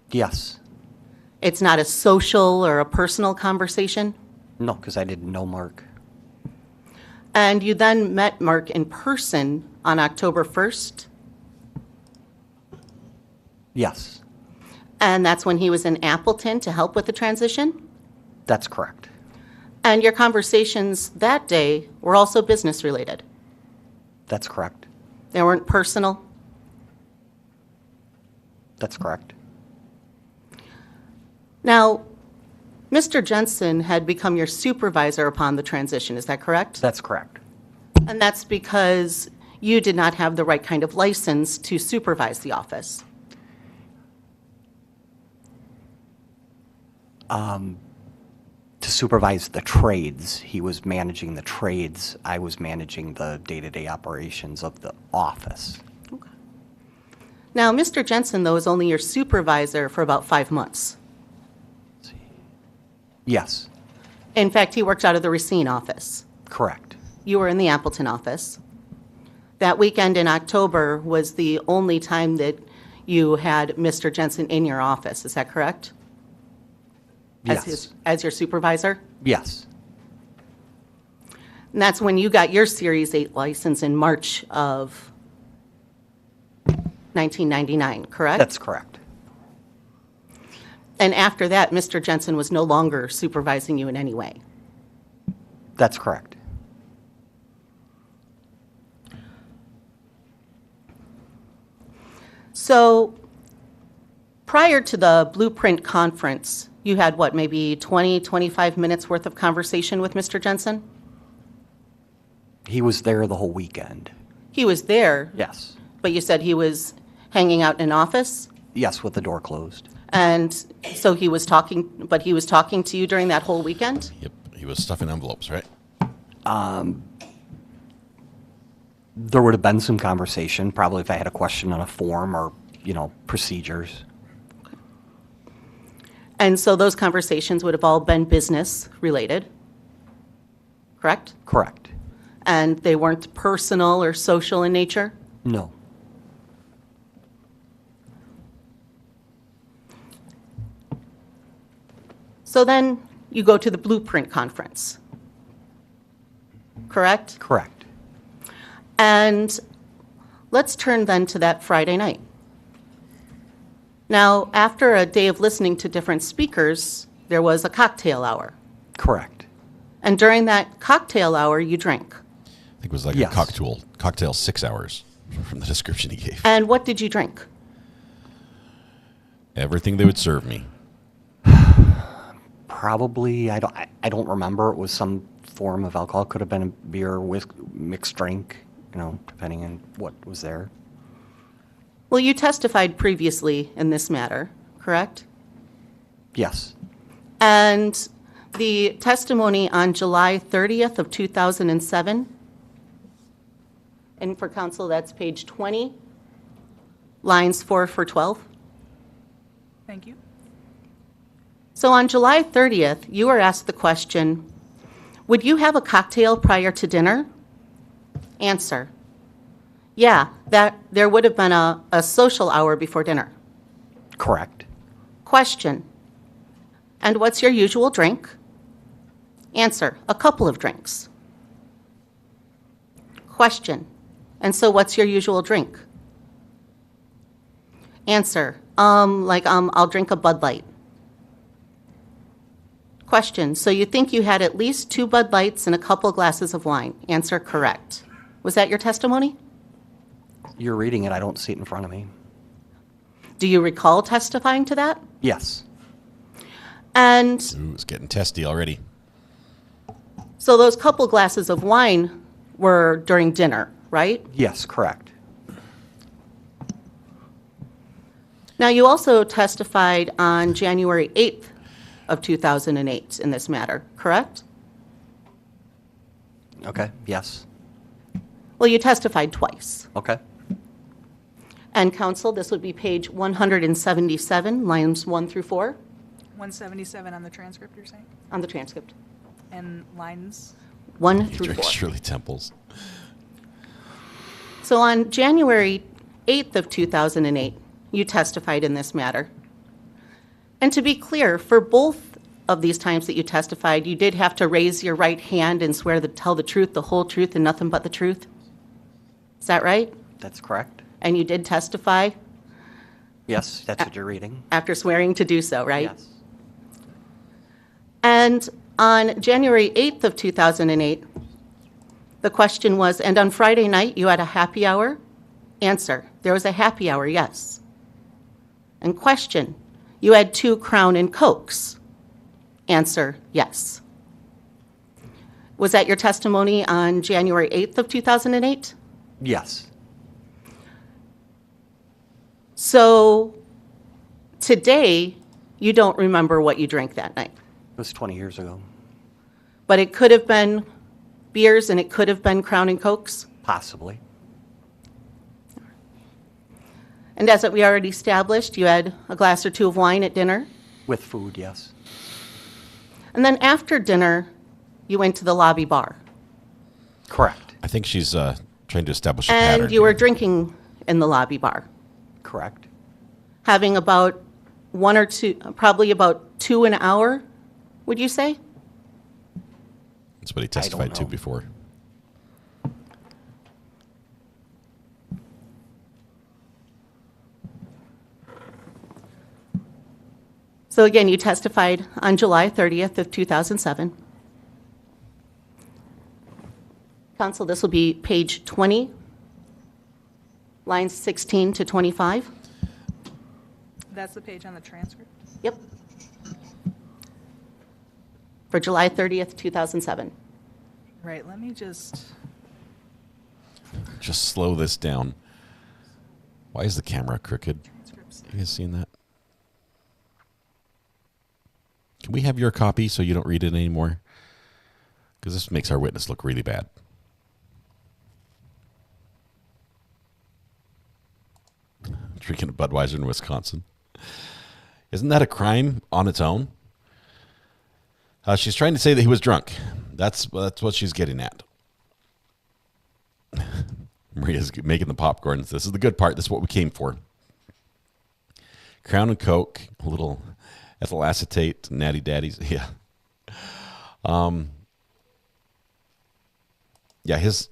Yes. It's not a social or a personal conversation? No, because I didn't know Mark. And you then met Mark in person on October 1st? Yes. And that's when he was in Appleton to help with the transition? That's correct. And your conversations that day were also business related? That's correct. They weren't personal? That's correct. Now, Mr. Jensen had become your supervisor upon the transition, is that correct? That's correct. And that's because you did not have the right kind of license to supervise the office? To supervise the trades. He was managing the trades. I was managing the day-to-day operations of the office. Now, Mr. Jensen, though, is only your supervisor for about 5 months. Yes. In fact, he worked out of the Racine office. Correct. You were in the Appleton office. That weekend in October was the only time that you had Mr. Jensen in your office, is that correct? Yes. As your supervisor? Yes. And that's when you got your Series 8 license in March of 1999, correct? That's correct. And after that, Mr. Jensen was no longer supervising you in any way? That's correct. So prior to the Blueprint conference, you had what, maybe 20, 25 minutes worth of conversation with Mr. Jensen? He was there the whole weekend. He was there? Yes. But you said he was hanging out in an office? Yes, with the door closed. And so he was talking, but he was talking to you during that whole weekend? Yep, he was stuffing envelopes, right? There would have been some conversation, probably if I had a question on a form or, procedures. And so those conversations would have all been business related, correct? Correct. And they weren't personal or social in nature? No. So then you go to the Blueprint conference, correct? Correct. And let's turn then to that Friday night. Now, after a day of listening to different speakers, there was a cocktail hour. Correct. And during that cocktail hour, you drank. I think it was like Yes. a cocktail 6 hours from the description he gave. And what did you drink? Everything they would serve me. Probably, I don't remember. It was some form of alcohol. Could have been a beer with mixed drink, depending on what was there. Well, you testified previously in this matter, correct? Yes. And the testimony on July 30th of 2007, and for counsel, that's page 20, lines 4 for 12. Thank you. So on July 30th, you were asked the question, would you have a cocktail prior to dinner? Answer, yeah, that there would have been a social hour before dinner. Correct. Question, and what's your usual drink? Answer, a couple of drinks. Question, and so what's your usual drink? Answer, I'll drink a Bud Light. Question, so you think you had at least 2 Bud Lights and a couple glasses of wine? Answer, correct. Was that your testimony? You're reading it. I don't see it in front of me. Do you recall testifying to that? Yes. And Ooh, it's getting testy already. so those couple glasses of wine were during dinner, right? Yes, correct. Now, you also testified on January 8th of 2008 in this matter, correct? Okay, yes. Well, you testified twice. Okay. And counsel, this would be page 177, lines 1 through 4 177 on the transcript, you're saying? on the transcript. And lines? 1 He through 4. drinks Shirley Temples. So on January 8th of 2008, you testified in this matter. And to be clear, for both of these times that you testified, you did have to raise your right hand and swear to tell the truth, the whole truth, and nothing but the truth. Is that right? That's correct. And you did testify Yes, that's what you're reading. after swearing to do so, right? Yes. And on January 8th of 2008, the question was, and on Friday night, you had a happy hour? Answer, there was a happy hour, yes. And question, you had 2 Crown and Cokes? Answer, yes. Was that your testimony on January 8th of 2008? Yes. So today, you don't remember what you drank that night. It was 20 years ago. But it could have been beers and it could have been Crown and Cokes? Possibly. And as we already established, you had a glass or 2 of wine at dinner. With food, yes. And then after dinner, you went to the lobby bar. Correct. I think she's trying to establish a pattern. And you were drinking in the lobby bar, Correct. having about 1 or 2, probably about 2 an hour, would you say? That's what he testified to know. before. So again, you testified on July 30th of 2007. Counsel, this will be page 20, lines 16 to 25. That's the page on the transcript? Yep. For July 30th, 2007. Right, let me just, Just slow this down. Why is the camera crooked? transcripts. You guys seen that? Can we have your copy so you don't read it anymore? Because this makes our witness look really bad. Drinking a Budweiser in Wisconsin. Isn't that a crime on its own? She's trying to say that he was drunk. That's what she's getting at. Maria's making the popcorn. This is the good part. This is what we came for. Crown and Coke, a little ethyl acetate, natty daddies. Yeah. Yeah, his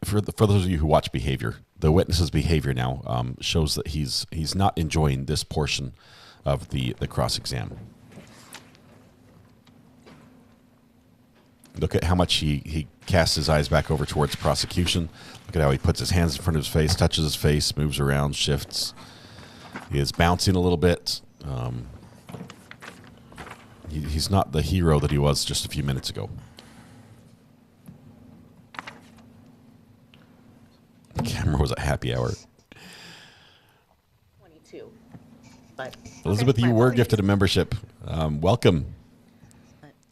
for those of you who watch behavior, the witness's behavior now shows that he's not enjoying this portion of the cross-exam. Look at how much he casts his eyes back over towards prosecution. Look at how he puts his hands in front of his face, touches his face, moves around, shifts. He is bouncing a little bit. He's not the hero that he was just a few minutes ago. The camera was at happy hour. 22. But Elizabeth, you were gifted a membership. Welcome.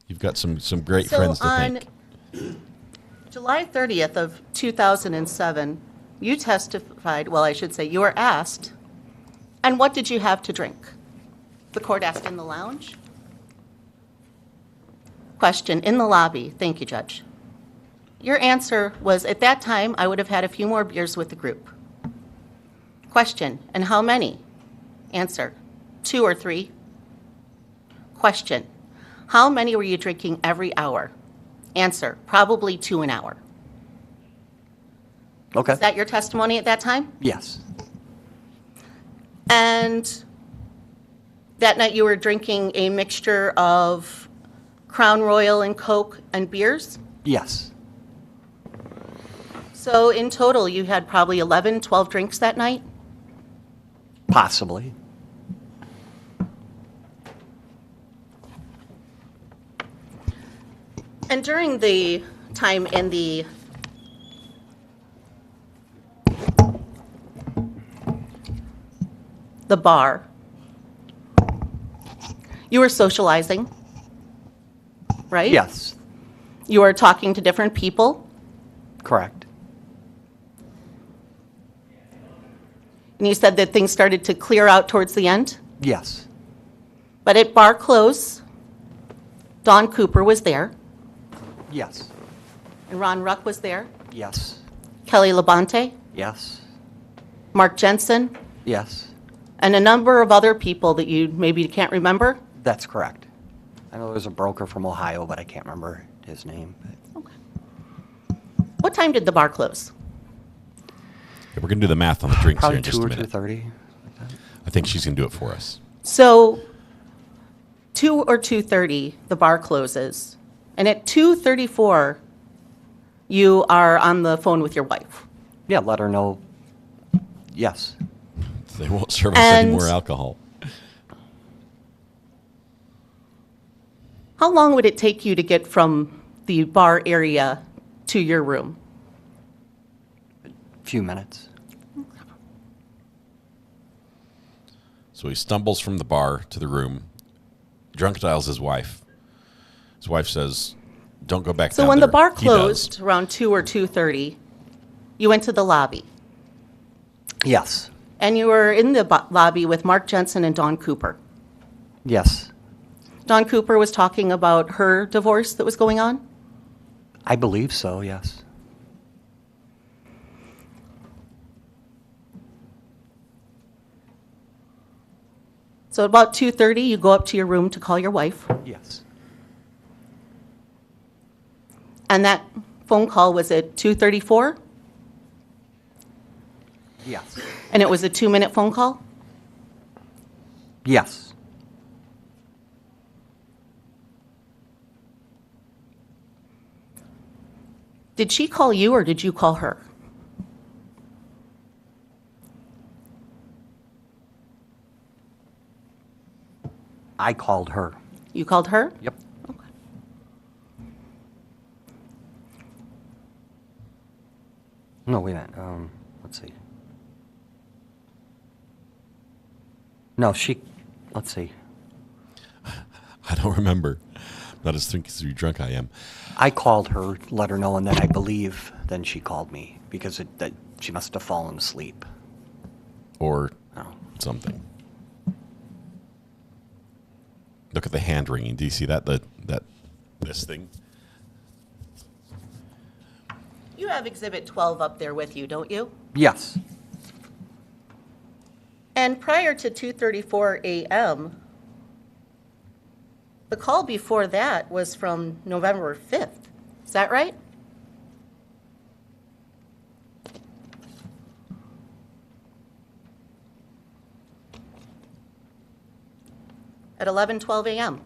You've got some great friends to thank. July 30th of 2007, you testified, well, I should say, you were asked, and what did you have to drink? The court asked in the lounge. Question, in the lobby. Thank you, Judge. Your answer was, at that time, I would have had a few more beers with the group. Question, and how many? Answer, 2 or 3. Question, how many were you drinking every hour? Answer, probably 2 an hour. Okay. Is that your testimony at that time? Yes. And that night you were drinking a mixture of Crown Royal and Coke and beers? Yes. So in total, you had probably 11, 12 drinks that night? Possibly. And during the time in the bar, you were socializing, right? Yes, You were talking to different people, correct. and you said that things started to clear out towards the end. Yes, But at bar close, Don Cooper was there, yes, and Ron Ruck was there, yes, Kelly Labonte, yes, Mark Jensen, yes. and a number of other people that you maybe can't remember. That's correct. I know there was a broker from Ohio, but I can't remember his name. What time did the bar close? Yeah, we're going to do the math on the drinks here Probably in just 2 a or minute. 2:30. I think she's going to do it for us. So 2 or 2:30, the bar closes. And at 2:34, you are on the phone with your wife. Yeah, let her know. Yes. They won't serve us any more alcohol. How long would it take you to get from the bar area to your room? Few minutes. So he stumbles from the bar to the room. Drunk dials his wife. His wife says, "Don't go back So down when there." the bar He does. closed around 2 or 2:30, you went to the lobby. Yes. And you were in the lobby with Mark Jensen and Dawn Cooper. Yes. Dawn Cooper was talking about her divorce that was going on? I believe so, yes. So about 2:30, you go up to your room to call your wife. Yes. And that phone call was at 2:34? Yes. And it was a 2-minute phone call? Yes. Did she call you or did you call her? I called her. You called her? Yep. No, wait a minute. Let's see. No, let's see. I don't remember. Not as drunk I am. I called her, let her know, and then I believe then she called me because that she must have fallen asleep. Or Oh. something. Look at the hand wringing. Do you see that? This thing? You have Exhibit 12 up there with you, don't you? Yes. And prior to 2:34 a.m., the call before that was from November 5th. Is that right? At 11:12 a.m.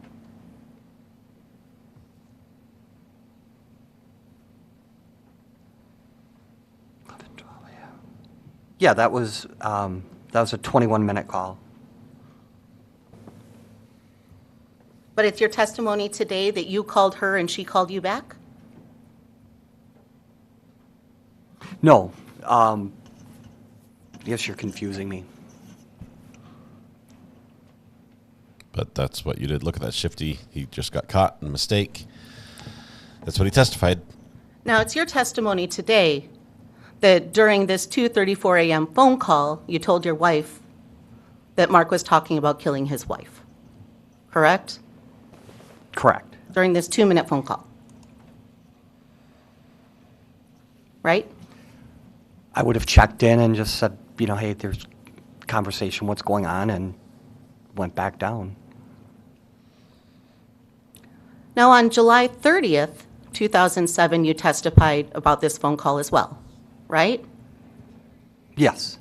Yeah, that was a 21-minute call. But it's your testimony today that you called her and she called you back? No. Yes, you're confusing me. But that's what you did. Look at that shifty. He just got caught in a mistake. That's what he testified. Now, it's your testimony today that during this 2:34 a.m. phone call, you told your wife that Mark was talking about killing his wife, correct? Correct. During this 2-minute phone call. Right? I would have checked in and just said, hey, there's conversation, what's going on, and went back down. Now, on July 30th, 2007, you testified about this phone call as well, right? Yes.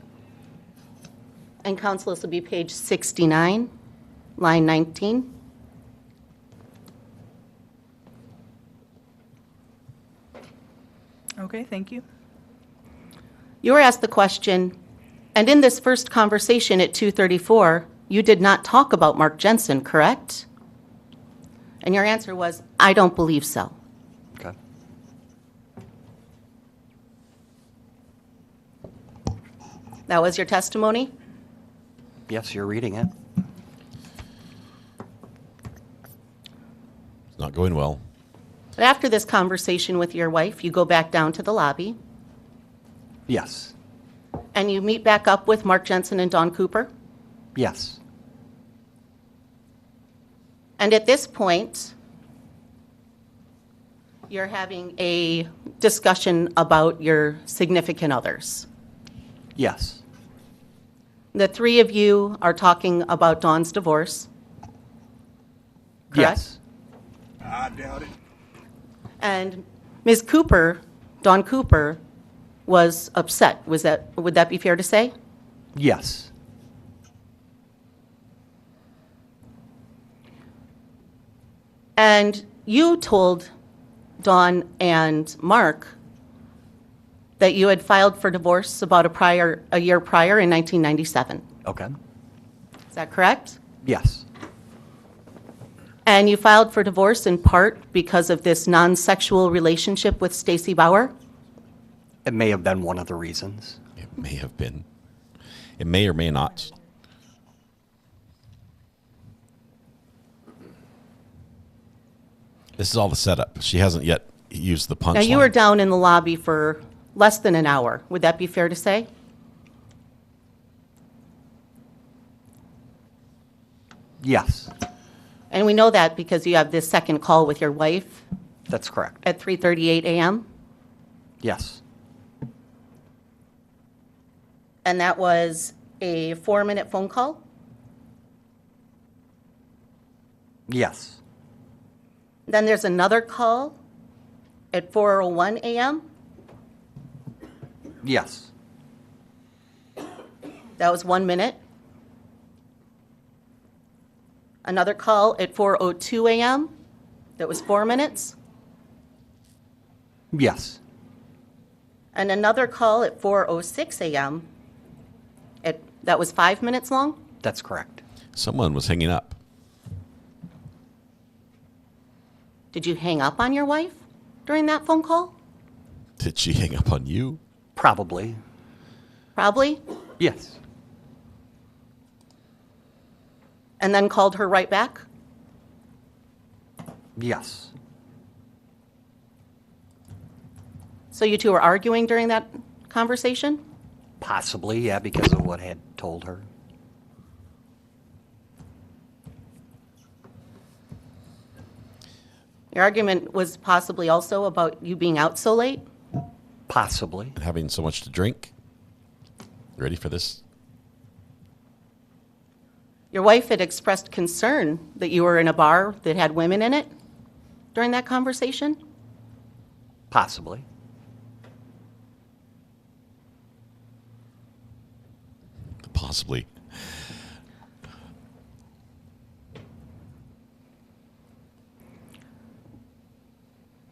And counsel, this will be page 69, line 19. Okay, thank you. You were asked the question, And in this first conversation at 2:34, you did not talk about Mark Jensen, correct? And your answer was, I don't believe so. Okay. That was your testimony? Yes, you're reading it. It's not going well. But after this conversation with your wife, you go back down to the lobby Yes. and you meet back up with Mark Jensen and Dawn Cooper. Yes. And at this point, you're having a discussion about your significant others. Yes. The three of you are talking about Dawn's divorce. Correct? Yes. I doubt it. And Ms. Cooper, Dawn Cooper, was upset. Would that be fair to say? Yes. And you told Dawn and Mark that you had filed for divorce about a year prior in 1997. Okay. Is that correct? Yes. And you filed for divorce in part because of this non-sexual relationship with Stacy Bauer? It may have been one of the reasons. It may have been. It may or may not. This is all the setup. She hasn't yet used the punchline. Now, you were down in the lobby for less than an hour. Would that be fair to say? Yes. And we know that because you have this second call with your wife That's correct. at 3:38 a.m. Yes. And that was a 4-minute phone call? Yes. Then there's another call at 4:01 a.m. Yes. That was 1 minute. Another call at 4:02 a.m. That was 4 minutes. Yes. And another call at 4:06 a.m. That was 5 minutes long. That's correct. Someone was hanging up. Did you hang up on your wife during that phone call? Did she hang up on you? Probably. Probably. Yes. And then called her right back? Yes. So you two were arguing during that conversation? Possibly, yeah, because of what I had told her. Your argument was possibly also about you being out so late? Possibly. And having so much to drink? Ready for this? Your wife had expressed concern that you were in a bar that had women in it during that conversation? Possibly. Possibly.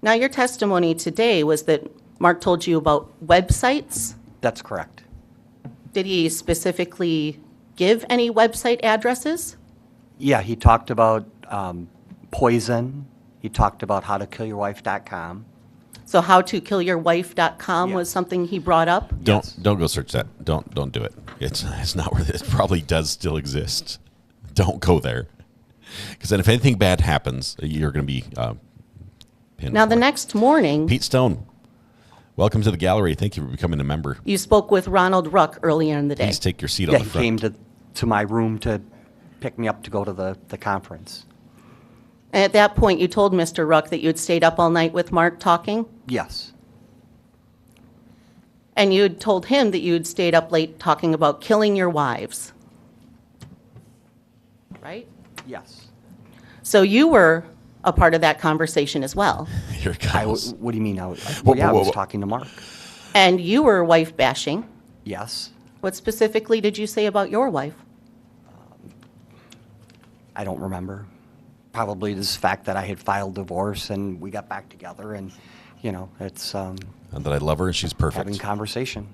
Now, your testimony today was that Mark told you about websites. That's correct. Did he specifically give any website addresses? Yeah, he talked about poison. He talked about howtokillyourwife.com. So howtokillyourwife.com was Yes. something he brought up? Don't go search that. Don't do it. It's not worth it. It probably does still exist. Don't go there. Because then if anything bad happens, you're going to be pinned. Now, for the it. next morning, Pete Stone, welcome to the gallery. Thank you for becoming a member. you spoke with Ronald Ruck earlier in the day. Please take your seat Yeah, on the he front. came to my room to pick me up to go to the conference. And at that point, you told Mr. Ruck that you had stayed up all night with Mark talking? Yes. And you had told him that you had stayed up late talking about killing your wives. Right? Yes. So you were a part of that conversation as well. Here it goes. What do you mean? I was Whoa, I whoa, was whoa. talking to Mark. And you were wife bashing. Yes. What specifically did you say about your wife? I don't remember. Probably this fact that I had filed divorce and we got back together and, it's And that I love her and she's perfect. having conversation.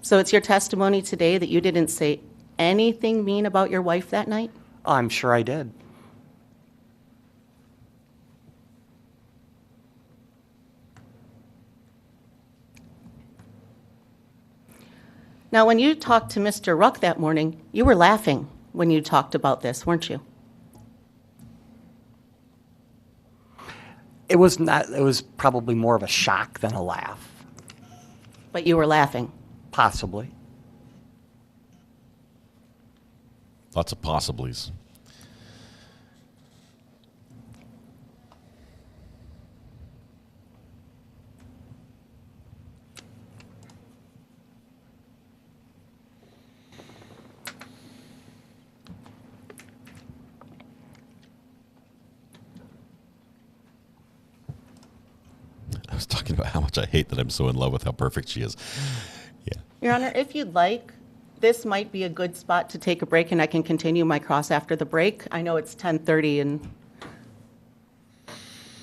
So it's your testimony today that you didn't say anything mean about your wife that night? I'm sure I did. Now, when you talked to Mr. Ruck that morning, you were laughing when you talked about this, weren't you? It was not. It was probably more of a shock than a laugh. But you were laughing. Possibly. Lots of possiblies. I was talking about how much I hate that I'm so in love with how perfect she is. Yeah. Your Honor, if you'd like, this might be a good spot to take a break, and I can continue my cross after the break. I know it's 10:30, and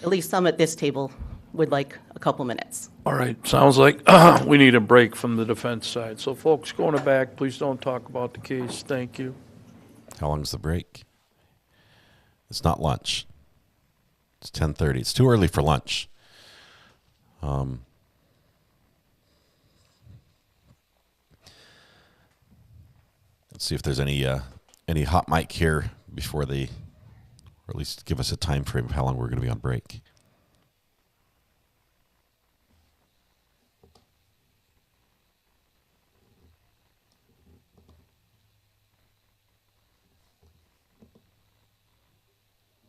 at least some at this table would like a couple minutes. All right, sounds like we need a break from the defense side. So folks, go in the back, please don't talk about the case. Thank you. How long's the break? It's not lunch. It's 10:30. It's too early for lunch. Let's see if there's any hot mic here before they, or at least give us a time frame of how long we're going to be on break.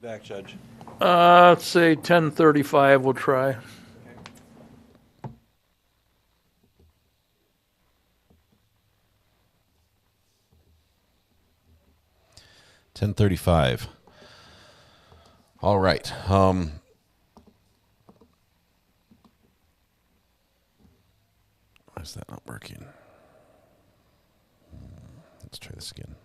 Back, Judge. Let's say 10:35. We'll try. 10:35. All right. Why is that not working? Let's try this again.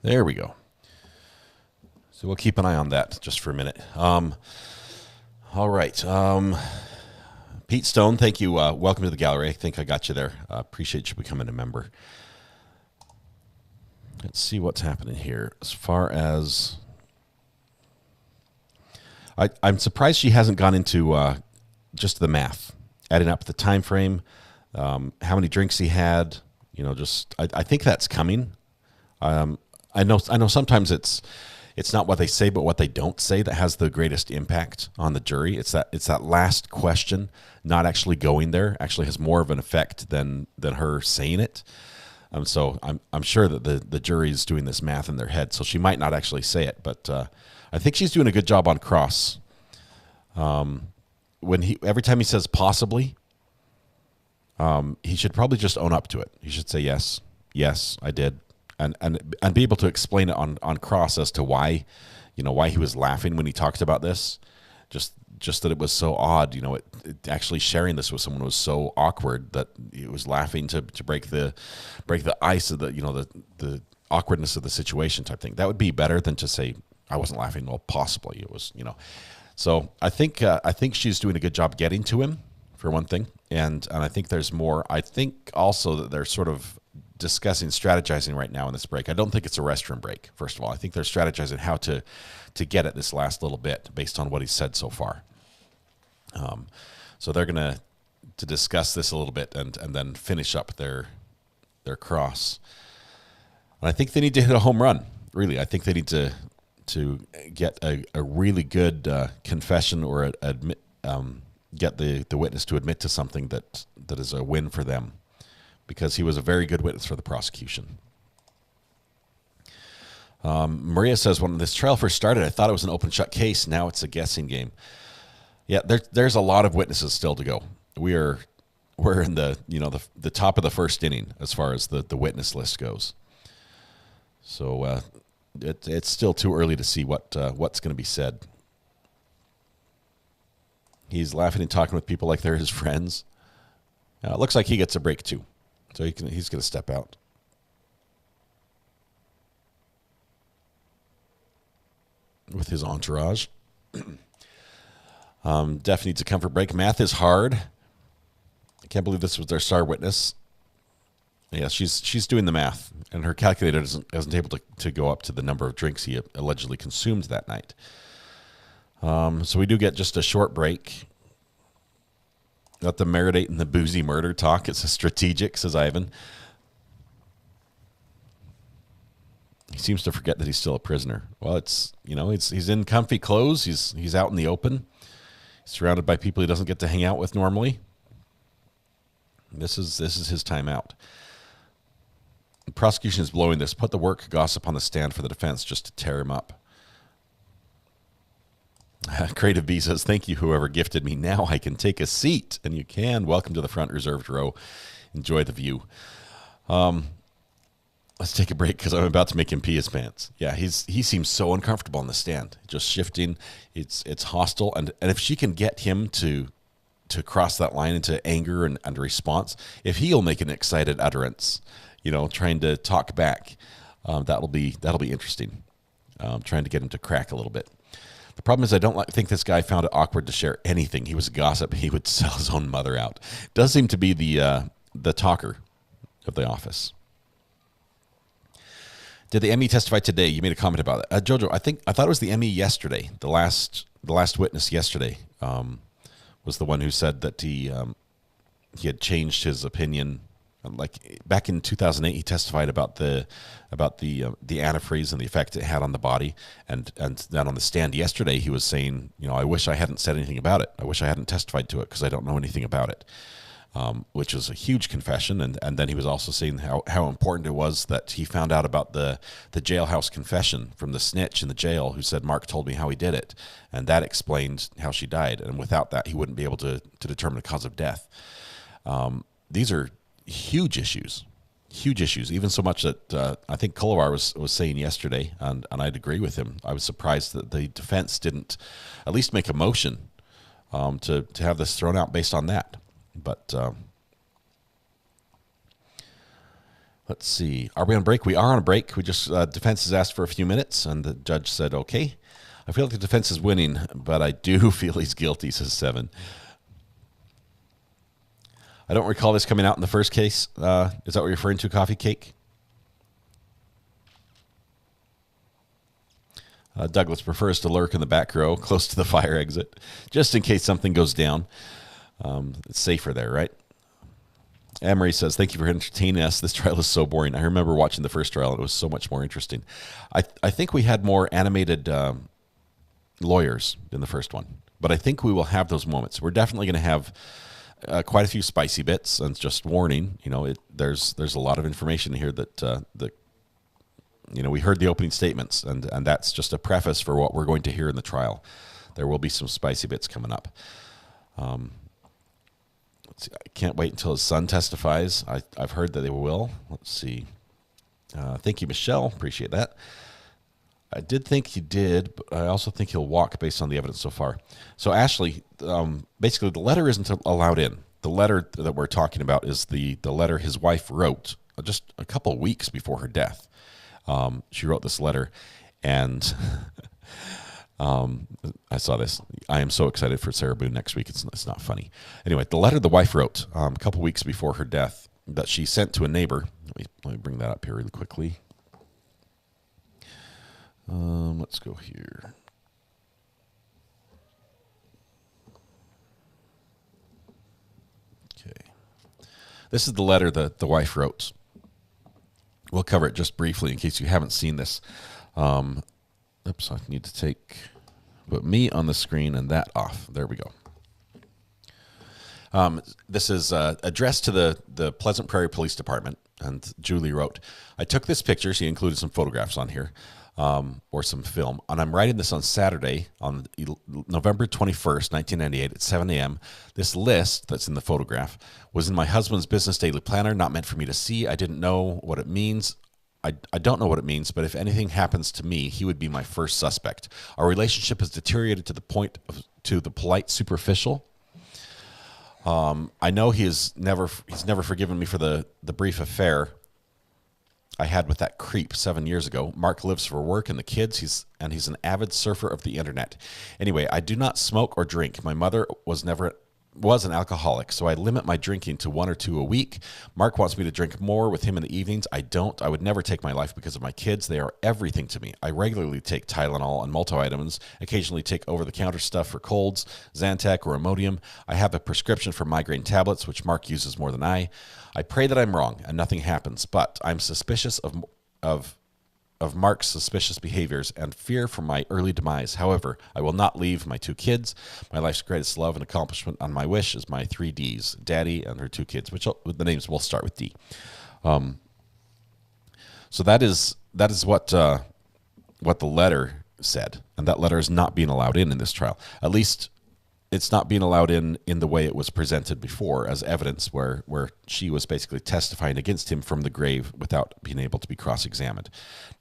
There we go. So we'll keep an eye on that just for a minute. All right. Pete Stone, thank you. Welcome to the gallery. I think I got you there. Appreciate you becoming a member. Let's see what's happening here. As far as... I'm surprised she hasn't gone into just the math, adding up the time frame, how many drinks he had. You know, just I think that's coming. I know sometimes it's not what they say, but what they don't say that has the greatest impact on the jury. It's that last question, not actually going there, actually has more of an effect than her saying it. So I'm sure that the jury is doing this math in their head. So she might not actually say it, but I think she's doing a good job on cross. Every time he says possibly, he should probably just own up to it. He should say yes, I did. And be able to explain it on cross as to why he was laughing when he talked about this. Just that it was so odd, it actually sharing this with someone was so awkward that he was laughing to break the ice of the awkwardness of the situation type thing. That would be better than to say I wasn't laughing. Well, possibly it was, So I think she's doing a good job getting to him, for one thing, and I think there's more. I think also that they're sort of strategizing right now in this break. I don't think it's a restroom break, first of all. I think they're strategizing how to get at this last little bit based on what he said so far. So they're going to discuss this a little bit and then finish up their cross. And I think they need to hit a home run, really. I think they need to get a really good confession or get the witness to admit to something that is a win for them, because he was a very good witness for the prosecution. Maria says, when this trial first started, I thought it was an open-shut case. Now it's a guessing game. Yeah, there's a lot of witnesses still to go. We're in the top of the first inning as far as the witness list goes. So it's still too early to see what's going to be said. He's laughing and talking with people like they're his friends. It looks like he gets a break too. So he's going to step out. with his entourage. Def needs a comfort break. Math is hard. I can't believe this was their star witness. Yeah, she's doing the math, and her calculator isn't able to go up to the number of drinks he allegedly consumed that night. So we do get just a short break. Let them marinate in the boozy murder talk. It's a strategic, says Ivan. He seems to forget that he's still a prisoner. Well, he's in comfy clothes. He's out in the open. He's surrounded by people he doesn't get to hang out with normally. This is his time out. The prosecution is blowing this. Put the work gossip on the stand for the defense just to tear him up. Creative B says, thank you, whoever gifted me. Now I can take a seat. And you can. Welcome to the front reserved row. Enjoy the view. Let's take a break because I'm about to make him pee his pants. Yeah, he seems so uncomfortable on the stand. Just shifting. It's hostile. And if she can get him to cross that line into anger and response, if he'll make an excited utterance, trying to talk back, that'll be interesting. Trying to get him to crack a little bit. The problem is I don't think this guy found it awkward to share anything. He was a gossip. He would sell his own mother out. Does seem to be the talker of the office. Did the ME testify today? You made a comment about it. Jojo, I thought it was the ME yesterday. The last witness yesterday was the one who said that he had changed his opinion. Like back in 2008, he testified about the antifreeze and the effect it had on the body, and then on the stand yesterday, he was saying, I wish I hadn't said anything about it. I wish I hadn't testified to it because I don't know anything about it, which was a huge confession. And then he was also saying how important it was that he found out about the jailhouse confession from the snitch in the jail who said, Mark told me how he did it, and that explained how she died. And without that, he wouldn't be able to determine the cause of death. These are huge issues, even so much that I think Kolovar was saying yesterday, and I'd agree with him. I was surprised that the defense didn't at least make a motion to have this thrown out based on that. But let's see. Are we on break? We are on a break. We just defense has asked for a few minutes, and the judge said, okay. I feel like the defense is winning, but I do feel he's guilty, says Seven. I don't recall this coming out in the first case. Is that what you're referring to, Coffee Cake? Douglas prefers to lurk in the back row, close to the fire exit, just in case something goes down. It's safer there, right? Emery says, thank you for entertaining us. This trial is so boring. I remember watching the first trial, and it was so much more interesting. I think we had more animated lawyers in the first one, but I think we will have those moments. We're definitely going to have quite a few spicy bits, and just warning, there's a lot of information here that we heard the opening statements, and that's just a preface for what we're going to hear in the trial. There will be some spicy bits coming up. Let's see. I can't wait until his son testifies. I've heard that they will. Let's see. Thank you, Michelle. Appreciate that. I did think he did, but I also think he'll walk based on the evidence so far. So, Ashley, basically the letter isn't allowed in. The letter that we're talking about is the letter his wife wrote just a couple of weeks before her death. She wrote this letter, and I saw this. I am so excited for Sarah Boone next week. It's not funny. Anyway, the letter the wife wrote a couple of weeks before her death that she sent to a neighbor. Let me bring that up here really quickly. Let's go here. Okay. This is the letter that the wife wrote. We'll cover it just briefly in case you haven't seen this. Oops, I need to put me on the screen and that off. There we go. This is addressed to the Pleasant Prairie Police Department, and Julie wrote, I took this picture. She included some photographs on here. Or some film. And I'm writing this on Saturday, on November 21st, 1998 at 7 a.m. This list that's in the photograph was in my husband's business daily planner, not meant for me to see. I didn't know what it means. I don't know what it means, but if anything happens to me, he would be my first suspect. Our relationship has deteriorated to the point to the polite superficial. I know he's never forgiven me for the brief affair. I had with that creep 7 years ago. Mark lives for work and the kids. He's an avid surfer of the internet. Anyway, I do not smoke or drink. My mother was an alcoholic, so I limit my drinking to 1 or 2 a week. Mark wants me to drink more with him in the evenings. I don't. I would never take my life because of my kids. They are everything to me. I regularly take Tylenol and multivitamins, occasionally take over-the-counter stuff for colds, Zantac or Imodium. I have a prescription for migraine tablets, which Mark uses more than I. I pray that I'm wrong and nothing happens, but I'm suspicious of Mark's suspicious behaviors and fear for my early demise. However, I will not leave my 2 kids. My life's greatest love and accomplishment on my wish is my 3 Ds, Daddy and her 2 kids, which the names will start with D. So that is what the letter said, and that letter is not being allowed in this trial. At least it's not being allowed in the way it was presented before as evidence, where she was basically testifying against him from the grave without being able to be cross-examined.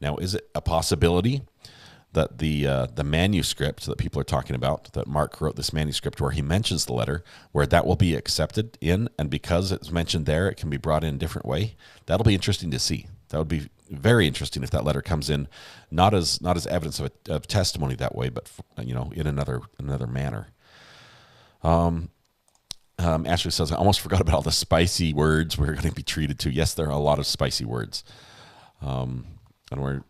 Now, is it a possibility that the manuscript that people are talking about, that Mark wrote this manuscript where he mentions the letter, where that will be accepted in, and because it's mentioned there, it can be brought in a different way? That'll be interesting to see. That would be very interesting if that letter comes in, not as evidence of testimony that way, but in another manner. Ashley says, I almost forgot about all the spicy words we're going to be treated to. Yes, there are a lot of spicy words. And I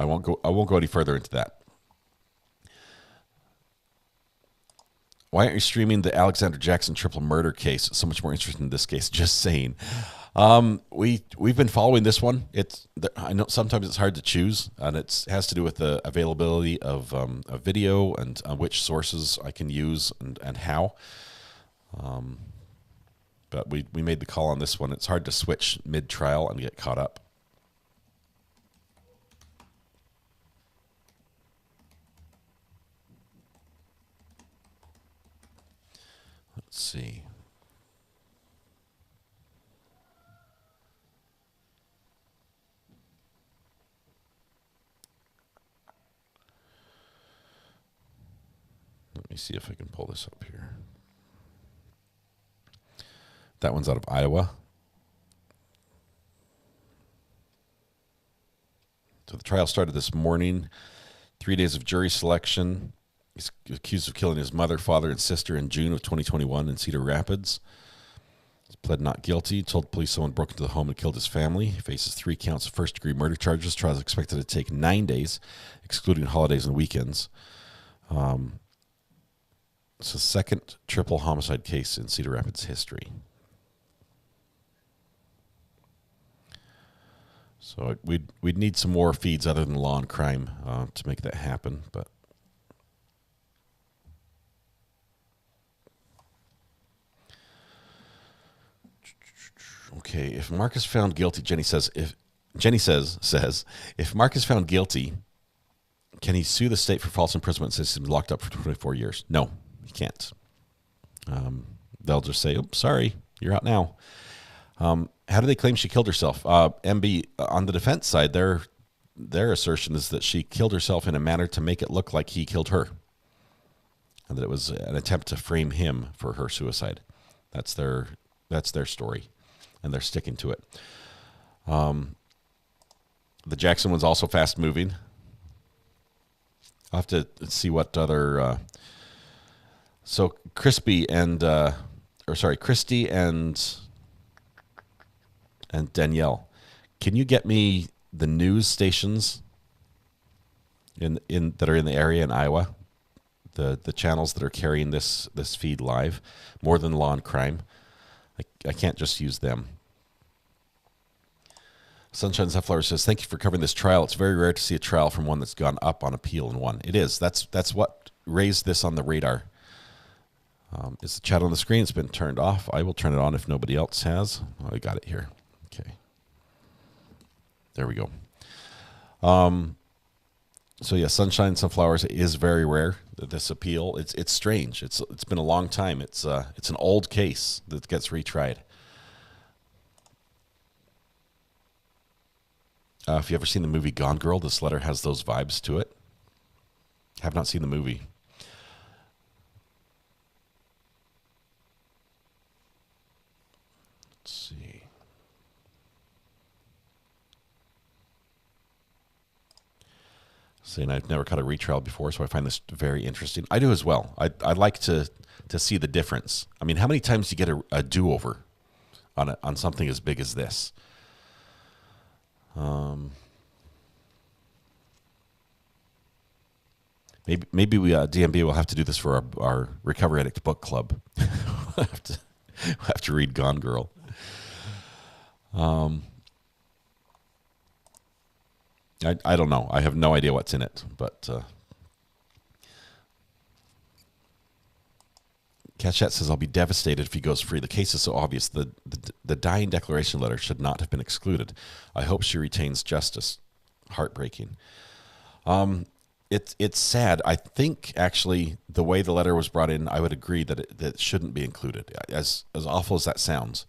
won't go any further into that. Why aren't you streaming the Alexander Jackson triple murder case? So much more interesting in this case. Just saying. We've been following this one. I know sometimes it's hard to choose, and it has to do with the availability of a video and which sources I can use and how. But we made the call on this one. It's hard to switch mid-trial and get caught up. Let's see. Let me see if I can pull this up here. That one's out of Iowa. So the trial started this morning. 3 days of jury selection. He's accused of killing his mother, father, and sister in June of 2021 in Cedar Rapids. He's pled not guilty. Told police someone broke into the home and killed his family. He faces 3 counts of first-degree murder charges. Trial is expected to take 9 days, excluding holidays and weekends. It's the second triple homicide case in Cedar Rapids history. So we'd need some more feeds other than Law and Crime to make that happen. But okay, if Mark is found guilty, Jenny says if Mark is found guilty, can he sue the state for false imprisonment since he's been locked up for 24 years? No, he can't. They'll just say, "Oh, sorry, you're out now." How do they claim she killed herself? MB, on the defense side, their assertion is that she killed herself in a manner to make it look like he killed her, and that it was an attempt to frame him for her suicide. That's their story, and they're sticking to it. The Jackson one's also fast moving. I'll have to see what other. So Christy and Danielle, can you get me the news stations in that are in the area in Iowa, the channels that are carrying this feed live, more than Law and Crime? I can't just use them. Sunshine Sunflower says, thank you for covering this trial. It's very rare to see a trial from one that's gone up on appeal and won. It is. That's what raised this on the radar. Is the chat on the screen? It's been turned off. I will turn it on if nobody else has. Oh, I got it here. Okay. There we go. So yeah, Sunshine Sunflowers is very rare. This appeal, it's strange. It's been a long time. It's an old case that gets retried. If you ever seen the movie Gone Girl, this letter has those vibes to it. Have not seen the movie. Let's see. Saying I've never cut a retrial before, so I find this very interesting. I do as well. I'd like to see the difference. I mean, how many times do you get a do-over on something as big as this? Maybe we DMB will have to do this for our Recovery Addict book club. we'll have to read Gone Girl. I don't know. I have no idea what's in it, but Cachet says, I'll be devastated if he goes free. The case is so obvious. The dying declaration letter should not have been excluded. I hope she retains justice. Heartbreaking. It's sad. I think, actually, the way the letter was brought in, I would agree that it shouldn't be included. As awful as that sounds.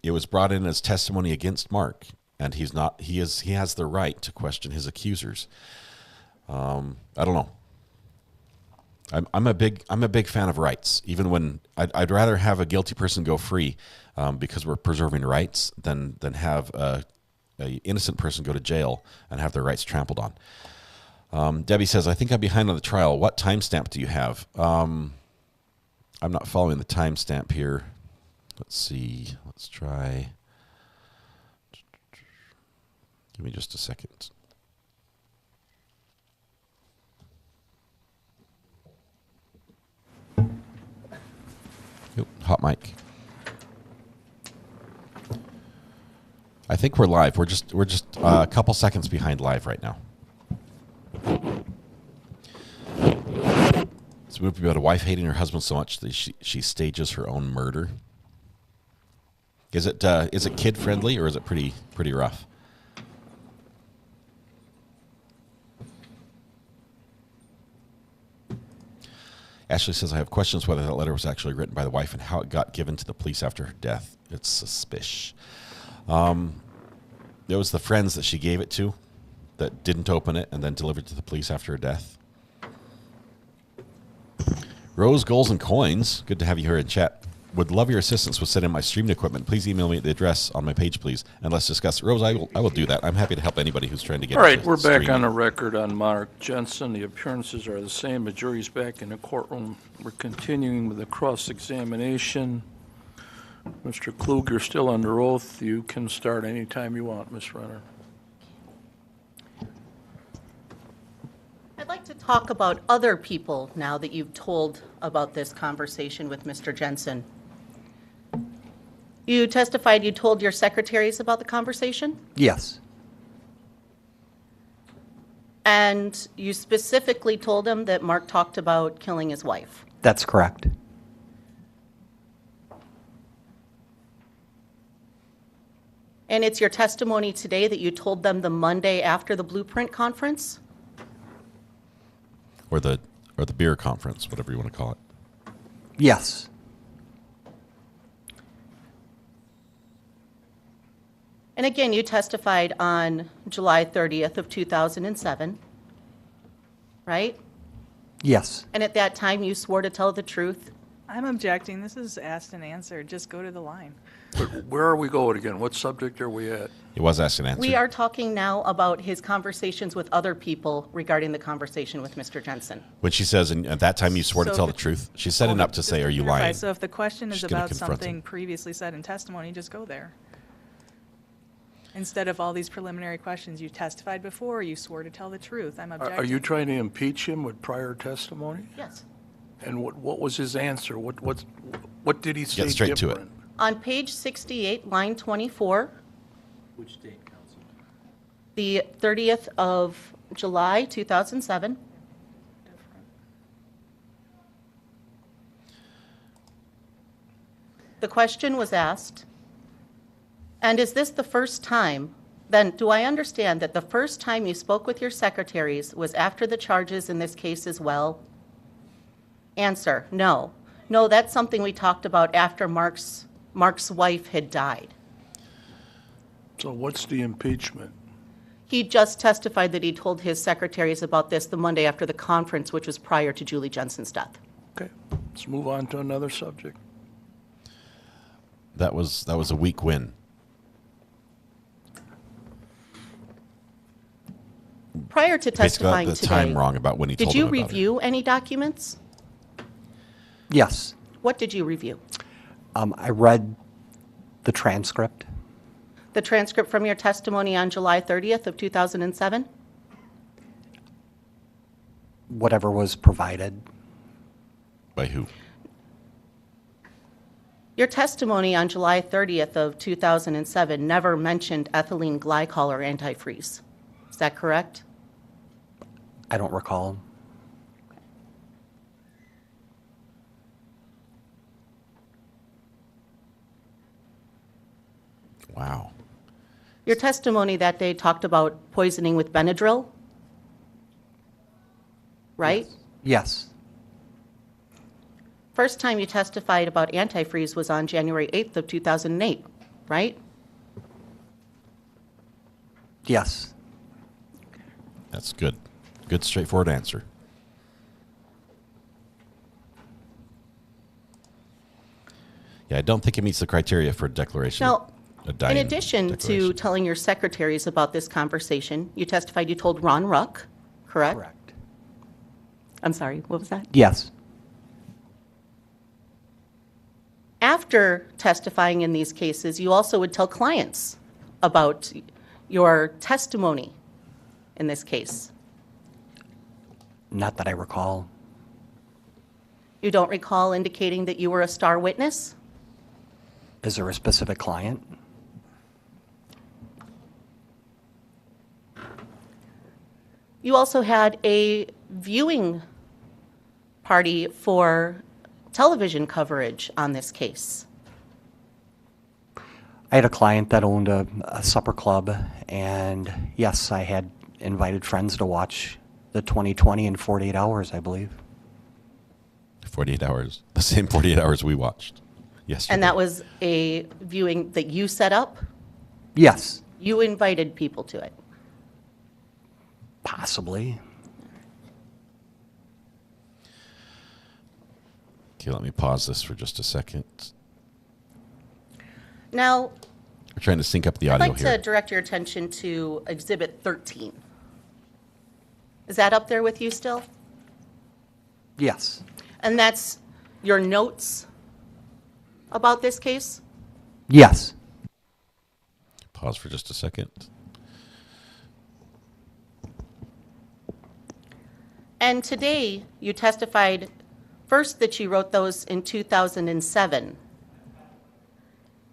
It was brought in as testimony against Mark, and he has the right to question his accusers. I don't know. I'm a big fan of rights, even when I'd rather have a guilty person go free because we're preserving rights than have a innocent person go to jail and have their rights trampled on. Debbie says, I think I'm behind on the trial. What timestamp do you have? I'm not following the timestamp here. Let's see. Let's try. Give me just a second. Hot mic. I think we're live. We're just a couple seconds behind live right now. It's a movie about a wife hating her husband so much that she stages her own murder. Is it kid friendly or is it pretty rough? Ashley says, I have questions whether that letter was actually written by the wife and how it got given to the police after her death. It's suspicious. It was the friends that she gave it to that didn't open it and then delivered it to the police after her death. Rose, Goals, and Coins. Good to have you here in chat. Would love your assistance with setting my streaming equipment. Please email me at the address on my page, please, and let's discuss it. Rose, I will do that. I'm happy to help anybody who's trying to get. All right, we're back on the record on Mark Jensen. The appearances are the same. The jury's back in the courtroom. We're continuing with the cross-examination. Mr. Klug, you're still under oath. You can start anytime you want, Ms. Renner. I'd like to talk about other people now that you've told about this conversation with Mr. Jensen. You testified you told your secretaries about the conversation? Yes. And you specifically told them that Mark talked about killing his wife? That's correct. And it's your testimony today that you told them the Monday after the Blueprint conference? Or the beer conference, whatever you want to call it. Yes. And again, you testified on July 30th of 2007, right? Yes. And at that time, you swore to tell the truth? I'm objecting. This is asked and answered. Just go to the line. But where are we going again? What subject are we at? It was asked and answered. We are talking now about his conversations with other people regarding the conversation with Mr. Jensen. When she says, and at that time you swore to tell the truth, she's setting up to say, are you lying? So if the question is She's gonna about confront something him. previously said in testimony, just go there. Instead of all these preliminary questions, you testified before, or you swore to tell the truth. I'm objecting. Are you trying to impeach him with prior testimony? Yes. And what was his answer? What did he say? Get straight to it. different? On page 68, line 24, Which date, counsel? the 30th of July, 2007. The question was asked, and is this the first time, then do I understand that the first time you spoke with your secretaries was after the charges in this case as well? Answer, no. No, that's something we talked about after Mark's wife had died. So what's the impeachment? He just testified that he told his secretaries about this the Monday after the conference, which was prior to Julie Jensen's death. Okay, let's move on to another subject. That was a weak win. Prior to Basically, testifying the today, time wrong about when he told did you him about it. review any documents? Yes. What did you review? I read the transcript. The transcript from your testimony on July 30th of 2007? Whatever was provided. By who? Your testimony on July 30th of 2007 never mentioned ethylene glycol or antifreeze. Is that correct? I don't recall. Wow. Your testimony that day talked about poisoning with Benadryl, right? Yes. First time you testified about antifreeze was on January 8th of 2008, right? Yes. That's good. Good, straightforward answer. Yeah, I don't think it meets the criteria for a declaration. Now, a in dying addition declaration. to telling your secretaries about this conversation, you testified you told Ron Ruck, correct? Correct. I'm sorry, what was that? Yes. After testifying in these cases, you also would tell clients about your testimony in this case. Not that I recall. You don't recall indicating that you were a star witness? Is there a specific client? You also had a viewing party for television coverage on this case. I had a client that owned a supper club, and yes, I had invited friends to watch the 2020 in 48 hours, I believe. 48 hours. The same 48 hours we watched yesterday. And that was a viewing that you set up? Yes. You invited people to it? Possibly. Okay, let me pause this for just a second. Now, We're trying to sync up the I'd audio like here. to direct your attention to Exhibit 13. Is that up there with you still? Yes. And that's your notes about this case? Yes. Pause for just a second. And today, you testified first that you wrote those in 2007.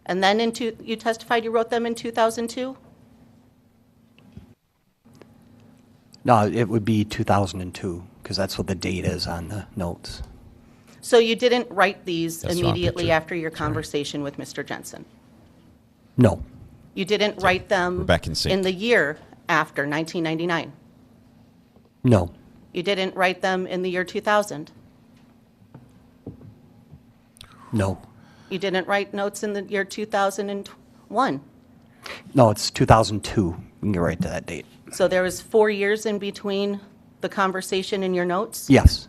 And then you testified you wrote them in 2002? No, it would be 2002, because that's what the date is on the notes. So you didn't write these That's the wrong immediately picture. after your conversation with Mr. Jensen? No. You didn't write them we're back in sync. the year after 1999? No. You didn't write them in the year 2000? No. You didn't write notes in the year 2001? No, it's 2002. You can get right to that date. So there was 4 years in between the conversation and your notes? Yes.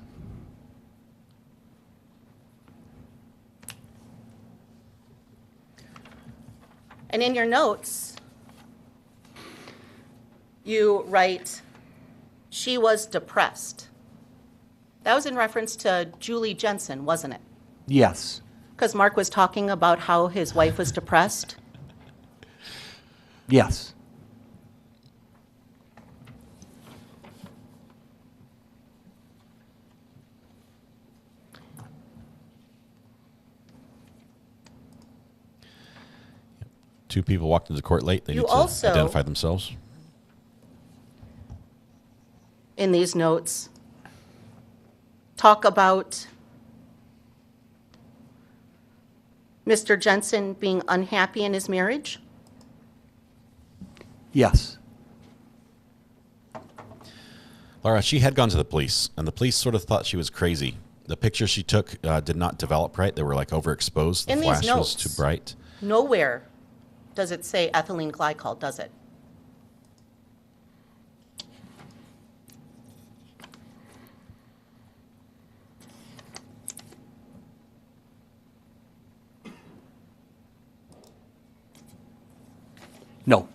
And in your notes, you write, she was depressed. That was in reference to Julie Jensen, wasn't it? Yes. Because Mark was talking about how his wife was depressed? Yes. Two people walked into court late. They You need to also- identify themselves. In these notes, talk about Mr. Jensen being unhappy in his marriage? Yes. Laura, she had gone to the police, and the police sort of thought she was crazy. The pictures she took did not develop right. They were like overexposed. The In these flash was notes. too bright. Nowhere does it say ethylene glycol, does it? No.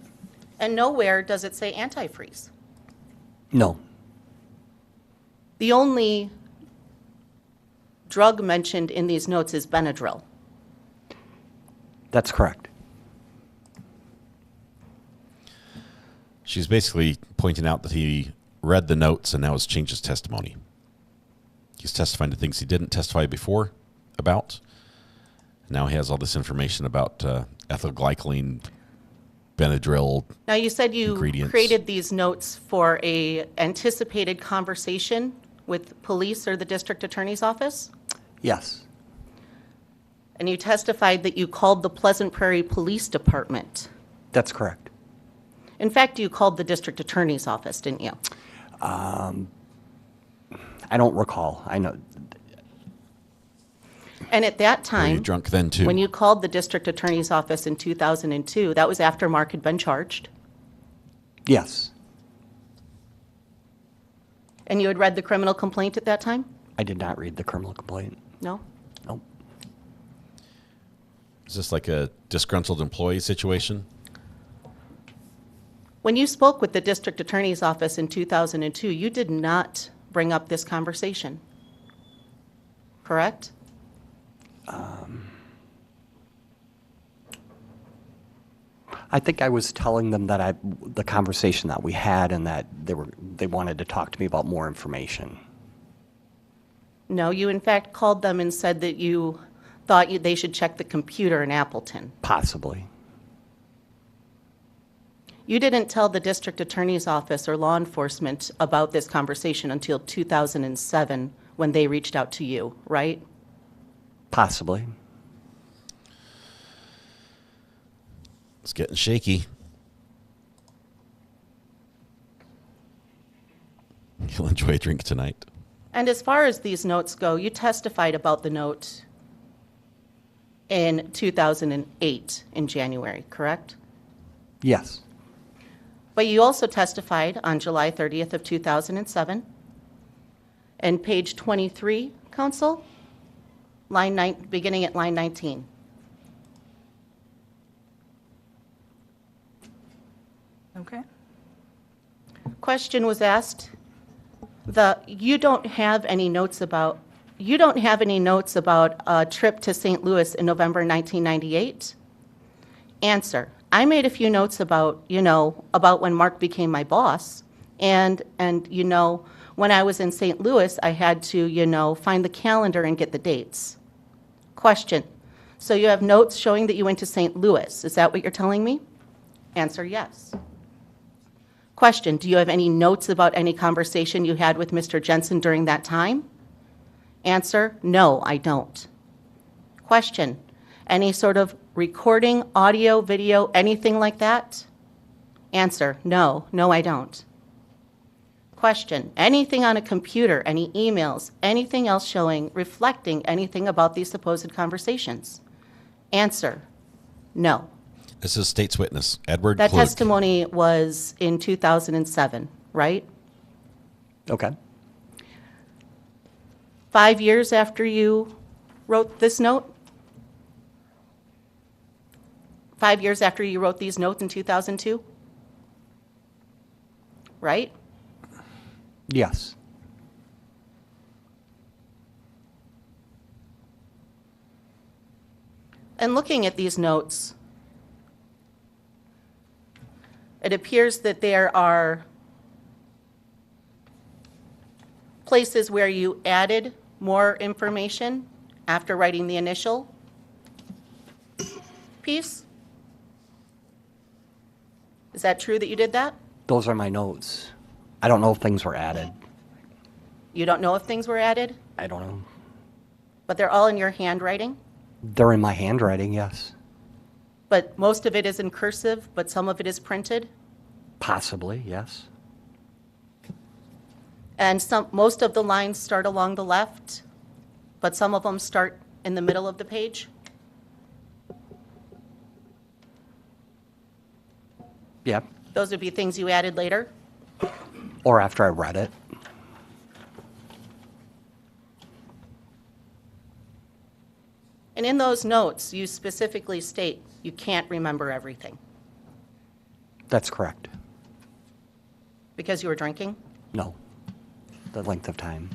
And nowhere does it say antifreeze. No. The only drug mentioned in these notes is Benadryl. That's correct. She's basically pointing out that he read the notes and now has changed his testimony. He's testifying to things he didn't testify before about. Now he has all this information about ethyl glycol, Benadryl. Now, you said you ingredients. created these notes for a anticipated conversation with police or the district attorney's office? Yes. And you testified that you called the Pleasant Prairie Police Department. That's correct. In fact, you called the district attorney's office, didn't you? I don't recall. I know. And at that Were time, you drunk then too? when you called the district attorney's office in 2002, that was after Mark had been charged, Yes. and you had read the criminal complaint at that time? I did not read the criminal complaint. No? Nope. Is this like a disgruntled employee situation? When you spoke with the district attorney's office in 2002, you did not bring up this conversation, correct? I think I was telling them that the conversation that we had and that they wanted to talk to me about more information. No, you in fact called them and said that you thought they should check the computer in Appleton. Possibly. You didn't tell the district attorney's office or law enforcement about this conversation until 2007 when they reached out to you, right? Possibly. It's getting shaky. You'll enjoy a drink tonight. And as far as these notes go, you testified about the note in 2008 in January, correct? Yes. But you also testified on July 30th of 2007. And page 23, counsel, beginning at line 19. Okay. Question was asked. You don't have any notes about a trip to St. Louis in November 1998? Answer. I made a few notes about when Mark became my boss. And when I was in St. Louis, I had to, find the calendar and get the dates. Question. So you have notes showing that you went to St. Louis. Is that what you're telling me? Answer, yes. Question. Do you have any notes about any conversation you had with Mr. Jensen during that time? Answer, no, I don't. Question. Any sort of recording, audio, video, anything like that? Answer, no, I don't. Question. Anything on a computer, any emails, anything else reflecting anything about these supposed conversations? Answer, no. This is state's witness, Edward That Klug. testimony was in 2007, right? Okay. 5 years after you wrote this note? 5 years after you wrote these notes in 2002? Right? Yes. And looking at these notes, it appears that there are places where you added more information after writing the initial piece. Is that true that you did that? Those are my notes. I don't know if things were added. You don't know if things were added, I don't know. but they're all in your handwriting? They're in my handwriting, yes. But most of it is in cursive, but some of it is printed? Possibly, yes. And most of the lines start along the left, but some of them start in the middle of the page? Yeah. Those would be things you added later? Or after I read it. And in those notes, you specifically state you can't remember everything That's correct. because you were drinking? No, the length of time.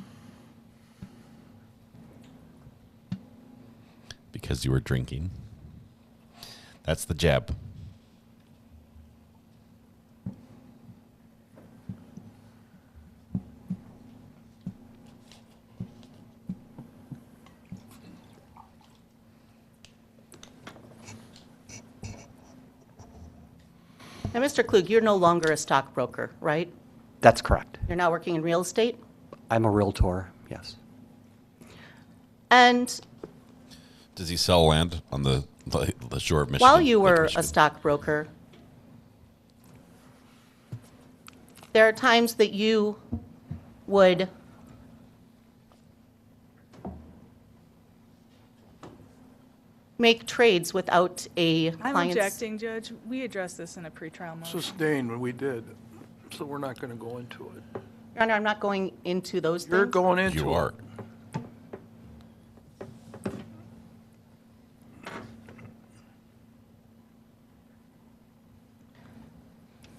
Because you were drinking. That's the jab. Now, Mr. Klug, you're no longer a stockbroker, right? That's correct. You're now working in real estate? I'm a realtor, yes. And Does he sell land on the shore of Michigan? while you Lake were a Michigan? stockbroker, there are times that you would make trades without a I'm client's... objecting, Judge. We addressed this in a pretrial motion. Sustained when we did, so we're not going to go into it. Your Honor, I'm not going into those things. You're going into it. You are.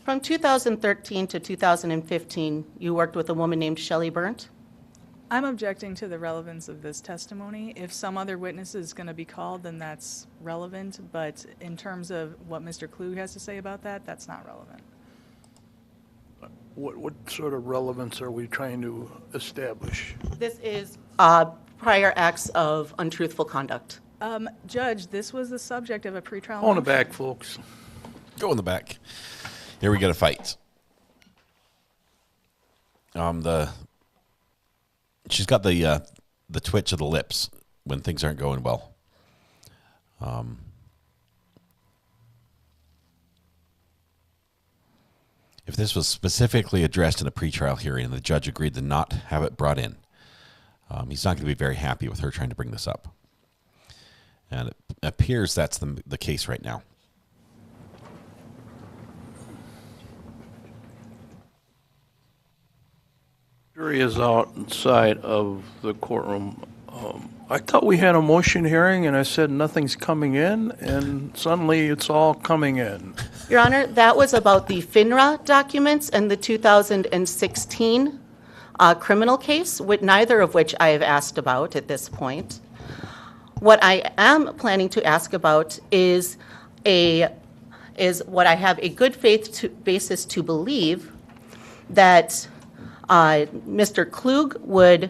From 2013 to 2015, you worked with a woman named Shelley Burnt. I'm objecting to the relevance of this testimony. If some other witness is going to be called, then that's relevant. But in terms of what Mr. Klug has to say about that, that's not relevant. What sort of relevance are we trying to establish? This is prior acts of untruthful conduct. Judge, this was the subject of a pretrial Go in the motion. back, folks. Go in the back. Here we get a fight. She's got the twitch of the lips when things aren't going well. If this was specifically addressed in a pretrial hearing and the judge agreed to not have it brought in, he's not going to be very happy with her trying to bring this up. And it appears that's the case right now. Jury is outside of the courtroom. I thought we had a motion hearing, and I said nothing's coming in, and suddenly it's all coming in. Your Honor, that was about the FINRA documents and the 2016 criminal case, neither of which I have asked about at this point. What I am planning to ask about is what I have a good faith basis to believe that Mr. Klug would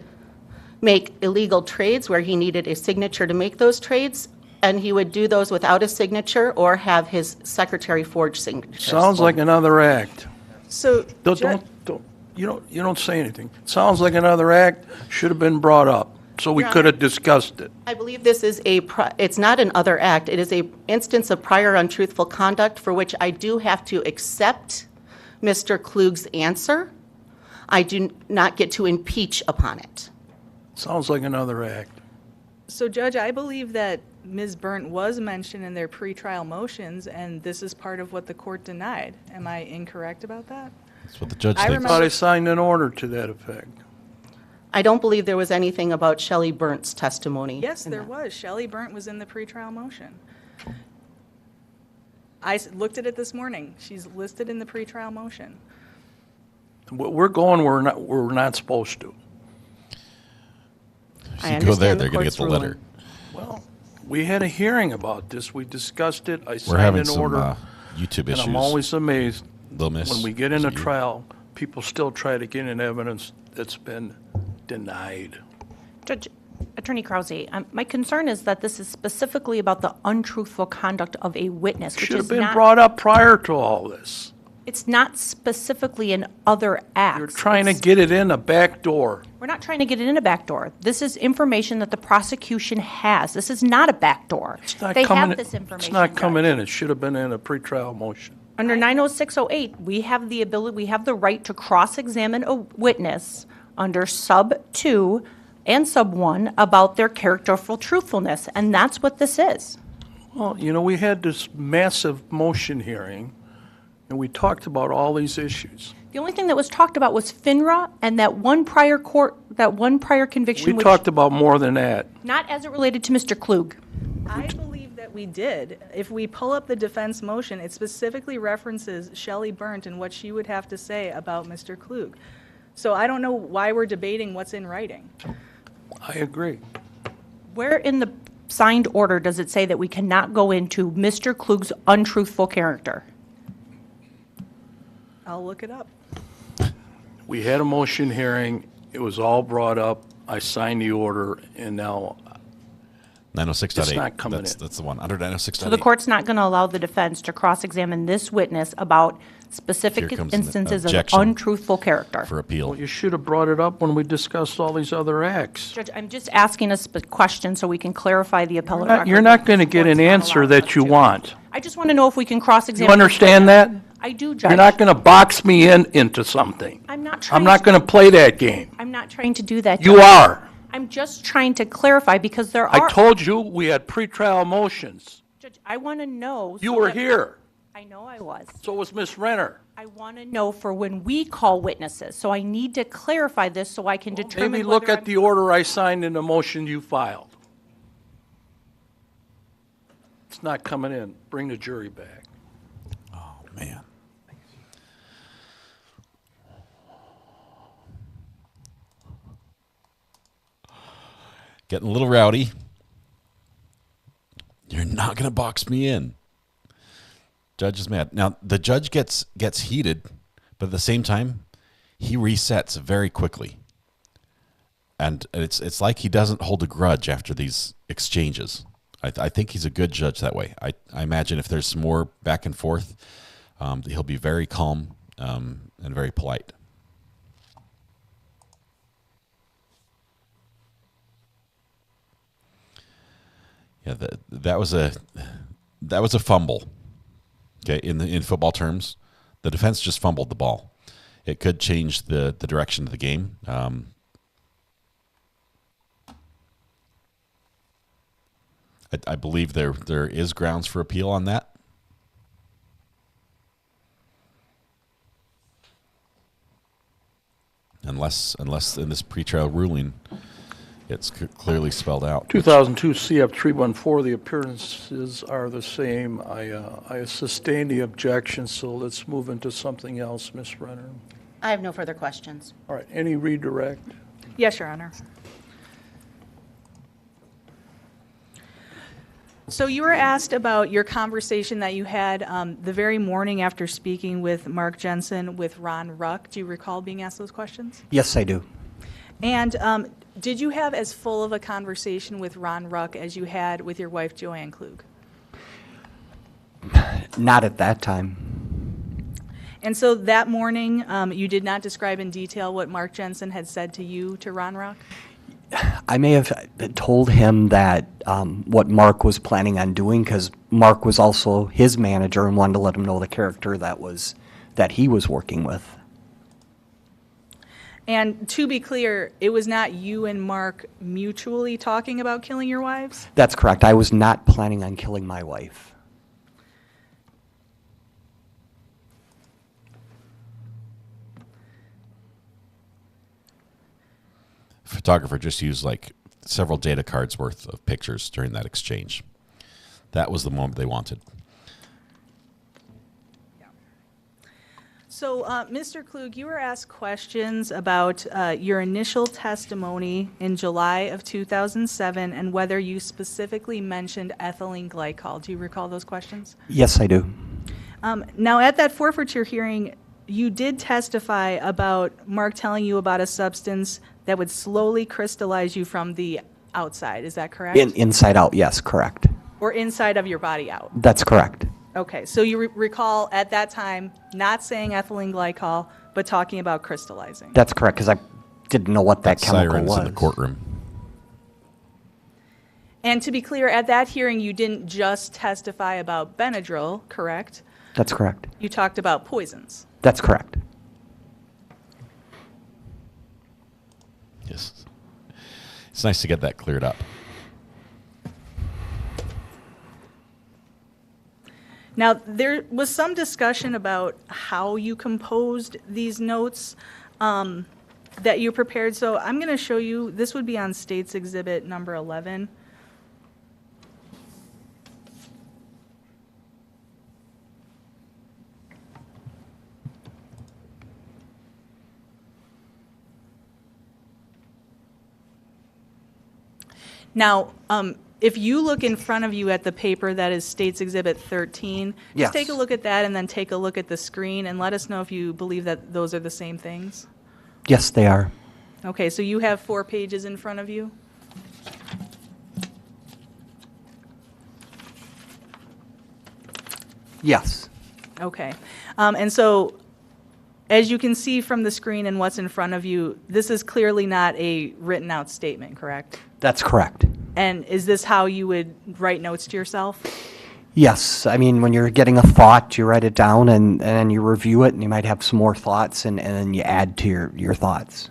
make illegal trades where he needed a signature to make those trades, and he would do those without a signature or have his secretary forge signatures. Sounds like another act. So, You don't say anything. Sounds like another act, should have been brought up, so we Your could have discussed it. I believe this is it's not an other act. It is a instance of prior untruthful conduct for which I do have to accept Mr. Klug's answer. I do not get to impeach upon it. Sounds like another act. So, Judge, I believe that Ms. Burnt was mentioned in their pretrial motions, and this is part of what the court denied. Am I incorrect about that? That's what the judge I thinks. I thought I signed an order to that effect. I don't believe there was anything about Shelley Burnt's testimony. Yes, in there that. was. Shelley Burnt was in the pretrial motion. I looked at it this morning. She's listed in the pretrial motion. We're going where we're not supposed to. I If you go there, understand the they're going to get court's the letter. Well, we had a hearing about this. We discussed it. I We're signed having an some order. YouTube And issues. I'm always amazed They'll miss when we get in a you. trial, people still try to get in evidence that's been denied. Judge, Attorney Krause, my concern is that this is specifically about the untruthful conduct of a witness, which Should have is been not, brought up prior to all this. it's not specifically in other acts. You're trying to get it in a back door. We're not trying to get it in a back door. This is information that the prosecution has. This is not a back door. They have this information. It's not Judge. coming in. It should have been in a pretrial motion. Under 90608, we have the ability, we have the right to cross-examine a witness under sub 2 and sub 1 about their characterful truthfulness, and that's what this is. Well, we had this massive motion hearing, and we talked about all these issues. The only thing that was talked about was FINRA and that one prior conviction. We talked about more than that. Not as it related to Mr. Klug. I believe that we did. If we pull up the defense motion, it specifically references Shelley Burnt and what she would have to say about Mr. Klug. So I don't know why we're debating what's in writing. I agree. Where in the signed order does it say that we cannot go into Mr. Klug's untruthful character? I'll look it up. We had a motion hearing. It was all brought up. I signed the order, and now 906.8. It's not coming in. That's the one. Under 906.8. So the court's not going to allow the defense to cross-examine this witness about specific Here comes an instances of objection untruthful character. for appeal. well, you should have brought it up when we discussed all these other acts. Judge, I'm just asking a question so we can clarify the appellate record. You're not going to get an Court's not answer allowing that us you to. want. I just want to know if we can cross-examine. You understand that? I do, Judge. You're not going to box me into something. I'm not trying I'm not to- going to play that game. I'm not trying to do that. You Judge. are. I'm just trying to clarify because there are. I told you we had pretrial motions. Judge, I want to know. You so were that- here. I know I was. So was Miss Renner. I want to know for when we call witnesses, so I need to clarify this so I can determine Maybe look whether at the order I signed in the motion you filed. It's not coming in. Bring the jury back. Oh, man. Getting a little rowdy. You're not going to box me in. Judge is mad. Now, the judge gets heated, but at the same time, he resets very quickly. And it's like he doesn't hold a grudge after these exchanges. I think he's a good judge that way. I imagine if there's some more back and forth, he'll be very calm and very polite. Yeah, that was a fumble. Okay, in football terms, the defense just fumbled the ball. It could change the direction of the game. I believe there is grounds for appeal on that. Unless in this pretrial ruling, it's clearly spelled out. 2002 CF 314, the appearances are the same. I sustain the objection, so let's move into something else, Ms. Renner. I have no further questions. All right, any redirect? Yes, Your Honor. So you were asked about your conversation that you had the very morning after speaking with Mark Jensen with Ron Ruck. Do you recall being asked those questions? Yes, I do. And did you have as full of a conversation with Ron Ruck as you had with your wife, Joanne Klug? Not at that time. And so that morning, you did not describe in detail what Mark Jensen had said to you, to Ron Ruck? I may have told him that what Mark was planning on doing, because Mark was also his manager and wanted to let him know the character that he was working with. And to be clear, it was not you and Mark mutually talking about killing your wives? That's correct. I was not planning on killing my wife. Photographer just used like several data cards worth of pictures during that exchange. That was the moment they wanted. So, Mr. Klug, you were asked questions about your initial testimony in July of 2007 and whether you specifically mentioned ethylene glycol. Do you recall those questions? Yes, I do. Now, at that forfeiture hearing, you did testify about Mark telling you about a substance that would slowly crystallize you from the outside. Is that correct? Inside out, yes, correct. Or inside of your body out? That's correct. Okay, so you recall at that time not saying ethylene glycol, but talking about crystallizing. That's correct, because I didn't know what that chemical Sirens was. in the courtroom. And to be clear, at that hearing, you didn't just testify about Benadryl, correct? That's correct. You talked about poisons. That's correct. Yes. It's nice to get that cleared up. Now, there was some discussion about how you composed these notes that you prepared. So I'm going to show you, this would be on State's Exhibit number 11. Now, if you look in front of you at the paper that is State's Exhibit 13, Yes. just take a look at that and then take a look at the screen and let us know if you believe that those are the same things. Yes, they are. Okay, so you have 4 pages in front of you? Yes. Okay. And so, as you can see from the screen and what's in front of you, this is clearly not a written out statement, correct? That's correct. And is this how you would write notes to yourself? Yes. I mean, when you're getting a thought, you write it down and then you review it, and you might have some more thoughts, and then you add to your thoughts.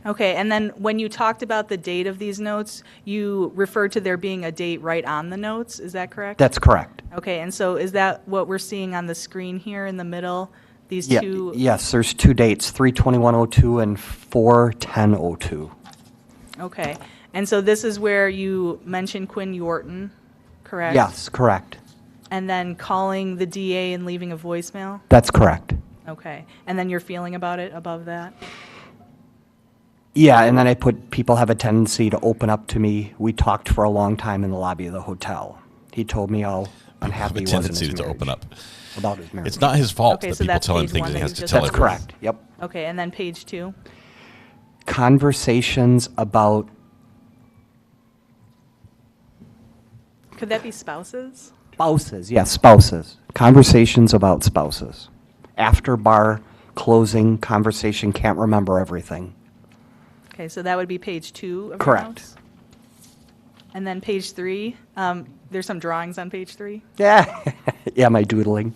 Okay, and then when you talked about the date of these notes, you referred to there being a date right on the notes, is that correct? That's correct. Okay, and so is that what we're seeing on the screen here in the middle? These Yeah, two? yes, there's 2 dates, 3/21/02 and 4/10/02. Okay, and so this is where you mentioned Quinn Yorton, correct? Yes, correct. And then calling the DA and leaving a voicemail? That's correct. Okay, and then your feeling about it above that? Yeah, and then I put, people have a tendency to open up to me. We talked for a long time in the lobby of the hotel. He told me how unhappy he was in his tendency to marriage. open up. About his marriage. It's not his fault Okay, that so people that's tell him page things one and he that has you to just tell That's everyone. correct. Yep. Okay, and then page 2? Conversations Could that be spouses? spouses. Yes, spouses. Conversations about spouses. After bar closing conversation, can't remember everything. Okay, so that would be page 2 of your Correct. notes? And then page 3, there's some drawings on page 3? Yeah, yeah, my doodling.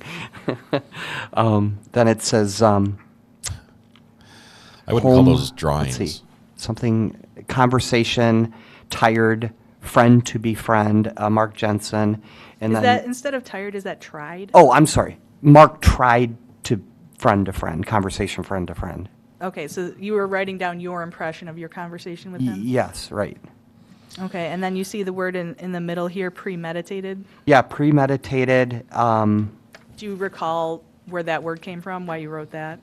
Then it says, I wouldn't call those drawings. Let's see, something, conversation, tired, friend to befriend, Mark Jensen, and Is then. that, instead of tired, is that tried? Oh, I'm sorry. Mark tried to friend, conversation friend to friend. Okay, so you were writing down your impression of your conversation with him? Yes, right. Okay, and then you see the word in the middle here, premeditated. Yeah, premeditated. Do you recall where that word came from, why you wrote that?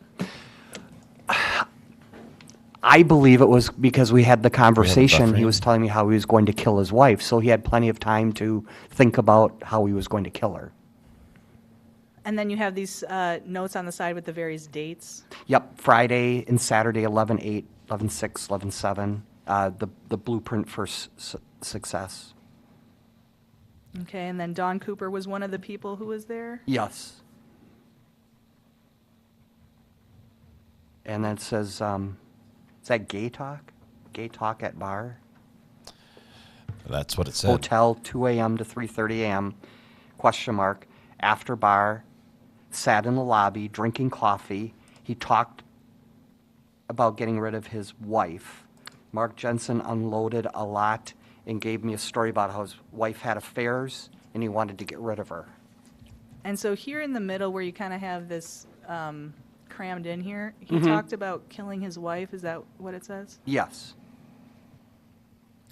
I believe it was because we had the conversation. He buffering. was telling me how he was going to kill his wife, so he had plenty of time to think about how he was going to kill her. And then you have these notes on the side with the various dates. Yep, Friday and Saturday, 11/8, 11/6, 11/7. The blueprint for success. Okay, and then Dawn Cooper was one of the people who was there? Yes. And then it says, is that gay talk? Gay talk at bar? That's what it said. Hotel, 2 a.m. to 3:30 a.m., question mark, after bar, sat in the lobby, drinking coffee. He talked about getting rid of his wife. Mark Jensen unloaded a lot and gave me a story about how his wife had affairs and he wanted to get rid of her. And so here in the middle where you kind of have this crammed in here, he Mm-hmm. talked about killing his wife. Is that what it says? Yes.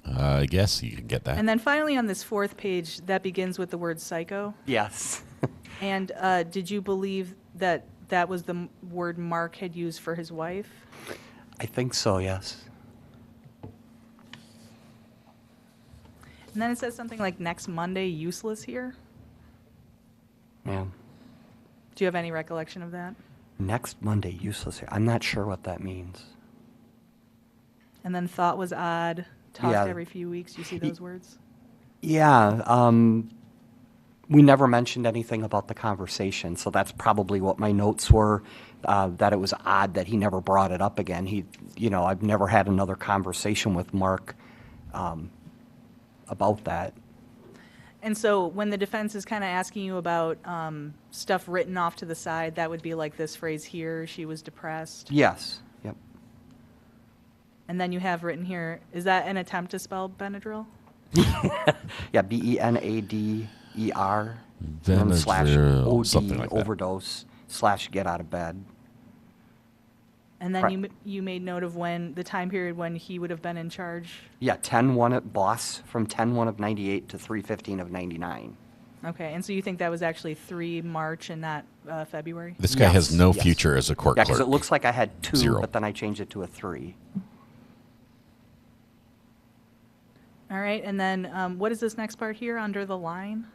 I guess you can get that. And then finally on this 4th page, that begins with the word psycho. Yes. And did you believe that that was the word Mark had used for his wife? I think so, yes. And then it says something like next Monday, useless here. Yeah. Do you have any recollection of that? Next Monday, useless. I'm not sure what that means. And then thought was odd, talked Yeah. every few weeks. You see those words? Yeah, we never mentioned anything about the conversation, so that's probably what my notes were, that it was odd that he never brought it up again. I've never had another conversation with Mark about that. And so when the defense is kind of asking you about stuff written off to the side, that would be like this phrase here, she was depressed. Yes, yep. And then you have written here, is that an attempt to spell Benadryl? Yeah, Benader, and then Benadryl, /OD, something like that. overdose, / get out of bed. And then Right. you made note of when, the time period when he would have been in charge? Yeah, 10/1 at Boss, from 10/1 of 98 to 3/15 of 99. Okay, and so you think that was actually 3 March and not February? This guy has no yes. future as a court Yeah, clerk. because it looks like I had 2, 0. but then I changed it to a 3. All right, and then what is this next part here under the line?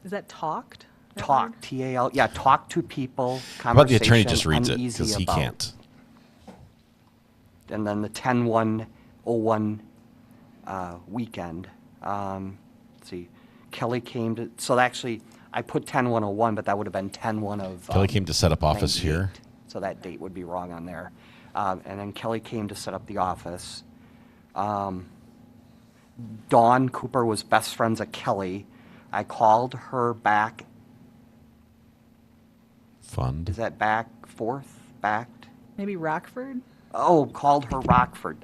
Is that talked? Talk, T-A-L, yeah, talk to people, How about the attorney conversation, just reads it, uneasy because he about. can't. And then the 10/1/01 weekend. Let's see, Kelly came to, so actually, I put 10/1/01, but that would have been 10/1 of. Kelly came to set up office 98. here. So that date would be wrong on there. And then Kelly came to set up the office. Dawn Cooper was best friends with Kelly. I called her back. Fund. Is that backed? Maybe Rockford? Oh, called her Rockford.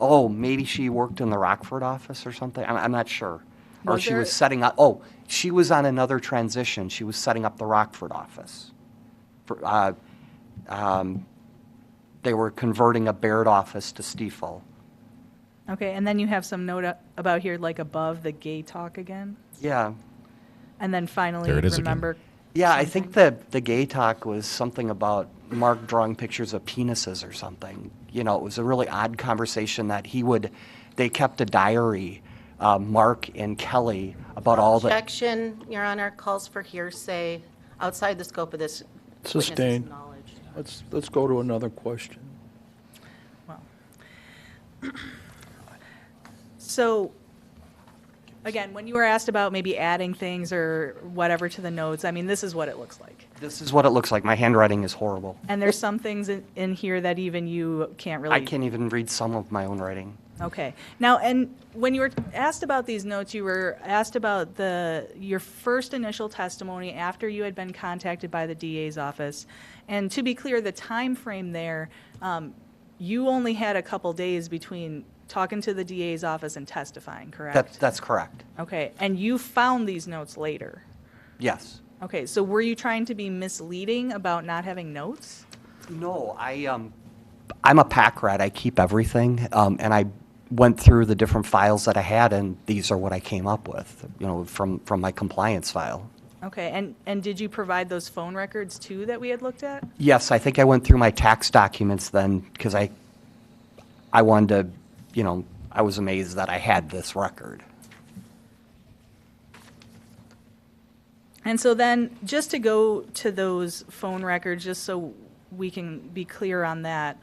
Maybe she worked in the Rockford office or something. I'm not sure. Or Was she there- was setting up. Oh, she was on another transition. She was setting up the Rockford office. They were converting a Baird office to Stiefel. Okay, and then you have some note about here, like above the gay talk again? Yeah. And then finally, There it is again. remember. Yeah, I think the gay talk was something about Mark drawing pictures of penises or something. You know, it was a really odd conversation that they kept a diary, Mark and Kelly, about all the. Objection, Your Honor, calls for hearsay outside the scope of this witness's Sustained. knowledge. Let's go to another question. Well, so, again, when you were asked about maybe adding things or whatever to the notes, I mean, this is what it looks like. This is what it looks like. My handwriting is horrible. And there's some things in here that even you can't really. I can't even read some of my own writing. Okay. Now, and when you were asked about these notes, you were asked about your first initial testimony after you had been contacted by the DA's office. And to be clear, the time frame there, you only had a couple days between talking to the DA's office and testifying, correct? That's correct. Okay. And you found these notes later? Yes. Okay. So were you trying to be misleading about not having notes? No, I'm a pack rat. I keep everything, and I went through the different files that I had, and these are what I came up with, from my compliance file. Okay. And did you provide those phone records too that we had looked at? Yes, I think I went through my tax documents then because I wanted to, I was amazed that I had this record. And so then, just to go to those phone records, just so we can be clear on that.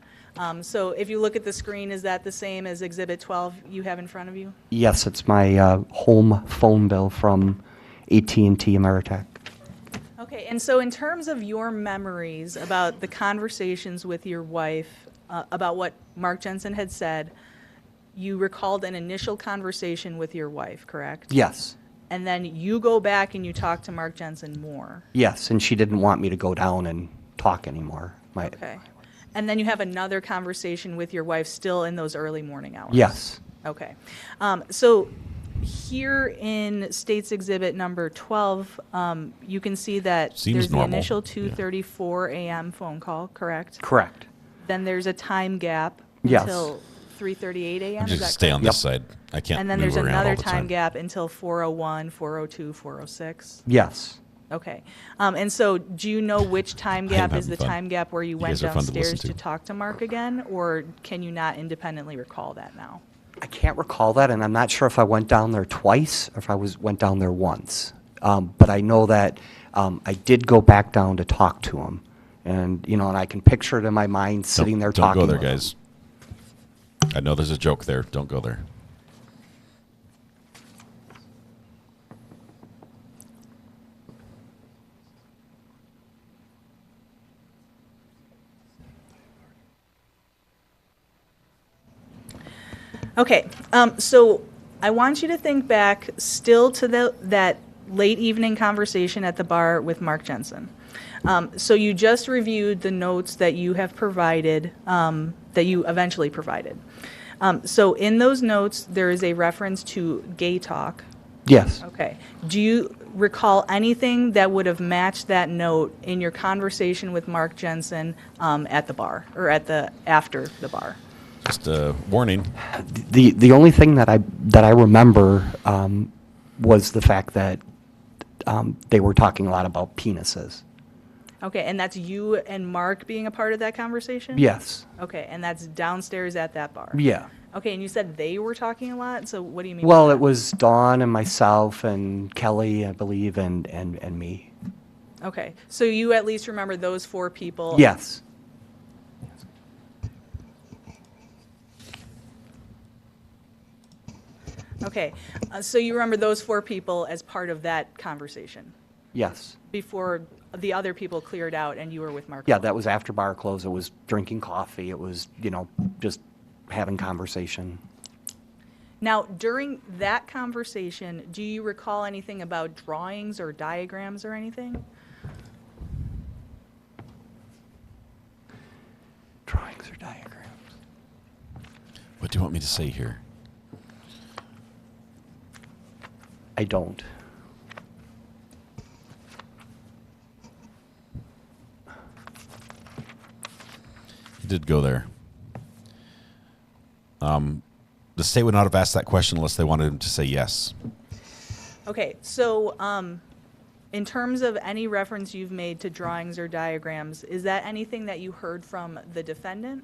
So if you look at the screen, is that the same as Exhibit 12 you have in front of you? Yes, it's my home phone bill from AT&T Ameritech. Okay, and so in terms of your memories about the conversations with your wife, about what Mark Jensen had said, you recalled an initial conversation with your wife, correct? Yes. And then you go back and you talk to Mark Jensen more. Yes, and she didn't want me to go down and talk anymore. Okay. And then you have another conversation with your wife still in those early morning hours? Yes. Okay. So here in State's Exhibit number 12, you can see that Seems there's normal. the initial 2:34 a.m. phone call, correct? Correct. Then there's a time gap Yes. until 3:38 a.m. I Is just that stay on correct? this side. I can't And then move there's around another all the time time. gap until 4:01, 4:02, 4:06? Yes. Okay. And so do you know which time gap is having the fun. time gap where you went guys are fun to downstairs listen to to. talk to Mark again, or can you not independently recall that now? I can't recall that, and I'm not sure if I went down there twice or if I went down there once. But I know that I did go back down to talk to him, and and I can picture it in my mind sitting there Don't talking. go there, with him. guys. I know there's a joke there. Don't go there. Okay, so I want you to think back still to that late evening conversation at the bar with Mark Jensen. So you just reviewed the notes that you have provided, that you eventually provided. So in those notes, there is a reference to gay talk. Yes. Okay. Do you recall anything that would have matched that note in your conversation with Mark Jensen at the bar or after the bar? Just a warning. The only thing that I remember was the fact that they were talking a lot about penises. Okay, and that's you and Mark being a part of that conversation? Yes. Okay, and that's downstairs at that bar? Yeah. Okay, and you said they were talking a lot, so what do you mean? Well, by it that? was Dawn and myself and Kelly, I believe, and me. Okay, so you at least remember those 4 people? Yes. Okay, so you remember those 4 people as part of that conversation Yes. before the other people cleared out and you were with Mark? Yeah, that was after bar close. It was drinking coffee. It was, just having conversation. Now, during that conversation, do you recall anything about drawings or diagrams or anything? Drawings or diagrams. What do you want me to say here? I don't. He did go there. The state would not have asked that question unless they wanted him to say yes. Okay, so in terms of any reference you've made to drawings or diagrams, is that anything that you heard from the defendant?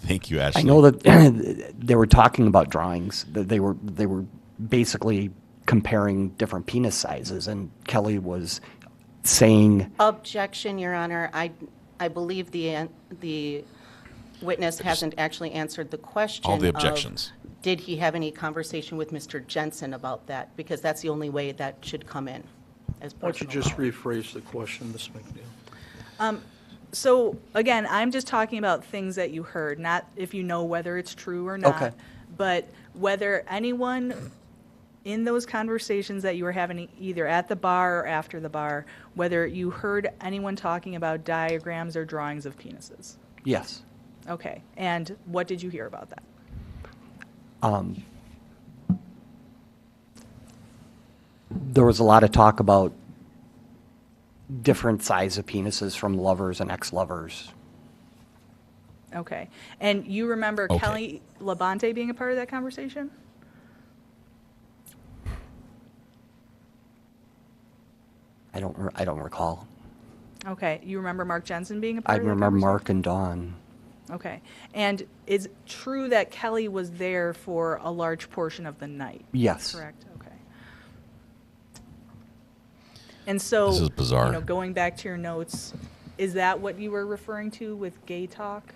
Thank you, Ashley. I know that they were talking about drawings. They were basically comparing different penis sizes, and Kelly was saying, Objection, Your Honor. I believe the witness hasn't actually answered the question. All the of, objections. did he have any conversation with Mr. Jensen about that? Because that's the only way that should come in as Why don't you personal just knowledge. rephrase the question, Ms. McNeil? So again, I'm just talking about things that you heard, not if you know whether it's true or not. Okay. But whether anyone in those conversations that you were having either at the bar or after the bar, whether you heard anyone talking about diagrams or drawings of penises. yes. Okay, and what did you hear about that? There was a lot of talk about different size of penises from lovers and ex-lovers. Okay, and you remember Okay. Kelly Labonte being a part of that conversation? I don't recall. Okay, you remember Mark Jensen being a I part of that remember conversation? Mark and Dawn. Okay, and is it true that Kelly was there for a large portion of the night? Yes. Correct, okay. And so, This is bizarre. Going back to your notes, is that what you were referring to with gay talk?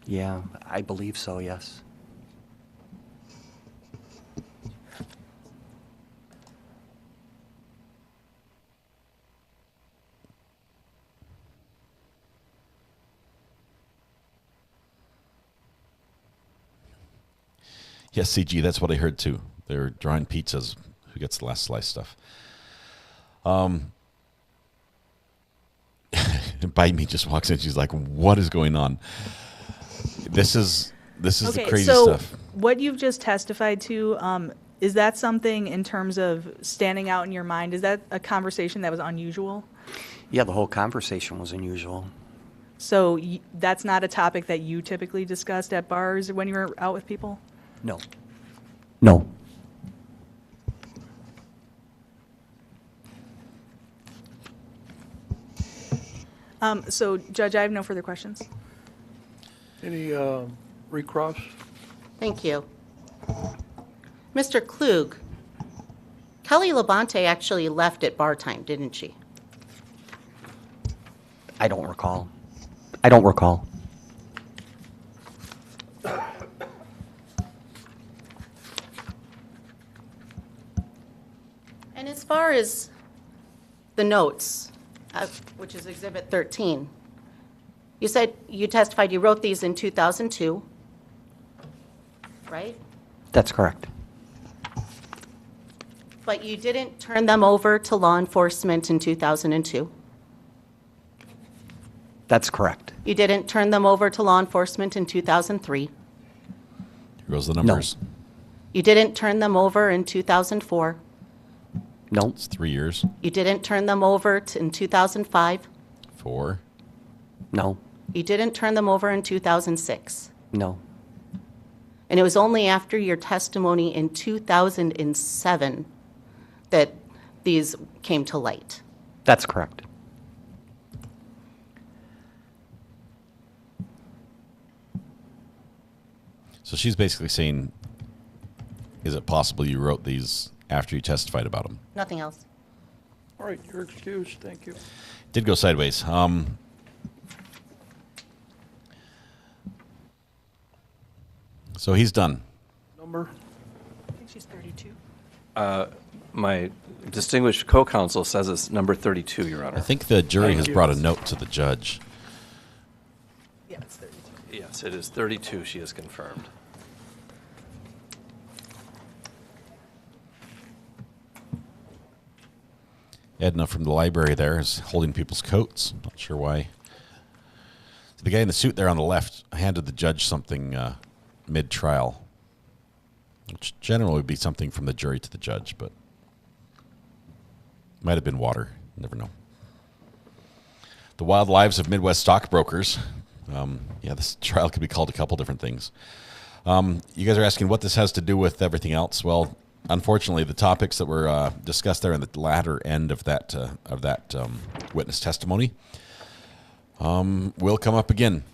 Yeah, I believe so, yes. Yes, CG, that's what I heard too. They were drawing pizzas. Who gets the last slice stuff? Bite Me just walks in. She's like, "What is going on?" This is the crazy stuff. What you've just testified to, is that something in terms of standing out in your mind? Is that a conversation that was unusual? Yeah, the whole conversation was unusual. So that's not a topic that you typically discussed at bars when you were out with people? No. No. So, Judge, I have no further questions. Any recross? Thank you. Mr. Klug, Kelly Labonte actually left at bar time, didn't she? I don't recall. I don't recall. And as far as the notes, which is Exhibit 13, you said you testified you wrote these in 2002, right? That's correct. But you didn't turn them over to law enforcement in 2002? That's correct. You didn't turn them over to law enforcement in 2003? Here goes the numbers. You didn't turn them over in 2004? No. It's 3 years. You didn't turn them over in 2005? 4. No. You didn't turn them over in 2006? No. And it was only after your testimony in 2007 that these came to light. That's correct. So she's basically saying, is it possible you wrote these after you testified about them? Nothing else. All right, you're excused. Thank you. Did go sideways. So he's done. Number? I think she's 32. My distinguished co-counsel says it's number 32, Your Honor. I think the jury Thank has you. brought a note to the judge. Yeah, it's 32. Yes, it is 32, she has confirmed. Edna from the library there is holding people's coats. Not sure why. The guy in the suit there on the left handed the judge something mid-trial, which generally would be something from the jury to the judge, but might have been water. Never know. The Wild Lives of Midwest Stockbrokers. Yeah, this trial could be called a couple different things. You guys are asking what this has to do with everything else. Well, unfortunately, the topics that were discussed there in the latter end of that witness testimony will come up again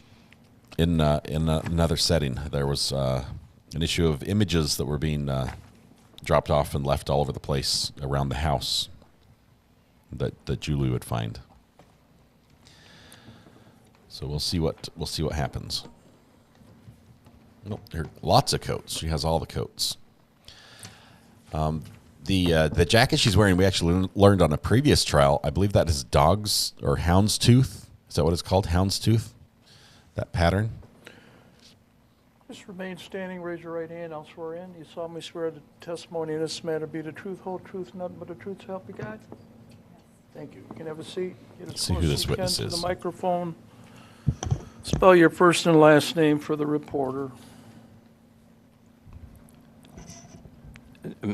in another setting. There was an issue of images that were being dropped off and left all over the place around the house that Julie would find. So we'll see what happens. Nope, there are lots of coats. She has all the coats. The jacket she's wearing, we actually learned on a previous trial. I believe that is dog's or houndstooth. Is that what it's called? Houndstooth? That pattern? Just remain standing, raise your right hand, I'll swear in. You solemnly swear the testimony in this matter be the truth, whole truth, nothing but the truth, so help you God? Thank you. You can have a seat. Get as Let's see who close this as you can witness to is. the microphone. Spell your first and last name for the reporter.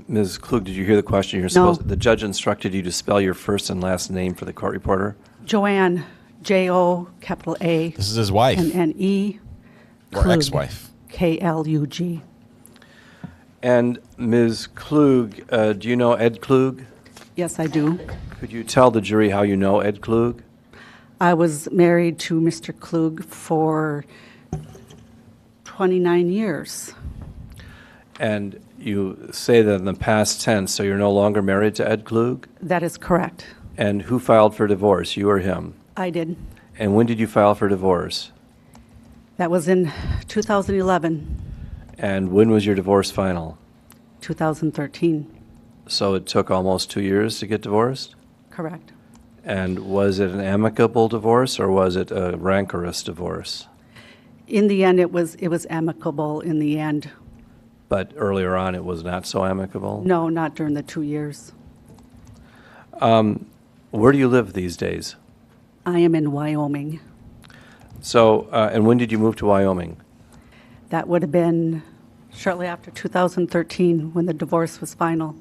Ms. Klug, did you hear the question? The judge instructed you to spell your first and last name for the court reporter? Joanne, J-O-A. This is his wife. And N-E. Or Klug, ex-wife. K-L-U-G. And Ms. Klug, do you know Ed Klug? Yes, I do. Could you tell the jury how you know Ed Klug? I was married to Mr. Klug for 29 years. And you say that in the past tense, so you're no longer married to Ed Klug? That is correct. And who filed for divorce, you or him? I did. And when did you file for divorce? That was in 2011, And when was your divorce final? 2013. So it took almost 2 years to get divorced? Correct. And was it an amicable divorce or was it a rancorous divorce? In the end, it was amicable in the end. But earlier on, it was not so amicable? No, not during the 2 years. Where do you live these days? I am in Wyoming. So, and when did you move to Wyoming? That would have been shortly after 2013 when the divorce was final.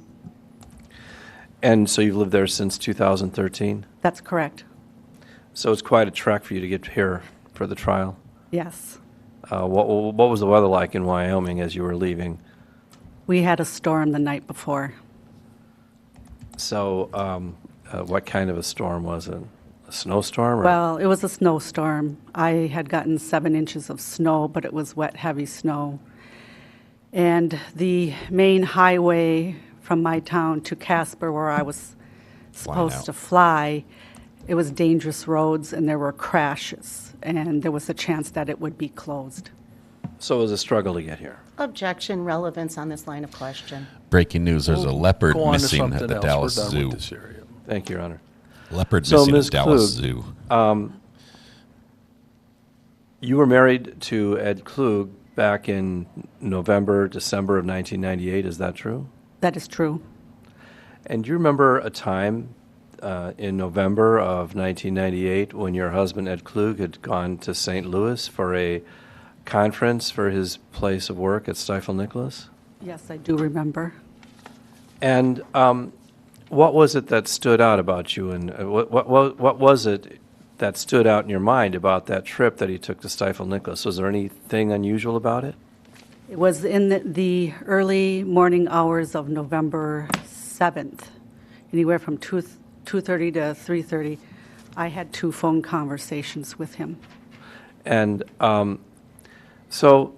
And so you've lived there since 2013? That's correct. So it's quite a trek for you to get here for the trial? Yes. What was the weather like in Wyoming as you were leaving? We had a storm the night before. So what kind of a storm was it? A snowstorm? Or? Well, it was a snowstorm. I had gotten 7 inches of snow, but it was wet, heavy snow. And the main highway from my town to Casper, where I was supposed to fly, it was dangerous roads and there were crashes, and there was a chance that it would be closed. So it was a struggle to get here. Objection, relevance on this line of question. Breaking news, there's a leopard Go on to missing at something the else. Dallas We're done Zoo. with this area. Thank you, Your Honor. Leopard So, missing Ms. at Dallas Klug, Zoo. You were married to Ed Klug back in November, December of 1998, is that true? That is true. And do you remember a time in November of 1998 when your husband, Ed Klug, had gone to St. Louis for a conference for his place of work at Stifel Nicholas? Yes, I do remember. And what was it that stood out about you, and what was it that stood out in your mind about that trip that he took to Stifel Nicholas? Was there anything unusual about it? It was in the early morning hours of November 7th. anywhere from 2:30 to 3:30. I had 2 phone conversations with him. And so,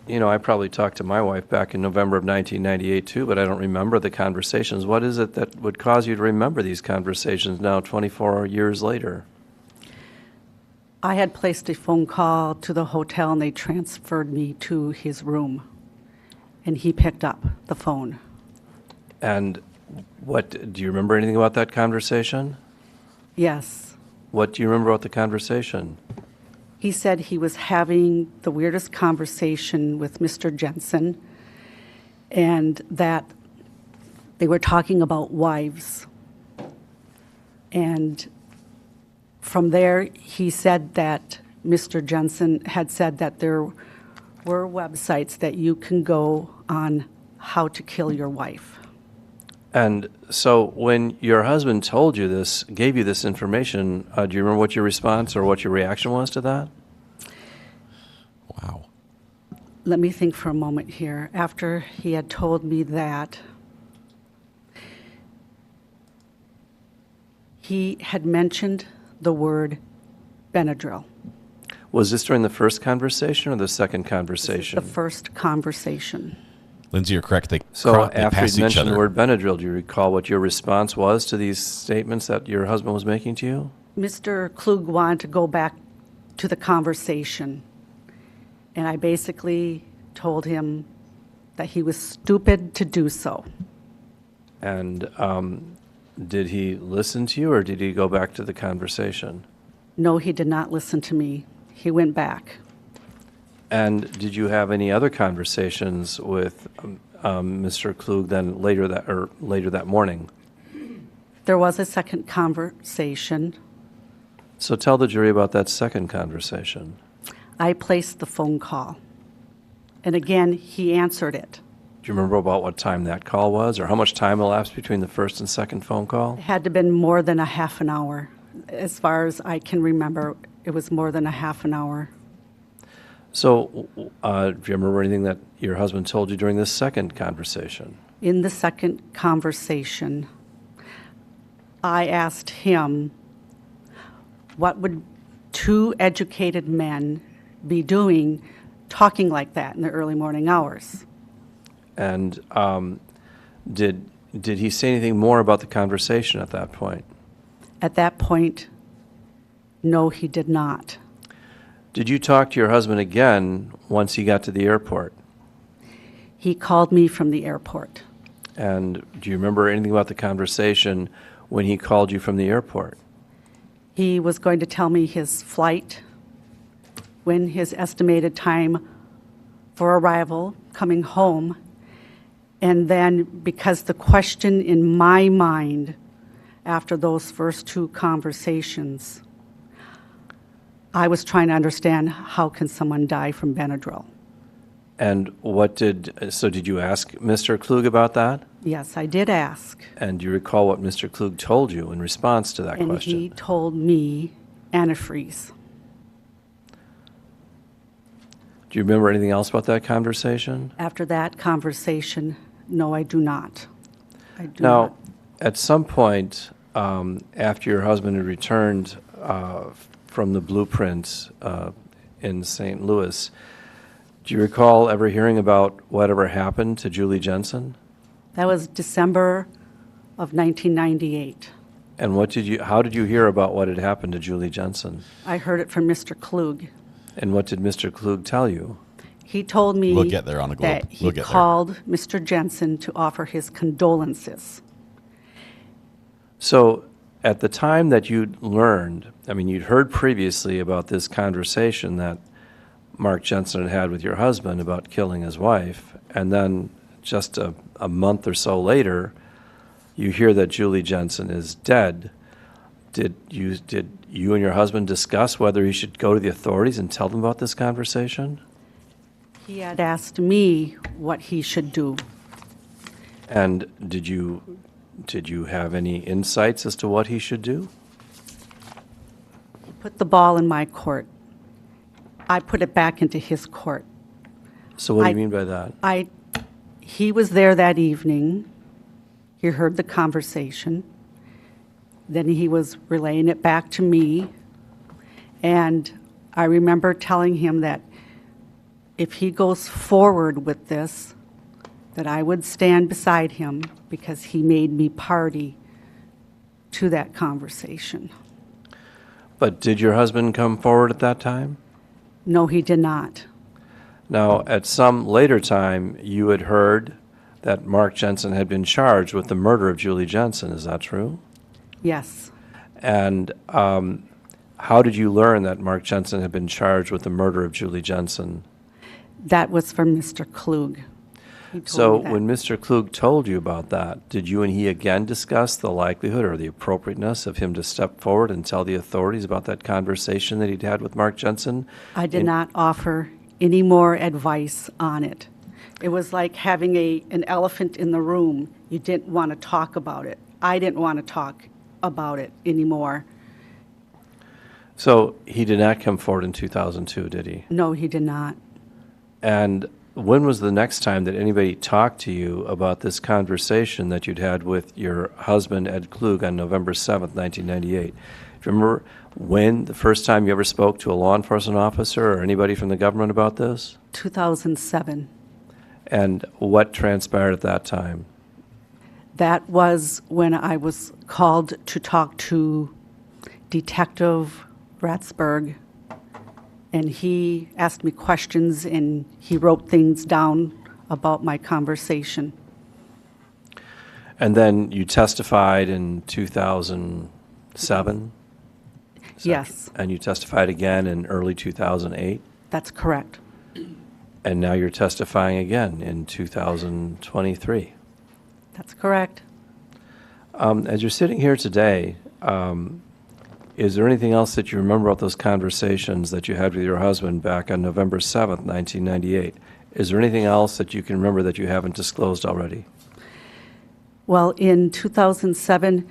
you know, I probably talked to my wife back in November of 1998 too, but I don't remember the conversations. What is it that would cause you to remember these conversations now 24 years later? I had placed a phone call to the hotel and they transferred me to his room. And he picked up the phone. And what, do you remember anything about that conversation? Yes. What do you remember about the conversation? He said he was having the weirdest conversation with Mr. Jensen and that they were talking about wives. And from there, he said that Mr. Jensen had said that there were websites that you can go on how to kill your wife. And so when your husband told you this, gave you this information, do you remember what your response or what your reaction was to that? Wow. Let me think for a moment here. After he had told me that, he had mentioned the word Benadryl. Was this during the first conversation or the second conversation? The first conversation. Lindsay, you're correct. They After pass you each mentioned other. the word Benadryl, do you recall what your response was to these statements that your husband was making to you? Mr. Klug wanted to go back to the conversation, and I basically told him that he was stupid to do so. And did he listen to you or did he go back to the conversation? No, he did not listen to me. He went back. And did you have any other conversations with Mr. Klug then later that morning? There was a second conversation. So tell the jury about that second conversation. I placed the phone call. And again, he answered it. Do you remember about what time that call was or how much time elapsed between the first and second phone call? It had to have been more than a half an hour. As far as I can remember, it was more than a half an hour. So do you remember anything that your husband told you during this second conversation? In the second conversation, I asked him, what would 2 educated men be doing talking like that in the early morning hours? And did he say anything more about the conversation at that point? At that point, no, he did not. Did you talk to your husband again once he got to the airport? He called me from the airport. And do you remember anything about the conversation when he called you from the airport? He was going to tell me his flight, when his estimated time for arrival, coming home. And then, because the question in my mind after those first 2 conversations, I was trying to understand how can someone die from Benadryl. And did you ask Mr. Klug about that? Yes, I did ask. And do you recall what Mr. Klug told you in response to that question? And he told me Antifreeze. Do you remember anything else about that conversation? After that conversation, no, I do not. I do now, not. At some point, after your husband had returned from the blueprints in St. Louis, do you recall ever hearing about whatever happened to Julie Jensen? That was December of 1998. And how did you hear about what had happened to Julie Jensen? I heard it from Mr. Klug. And what did Mr. Klug tell you? He told me We'll get there on a globe. that he We'll get there. called Mr. Jensen to offer his condolences. So at the time that you'd learned, you'd heard previously about this conversation that Mark Jensen had had with your husband about killing his wife, and then just a month or so later, you hear that Julie Jensen is dead. Did you and your husband discuss whether you should go to the authorities and tell them about this conversation? He had asked me what he should do. And did you have any insights as to what he should do? He put the ball in my court. I put it back into his court. So what do you mean by that? He was there that evening, He heard the conversation. Then he was relaying it back to me. And I remember telling him that if he goes forward with this, that I would stand beside him because he made me party to that conversation. But did your husband come forward at that time? No, he did not. Now, at some later time, you had heard that Mark Jensen had been charged with the murder of Julie Jensen. Is that true? Yes. And how did you learn that Mark Jensen had been charged with the murder of Julie Jensen? That was from Mr. Klug. He told So me that. when Mr. Klug told you about that, did you and he again discuss the likelihood or the appropriateness of him to step forward and tell the authorities about that conversation that he'd had with Mark Jensen? I did not offer any more advice on it. It was like having an elephant in the room. You didn't want to talk about it. I didn't want to talk about it anymore. So he did not come forward in 2002, did he? No, he did not. And when was the next time that anybody talked to you about this conversation that you'd had with your husband, Ed Klug, on November 7th, 1998? Do you remember when the first time you ever spoke to a law enforcement officer or anybody from the government about this? 2007. And what transpired at that time? That was when I was called to talk to Detective Ratzberg, and he asked me questions and he wrote things down about my conversation. And then you testified in 2007? Yes. And you testified again in early 2008? That's correct. And now you're testifying again in 2023? That's correct. As you're sitting here today, is there anything else that you remember about those conversations that you had with your husband back on November 7th, 1998? Is there anything else that you can remember that you haven't disclosed already? Well, in 2007,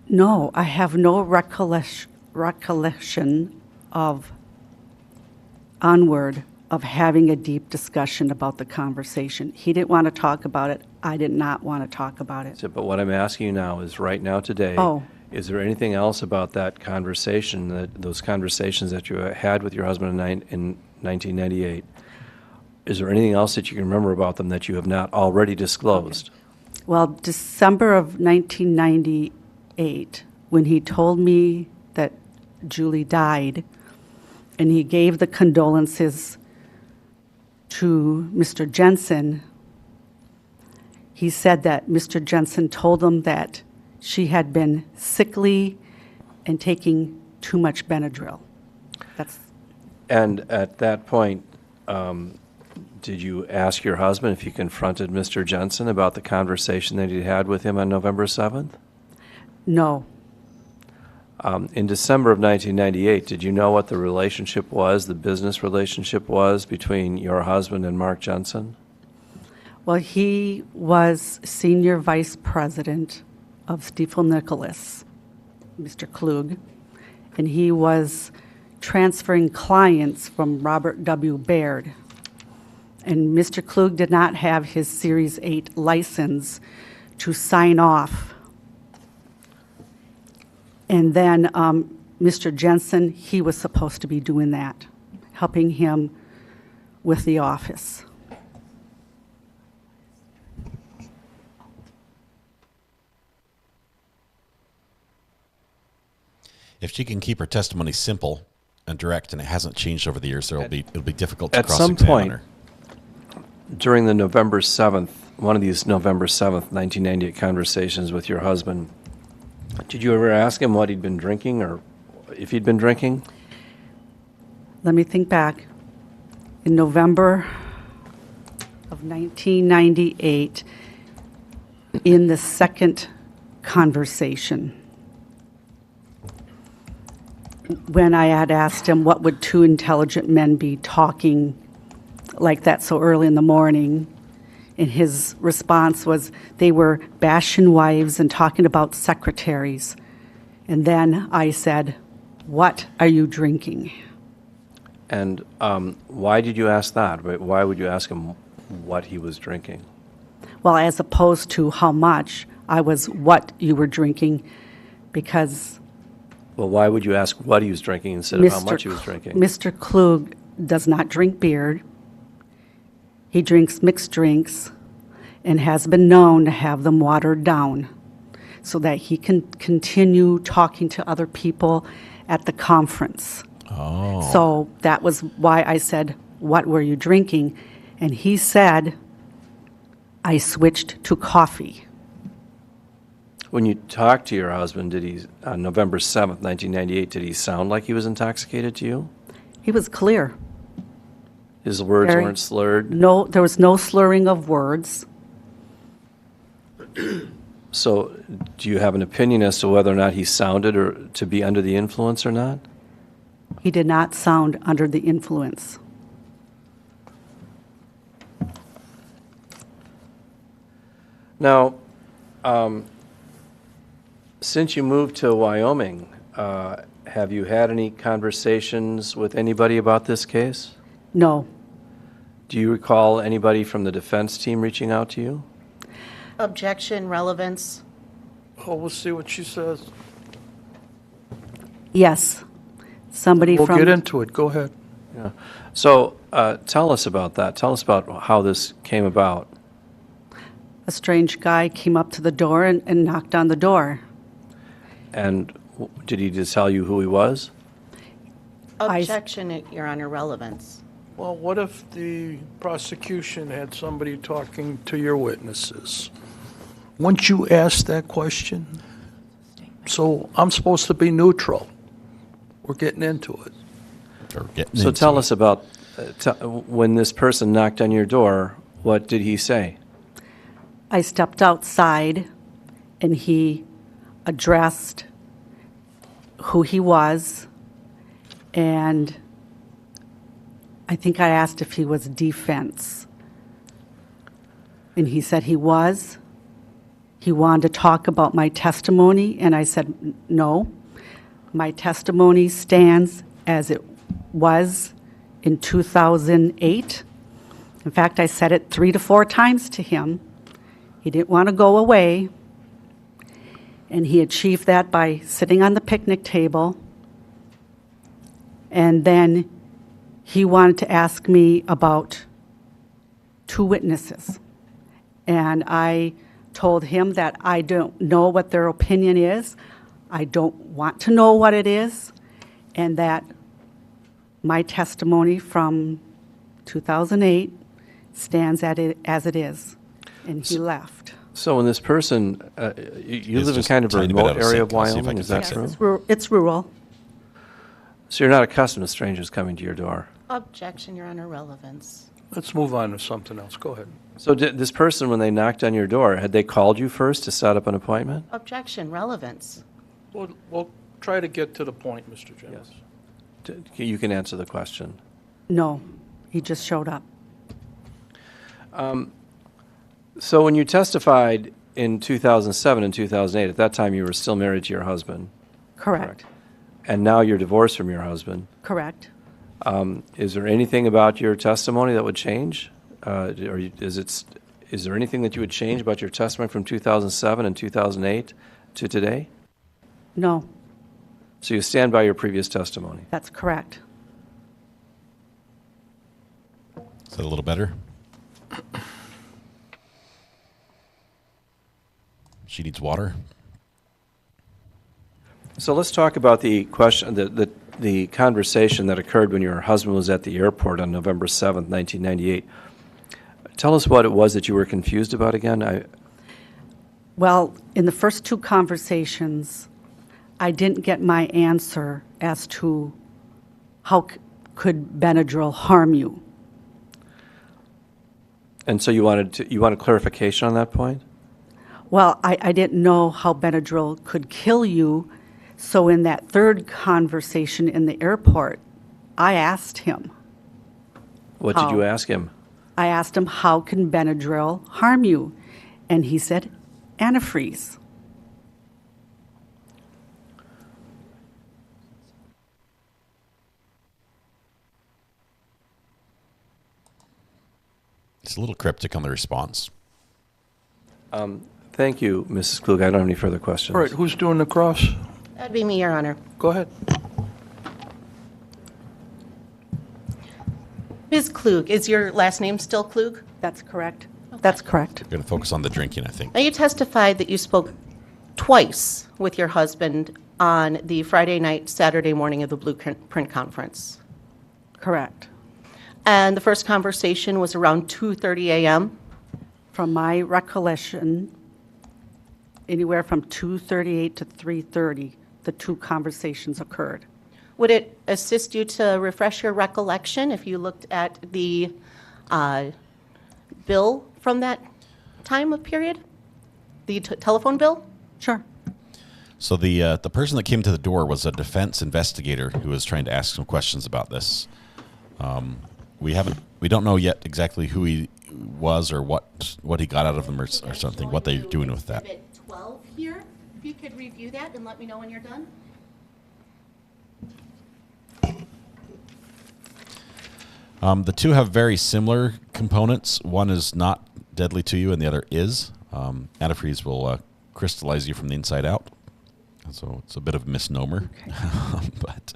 no, I have no recollection of onward of having a deep discussion about the conversation. He didn't want to talk about it. I did not want to talk about it. But what I'm asking you now is right now today, is there anything else about that conversation, those conversations that you had with your husband in 1998, is there anything else that you can remember about them that you have not already disclosed? Well, December of 1998, when he told me that Julie died, and he gave the condolences to Mr. Jensen, he said that Mr. Jensen told him that she had been sickly and taking too much Benadryl. And at that point, did you ask your husband if you confronted Mr. Jensen about the conversation that he had with him on November 7th? No. In December of 1998, did you know what the relationship was, the business relationship was between your husband and Mark Jensen? Well, he was senior vice president of Stiefel Nicholas, Mr. Klug, and he was transferring clients from Robert W. Baird. And Mr. Klug did not have his Series 8 license to sign off. And then Mr. Jensen, he was supposed to be doing that, helping him with the office. If she can keep her testimony simple and direct, and it hasn't changed over the years, it'll be difficult to At cross-examine some point, her. during the November 7th, one of these November 7th, 1998 conversations with your husband, did you ever ask him what he'd been drinking or if he'd been drinking? Let me think back. In November of 1998, in the second conversation, when I had asked him what would two intelligent men be talking like that so early in the morning, and his response was they were bashing wives and talking about secretaries. And then I said, "What are you drinking?" And why did you ask that? Why would you ask him what he was drinking? Well, as opposed to how much, I was what you were drinking, because Well, why would you ask what he was drinking instead of how much he was drinking? Mr. Klug does not drink beer. He drinks mixed drinks and has been known to have them watered down so that he can continue talking to other people at the conference. Oh. So that was why I said, what were you drinking? And he said, I switched to coffee. When you talked to your husband, did he, on November 7th, 1998, did he sound like he was intoxicated to you? He was clear. His words Very- weren't slurred? No, there was no slurring of words. So do you have an opinion as to whether or not he sounded or to be under the influence or not? He did not sound under the influence. Now, since you moved to Wyoming, have you had any conversations with anybody about this case? No. Do you recall anybody from the defense team reaching out to you? Objection, relevance. Oh, we'll see what she says. Yes. Somebody We'll from... get into it. Go ahead. Yeah. So tell us about that. Tell us about how this came about. A strange guy came up to the door and knocked on the door. And did he just tell you who he was? Objection, Your Honor, relevance. Well, what if the prosecution had somebody talking to your witnesses? Once you ask that question, so I'm supposed to be neutral. We're getting into it. So tell us about when this person knocked on your door, what did he say? I stepped outside and he addressed who he was, and I think I asked if he was defense. And he said he was. He wanted to talk about my testimony, and I said, no. My testimony stands as it was in 2008. In fact, I said it 3 to 4 times to him. He didn't want to go away, and he achieved that by sitting on the picnic table. And then he wanted to ask me about 2 witnesses. And I told him that I don't know what their opinion is. I don't want to know what it is, and that my testimony from 2008 stands at it as it is. And he left. So when this person, you live in kind of a remote area of Wyoming, is that true? It's rural. So you're not accustomed to strangers coming to your door? Objection, Your Honor, relevance. Let's move on to something else. Go ahead. So did this person, when they knocked on your door, had they called you first to set up an appointment? Objection, relevance. We'll try to get to the point, Mr. Jones. You can answer the question. No, he just showed up. So when you testified in 2007 and 2008, at that time you were still married to your husband? Correct. And now you're divorced from your husband? Correct. Is there anything about your testimony that would change? Is there anything that you would change about your testimony from 2007 and 2008 to today? No, So you stand by your previous testimony? that's correct. Is that a little better? She needs water. So let's talk about the question, the conversation that occurred when your husband was at the airport on November 7th, 1998. Tell us what it was that you were confused about again. Well, in the first 2 conversations, I didn't get my answer as to how could Benadryl harm you. And so you wanted clarification on that point? Well, I didn't know how Benadryl could kill you, so in that 3rd conversation in the airport, I asked him. What did you ask him? I asked him, how can Benadryl harm you? And he said, antifreeze. It's a little cryptic on the response. Thank you, Mrs. Klug. I don't have any further questions. All right, who's doing the cross? That'd be me, Your Honor. Go ahead. Ms. Klug, is your last name still Klug? That's correct. That's correct. We're going to focus on the drinking, I think. Now, you testified that you spoke twice with your husband on the Friday night, Saturday morning of the Blueprint Conference. Correct. And the first conversation was around 2:30 a.m.? From my recollection, anywhere from 2:38 to 3:30, the two conversations occurred. Would it assist you to refresh your recollection if you looked at the bill from that time of period? The telephone bill? Sure. So the person that came to the door was a defense investigator who was trying to ask some questions about this. We don't know yet exactly who he was or what he got out of them or something. What they're doing with that. Exhibit 12 here. If you could review that and let me know when you're done. The two have very similar components. One is not deadly to you, and the other is. Antifreeze will crystallize you from the inside out. So it's a bit of a misnomer, but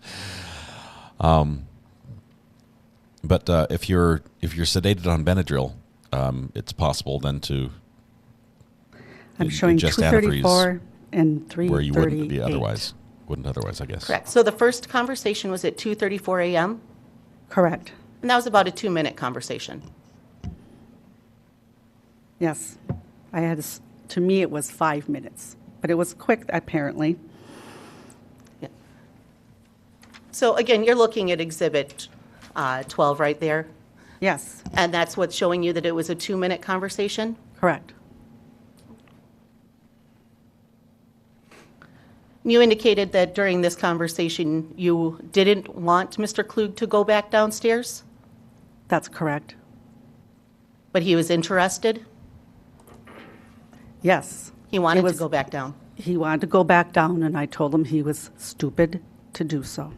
if you're sedated on Benadryl, it's possible then to I'm showing ingest 234 and 338. where you wouldn't be otherwise. Wouldn't otherwise, I guess. Correct. So the first conversation was at 2:34 a.m.? Correct. And that was about a 2-minute conversation. Yes. To me, it was 5 minutes, but it was quick, apparently. Yeah. So again, you're looking at Exhibit 12 right there? Yes. And that's what's showing you that it was a 2-minute conversation? Correct. You indicated that during this conversation, you didn't want Mr. Klug to go back downstairs, That's correct. but he was interested? Yes. He wanted It to go back down? He wanted to go back down, and I told him he was stupid to do so.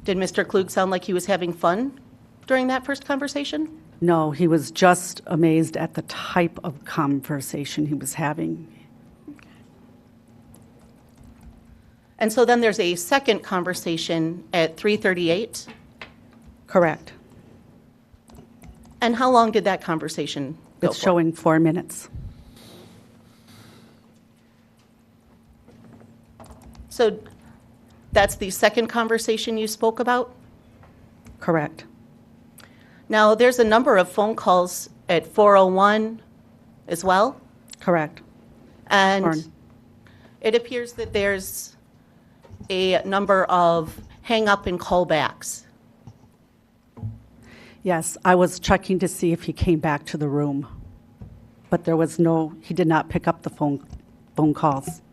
Did Mr. Klug sound like he was having fun during that first conversation? No, he was just amazed at the type of conversation he was having. And so then there's a second conversation at 3:38? Correct. And how long did that conversation go It's for? showing 4 minutes. So that's the second conversation you spoke about? Correct. Now, there's a number of phone calls at 4:01 as well? Correct. And it appears that there's a number of hang-up and callbacks. Yes, I was checking to see if he came back to the room, but he did not pick up the phone calls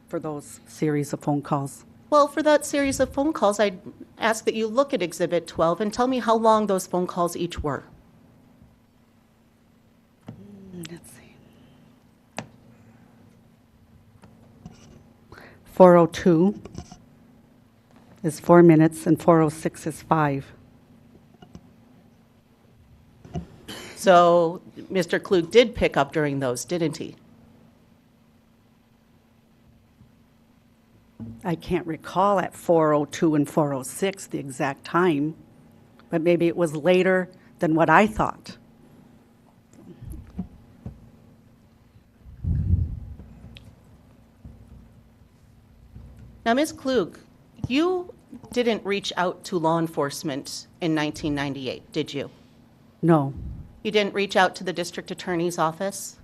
for those series of phone calls. Well, for that series of phone calls, I'd ask that you look at Exhibit 12 and tell me how long those phone calls each were. Let's see. 4:02 is 4 minutes, and 4:06 is 5. So Mr. Klug did pick up during those, didn't he? I can't recall at 4:02 and 4:06 the exact time, but maybe it was later than what I thought. Now, Ms. Klug, you didn't reach out to law enforcement in 1998, did you? No, You didn't reach out to the district attorney's office?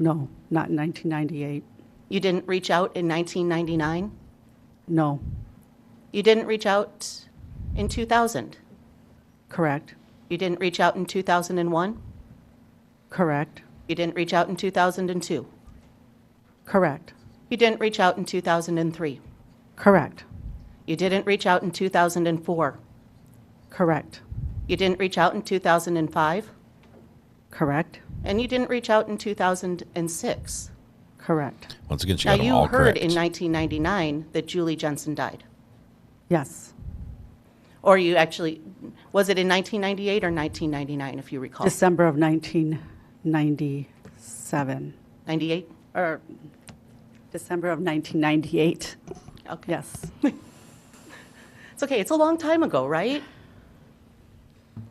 no, not in 1998. You didn't reach out in 1999? No, You didn't reach out in 2000? correct, You didn't reach out in 2001? correct, You didn't reach out in 2002? correct, You didn't reach out in 2003? correct, You didn't reach out in 2004? correct, You didn't reach out in 2005? correct, And you didn't reach out in 2006? correct. Once again, she Now, got them you all heard correct. in 1999 that Julie Jensen died. Yes, Or you actually, was it in 1998 or 1999, if you recall? December of 1997. 98? Or December of 1998. Okay. Yes, It's okay, it's a long time ago, right?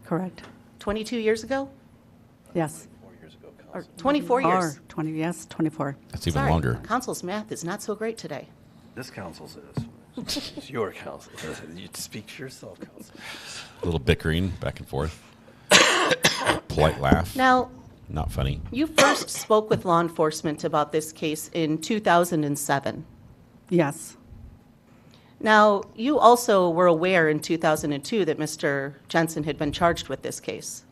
correct. 22 years ago? Yes. Or 24 years? Or 20, yes, 24. That's even Sorry, longer. Council's math is not so great today. This council's is. It's your council. You speak for yourself, council. A little bickering back and forth. Polite laugh. Now, Not funny. you first spoke with law enforcement about this case in 2007. Yes, Now, you also were aware in 2002 that Mr. Jensen had been charged with this case.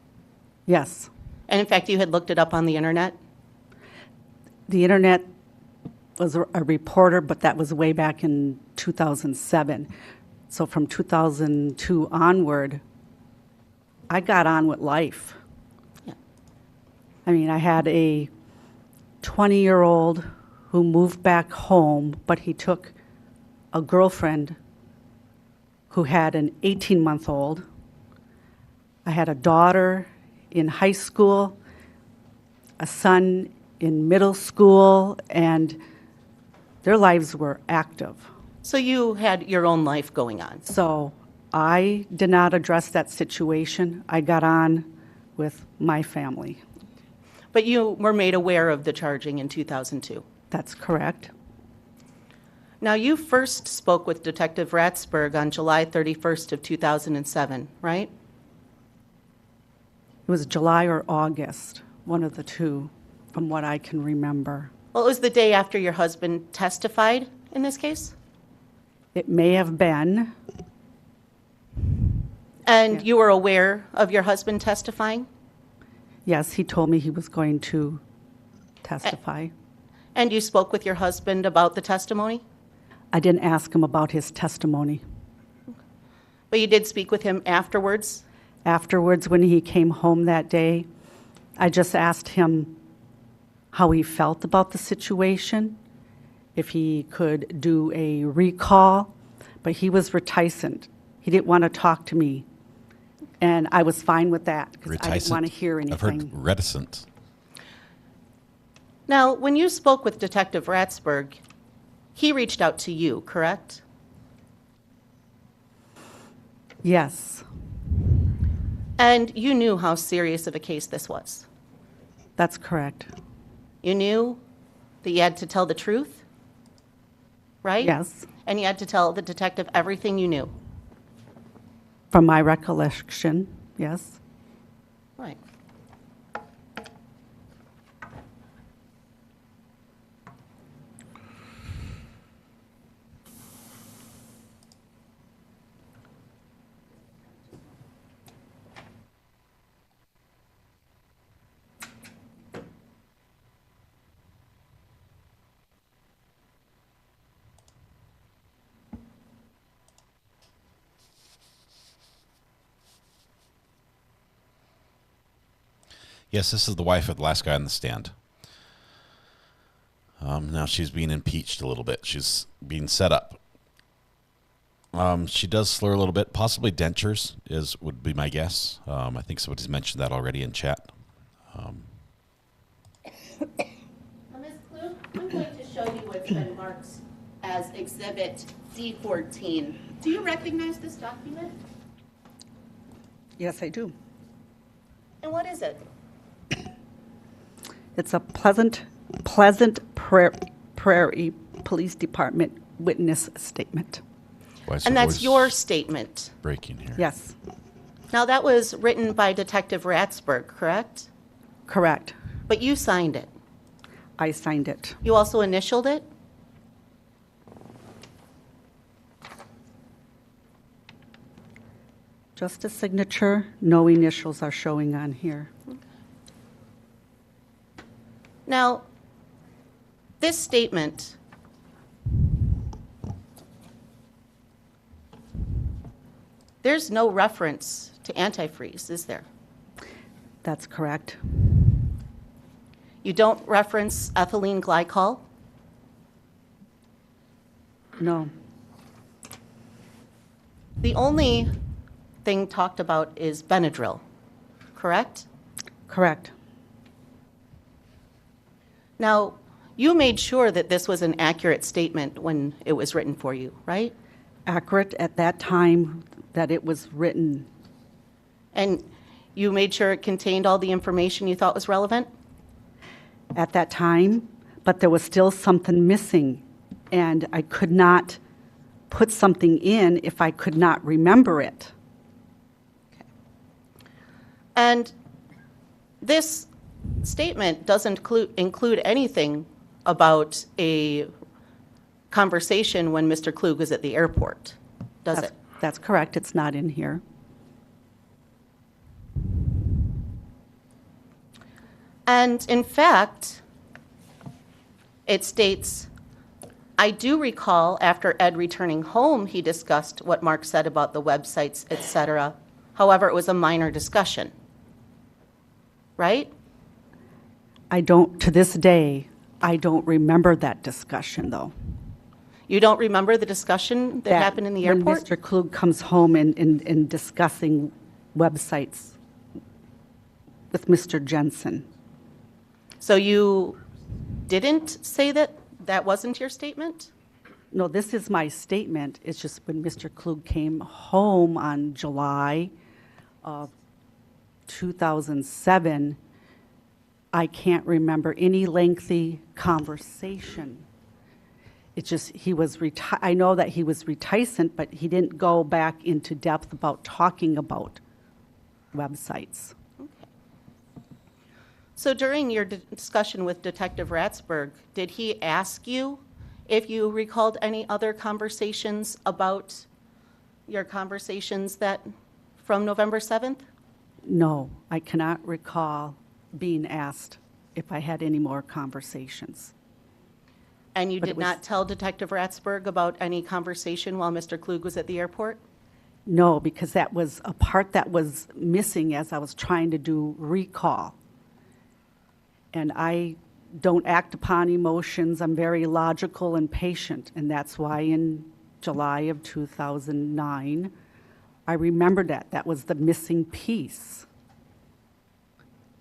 yes. And in fact, you had looked it up on the internet? The internet was a reporter, but that was way back in 2007. So from 2002 onward, I got on with life. Yeah. I mean, I had a 20-year-old who moved back home, but he took a girlfriend who had an 18-month-old. I had a daughter in high school, a son in middle school, and their lives were active. So you had your own life going on. So I did not address that situation. I got on with my family. But you were made aware of the charging in 2002. That's correct. Now, you first spoke with Detective Ratsberg on July 31st of 2007, right? It was July or August, one of the two, from what I can remember. Well, it was the day after your husband testified in this case? It may have been. And you were aware of your husband testifying? Yes, he told me he was going to testify. And you spoke with your husband about the testimony? I didn't ask him about his testimony. But you did speak with him afterwards? Afterwards, when he came home that day, I just asked him how he felt about the situation, if he could do a recall, but he was reticent. He didn't want to talk to me. And I was fine with that because I didn't want to hear anything. I've heard reticent. Now, when you spoke with Detective Ratsberg, he reached out to you, correct? Yes, And you knew how serious of a case this was. that's correct. You knew that you had to tell the truth, right? Yes, And you had to tell the detective everything you knew. from my recollection, yes. Right. Yes, this is the wife of the last guy on the stand. Now she's being impeached a little bit. She's being set up. She does slur a little bit. Possibly dentures would be my guess. I think somebody's mentioned that already in chat. Ms. Klug, I'm going to show you what's been marked as Exhibit D14. Do you recognize this document? Yes, I do. And what is it? It's a Pleasant Prairie Police Department witness statement. Why is And her that's voice your statement. breaking here? Yes, Now, that was written by Detective Ratsberg, correct? correct. But you signed it. I signed it. You also initialed it? Just a signature, no initials are showing on here. Now, this statement there's no reference to antifreeze, is there? That's correct. You don't reference ethylene glycol? No, The only thing talked about is Benadryl, correct? Correct. Now, you made sure that this was an accurate statement when it was written for you, right? Accurate at that time that it was written. And you made sure it contained all the information you thought was relevant? At that time, but there was still something missing, and I could not put something in if I could not remember it. And this statement doesn't include anything about a conversation when Mr. Klug was at the airport, does it? That's correct. It's not in here. And in fact, it states, I do recall after Ed returning home, he discussed what Mark said about the websites, etc. However, it was a minor discussion, right? To this day, I don't remember that discussion, though. You don't remember the discussion that happened in the airport? When Mr. Klug comes home and discussing websites with Mr. Jensen. So you didn't say that that wasn't your statement? No, this is my statement. It's just when Mr. Klug came home on July of 2007, I can't remember any lengthy conversation. It's just I know that he was reticent, but he didn't go back into depth about talking about websites. So during your discussion with Detective Ratzberg, did he ask you if you recalled any other conversations about your conversations from November 7th? No, I cannot recall being asked if I had any more conversations. And you did not tell Detective Ratzberg about any conversation while Mr. Klug was at the airport? No, because that was a part that was missing as I was trying to do recall. And I don't act upon emotions. I'm very logical and patient. And that's why in July of 2009, I remembered that. That was the missing piece.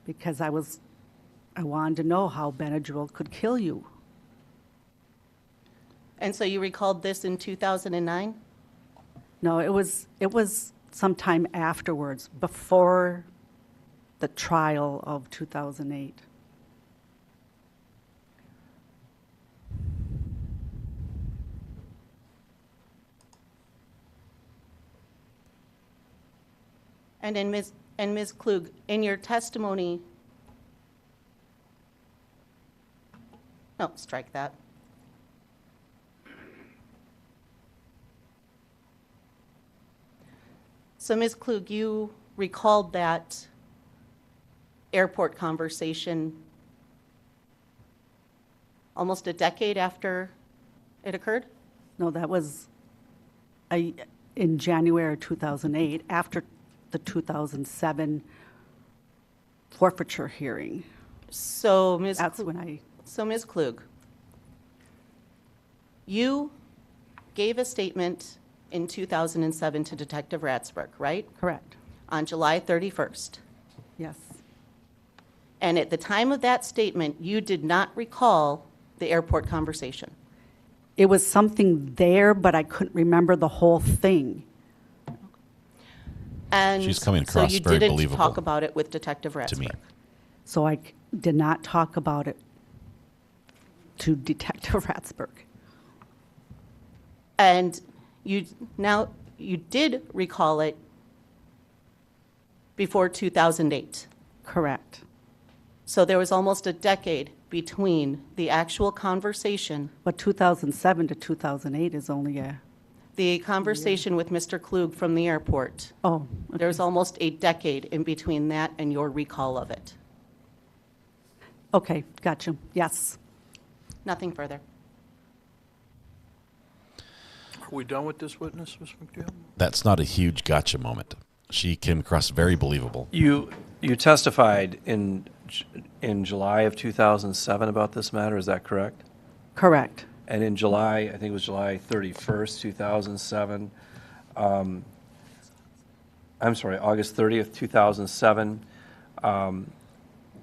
Because I wanted to know how Benadryl could kill you. And so you recalled this in 2009? No, it was sometime afterwards, before the trial of 2008. And Ms. Klug, in your testimony, no, strike that. So Ms. Klug, you recalled that airport conversation almost a decade after it occurred? No, that was in January 2008, after the 2007 forfeiture hearing. So Ms. Klug, you gave a statement in 2007 to Detective Ratzberg, right? Correct. On July 31st. Yes. And at the time of that statement, you did not recall the airport conversation. It was something there, but I couldn't remember the whole thing. And she's coming across so you very didn't believable talk about it with Detective Ratzberg. to me. So I did not talk about it to Detective Ratzberg. And you did recall it before 2008. Correct. So there was almost a decade between the actual conversation. But 2007 to 2008 is only the conversation with Mr. Klug from the airport. Oh. Okay. There's almost a decade in between that and your recall of it. Okay, gotcha. Yes. Nothing further. Are we done with this witness, Ms. McDaniel? That's not a huge gotcha moment. She came across very believable. You testified in July of 2007 about this matter, is that correct? Correct. And in July, I think it was July 31st, 2007, I'm sorry, August 30th, 2007,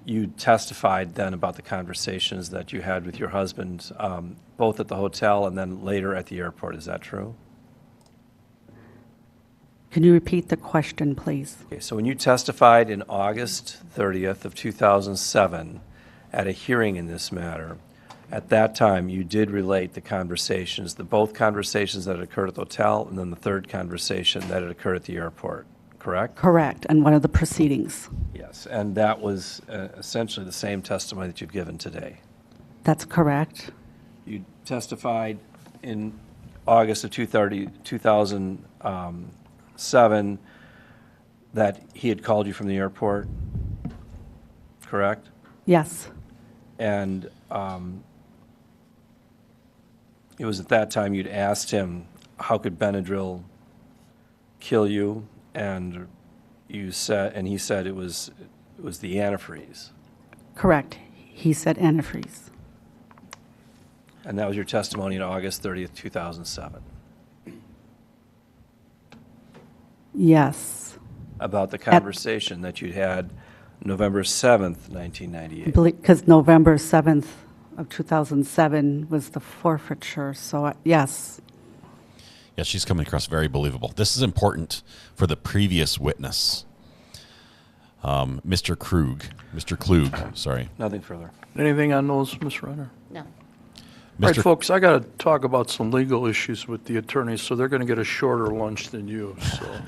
you testified then about the conversations that you had with your husband, both at the hotel and then later at the airport. Is that true? Can you repeat the question, please? Okay, so when you testified in August 30th of 2007 at a hearing in this matter, at that time you did relate the conversations, both conversations that had occurred at the hotel and then the third conversation that had occurred at the airport, correct? Correct, and one of the proceedings. Yes, and that was essentially the same testimony that you've given today. That's correct. You testified in August of 2007 that he had called you from the airport, correct? Yes. And it was at that time you'd asked him, how could Benadryl kill you? And he said it was the antifreeze. Correct. He said antifreeze. And that was your testimony on August 30th, 2007. Yes. About the conversation that you'd had November 7th, 1998. Because November 7th of 2007 was the forfeiture, so yes. Yeah, she's coming across very believable. This is important for the previous witness, Mr. Klug, sorry. Nothing further. Anything on those, Ms. Renner? No. All right, folks, I got to talk about some legal issues with the attorneys, so they're going to get a shorter lunch than you. So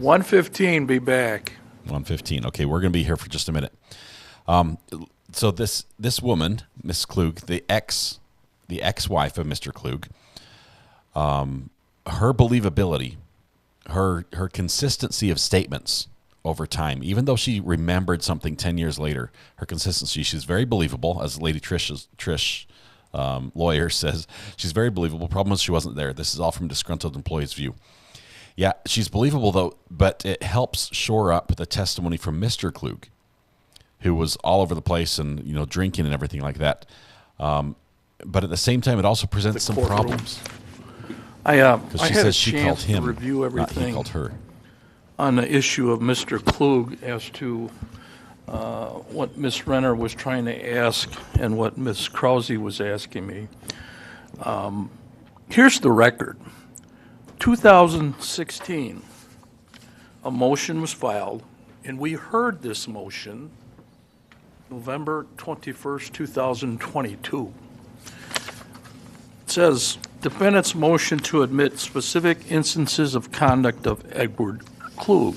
1:15, be back. 1:15. Okay, we're going to be here for just a minute. So this woman, Miss Klug, the ex-wife of Mr. Klug, her believability, her consistency of statements over time, even though she remembered something 10 years later, her consistency, she's very believable, as Lady Trish lawyer says, she's very believable. Problem is she wasn't there. This is all from disgruntled employee's view. Yeah, she's believable though, but it helps shore up the testimony from Mr. Klug, who was all over the place and drinking and everything like that. But at the same time, it also presents some problems. I Because she had a says she called chance to him, review not everything he called her. on the issue of Mr. Klug as to what Ms. Renner was trying to ask and what Ms. Krause was asking me. Here's the record. 2016, a motion was filed, and we heard this motion November 21st, 2022. It says, defendant's motion to admit specific instances of conduct of Edward Klug.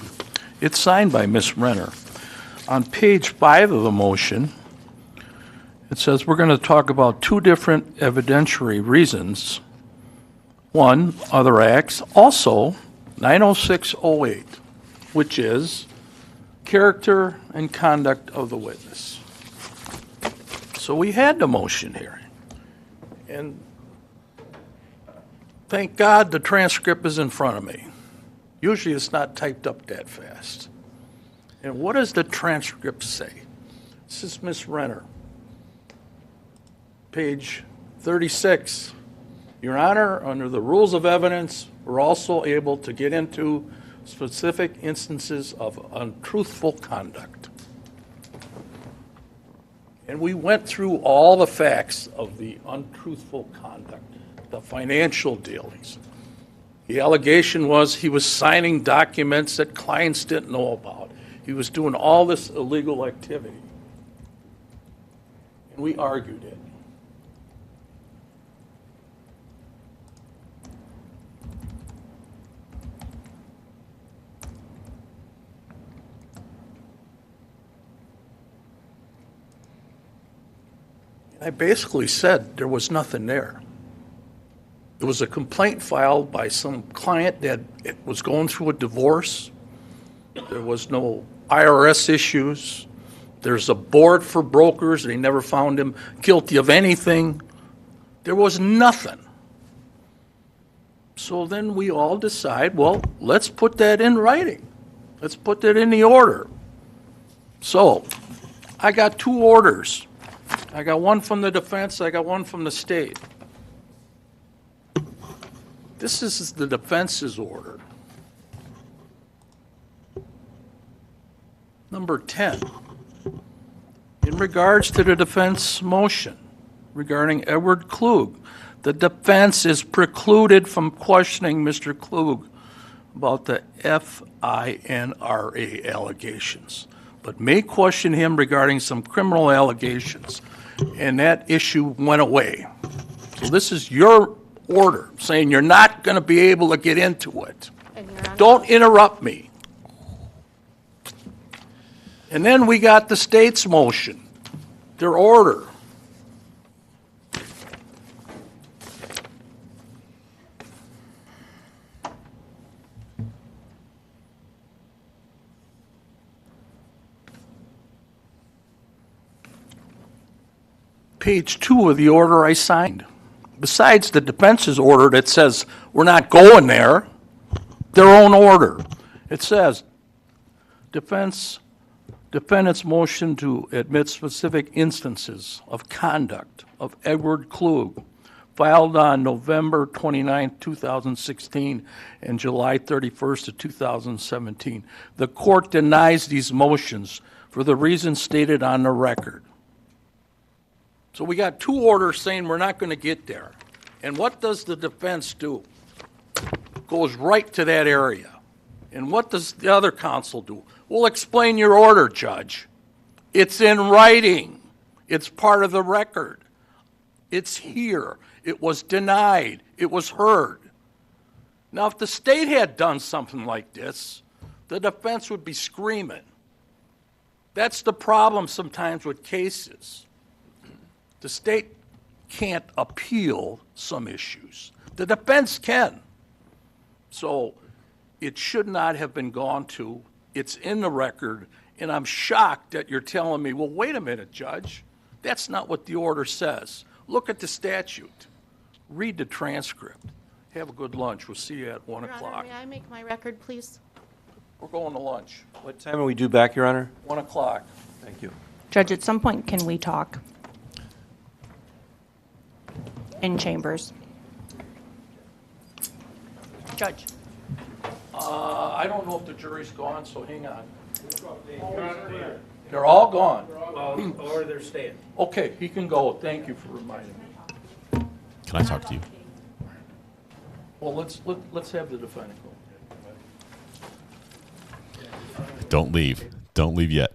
It's signed by Ms. Renner. On page 5 of the motion, it says we're going to talk about two different evidentiary reasons. One, other acts. Also, 90608, which is character and conduct of the witness. So we had the motion here. And thank God the transcript is in front of me. Usually it's not typed up that fast. And what does the transcript say? This is Ms. Renner. Page 36. Your Honor, under the rules of evidence, we're also able to get into specific instances of untruthful conduct. And we went through all the facts of the untruthful conduct, the financial dealings. The allegation was he was signing documents that clients didn't know about. He was doing all this illegal activity. And we argued it. I basically said there was nothing there. It was a complaint filed by some client that it was going through a divorce. There was no IRS issues. There's a board for brokers. They never found him guilty of anything. There was nothing. So then we all decide, well, let's put that in writing. Let's put that in the order. So I got two orders. I got one from the defense, I got one from the state. This is the defense's order. Number 10, in regards to the defense motion regarding Edward Klug, the defense is precluded from questioning Mr. Klug about the FINRA allegations, but may question him regarding some criminal allegations, and that issue went away. So this is your order saying you're not going to be able to get into it. Don't interrupt me. And then we got the state's motion, their order. Page 2 of the order I signed. Besides the defense's order that says we're not going there, their own order. It says, defendant's motion to admit specific instances of conduct of Edward Klug filed on November 29, 2016 and July 31st of 2017. The court denies these motions for the reasons stated on the record. So we got two orders saying we're not going to get there. And what does the defense do? Goes right to that area. And what does the other counsel do? We'll explain your order, Judge. It's in writing. It's part of the record. It's here. It was denied. It was heard. Now, if the state had done something like this, the defense would be screaming. That's the problem sometimes with cases. The state can't appeal some issues. The defense can. So it should not have been gone to. It's in the record, and I'm shocked that you're telling me, well, wait a minute, Judge. That's not what the order says. Look at the statute. Read the transcript. Have a good lunch. We'll see you at 1 Your o'clock. Honor, may I make my record, please? We're going to lunch. What time are we due back, Your Honor? 1 o'clock. Thank you. Judge, at some point, can we talk? In chambers. Judge. I don't know if the jury's gone, so hang on. They're all gone. Or they're staying. Okay, he can go. Thank you for reminding me. Can I talk to you? Well, let's have the defendant go. Don't leave. Don't leave yet.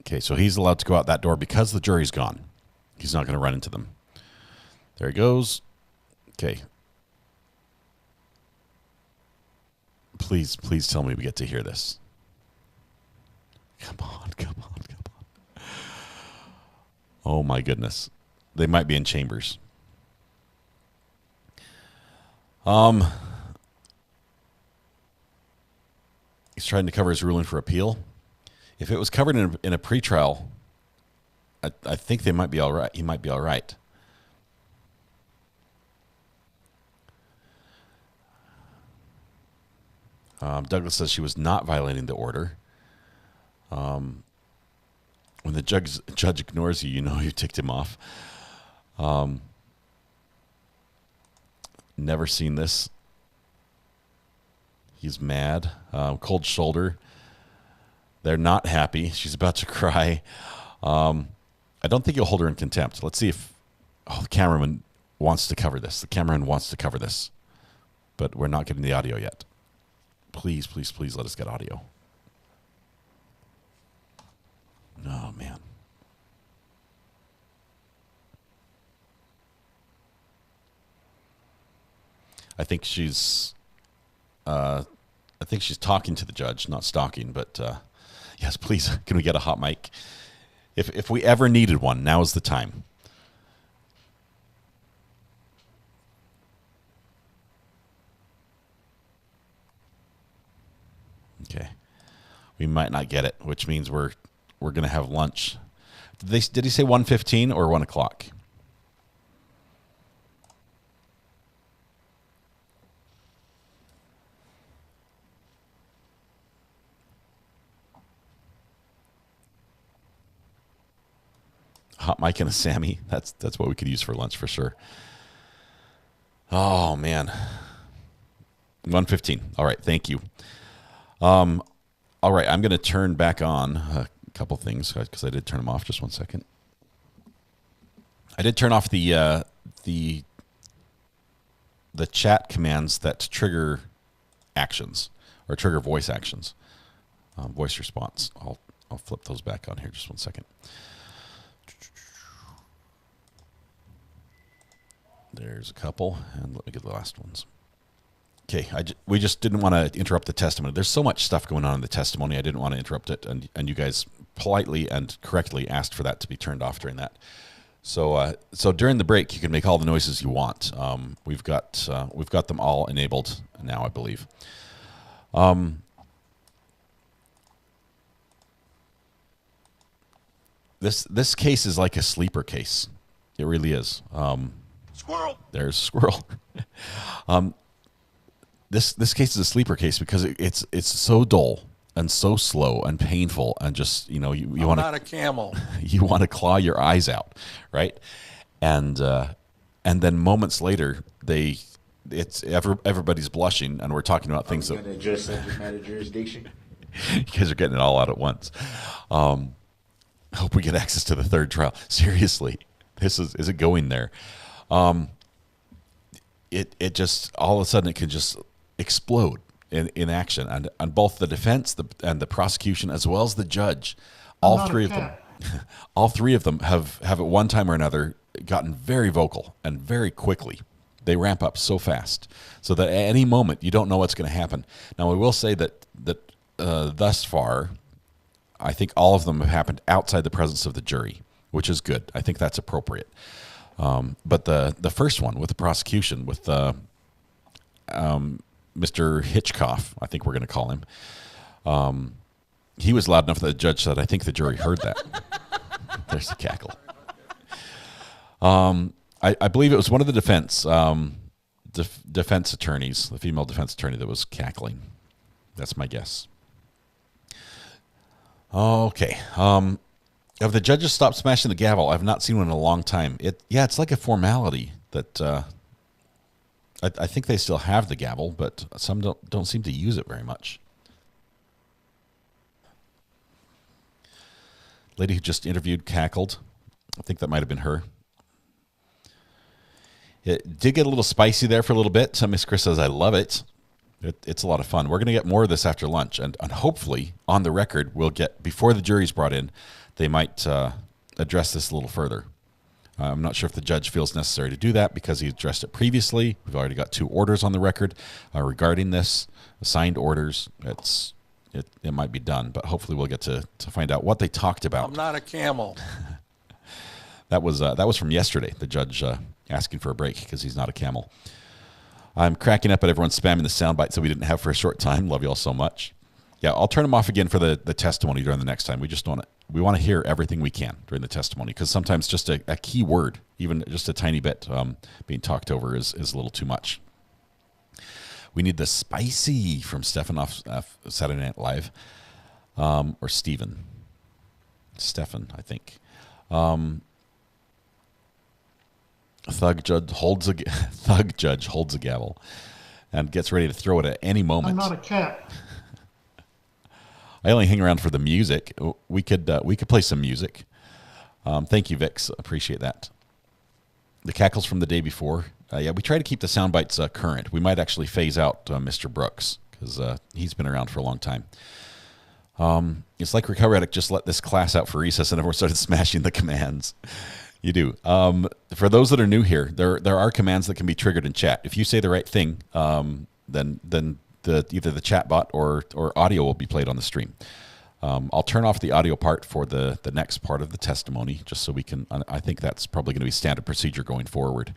Okay, so he's allowed to go out that door because the jury's gone. He's not going to run into them. There he goes. Okay. Please tell me we get to hear this. Come on. Oh my goodness. They might be in chambers. He's trying to cover his ruling for appeal. If it was covered in a pretrial, I think they might be all right. He might be all right. Douglas says she was not violating the order. When the judge ignores you, you know you ticked him off. Never seen this. He's mad. Cold shoulder. They're not happy. She's about to cry. I don't think he'll hold her in contempt. Let's see if the cameraman wants to cover this. The cameraman wants to cover this. But we're not getting the audio yet. Please let us get audio. Oh, man. I think she's talking to the judge, not stalking, but yes, please, can we get a hot mic? If we ever needed one, now is the time. Okay. We might not get it, which means we're going to have lunch. Did he say 1:15 or 1 o'clock? Hot mic and a Sammy. That's what we could use for lunch for sure. Oh man. 1:15. All right, thank you. All right, I'm going to turn back on a couple things because I did turn them off. Just one second. I did turn off the chat commands that trigger actions or trigger voice actions, voice response. I'll flip those back on here. Just one second. There's a couple, and let me get the last ones. Okay, we just didn't want to interrupt the testimony. There's so much stuff going on in the testimony. I didn't want to interrupt it, and you guys politely and correctly asked for that to be turned off during that. So during the break, you can make all the noises you want. We've got them all enabled now, I believe. This case is like a sleeper case. It really is. Squirrel. There's a squirrel. This case is a sleeper case because it's so dull and so slow and painful and just you want not a camel. You want to claw your eyes out, right? And then moments later everybody's blushing and we're talking about things that address subject matter jurisdiction. You guys are getting it all out at once. Hope we get access to the third trial. Seriously, is it going there? It just all of a sudden it can just explode in action, and on both the defense and the prosecution as well as the judge. All three of them have at one time or another gotten very vocal and very quickly. They ramp up so fast so that at any moment you don't know what's going to happen. Now I will say that thus far, I think all of them have happened outside the presence of the jury, which is good. I think that's appropriate. But the first one with the prosecution, with Mr. Hitchcock, I think we're going to call him, he was loud enough that the judge said, I think the jury heard that. There's the cackle. I believe it was one of the defense attorneys, the female defense attorney that was cackling. That's my guess. Okay. Have the judges stopped smashing the gavel? I've not seen one in a long time. It's like a formality that I think they still have the gavel, but some don't seem to use it very much. Lady who just interviewed cackled. I think that might have been her. It did get a little spicy there for a little bit. Miss Chris says, I love it. It's a lot of fun. We're going to get more of this after lunch, and hopefully on the record we'll get, before the jury's brought in, they might address this a little further. I'm not sure if the judge feels necessary to do that because he addressed it previously. We've already got 2 orders on the record regarding this, signed orders. It might be done, but hopefully we'll get to find out what they talked about. I'm not a camel. That was from yesterday, the judge asking for a break because he's not a camel. I'm cracking up at everyone spamming the soundbites that we didn't have for a short time. Love you all so much. Yeah, I'll turn them off again for the testimony during the next time. We want to hear everything we can during the testimony because sometimes just a key word, even just a tiny bit being talked over is a little too much. We need the spicy from Stefan off Saturday Night Live, or Stephen, I think. Thug judge holds a gavel and gets ready to throw it at any moment. I'm not a cat. I only hang around for the music. We could play some music. Thank you, Vix. Appreciate that. The cackles from the day before. We try to keep the sound bites current. We might actually phase out Mr. Brooks because he's been around for a long time. It's like Recovery Addict just let this class out for recess and everyone started smashing the commands. You do. For those that are new here, there are commands that can be triggered in chat. If you say the right thing, then either the chat bot or audio will be played on the stream. I'll turn off the audio part for the next part of the testimony, just so we can. I think that's probably going to be standard procedure going forward.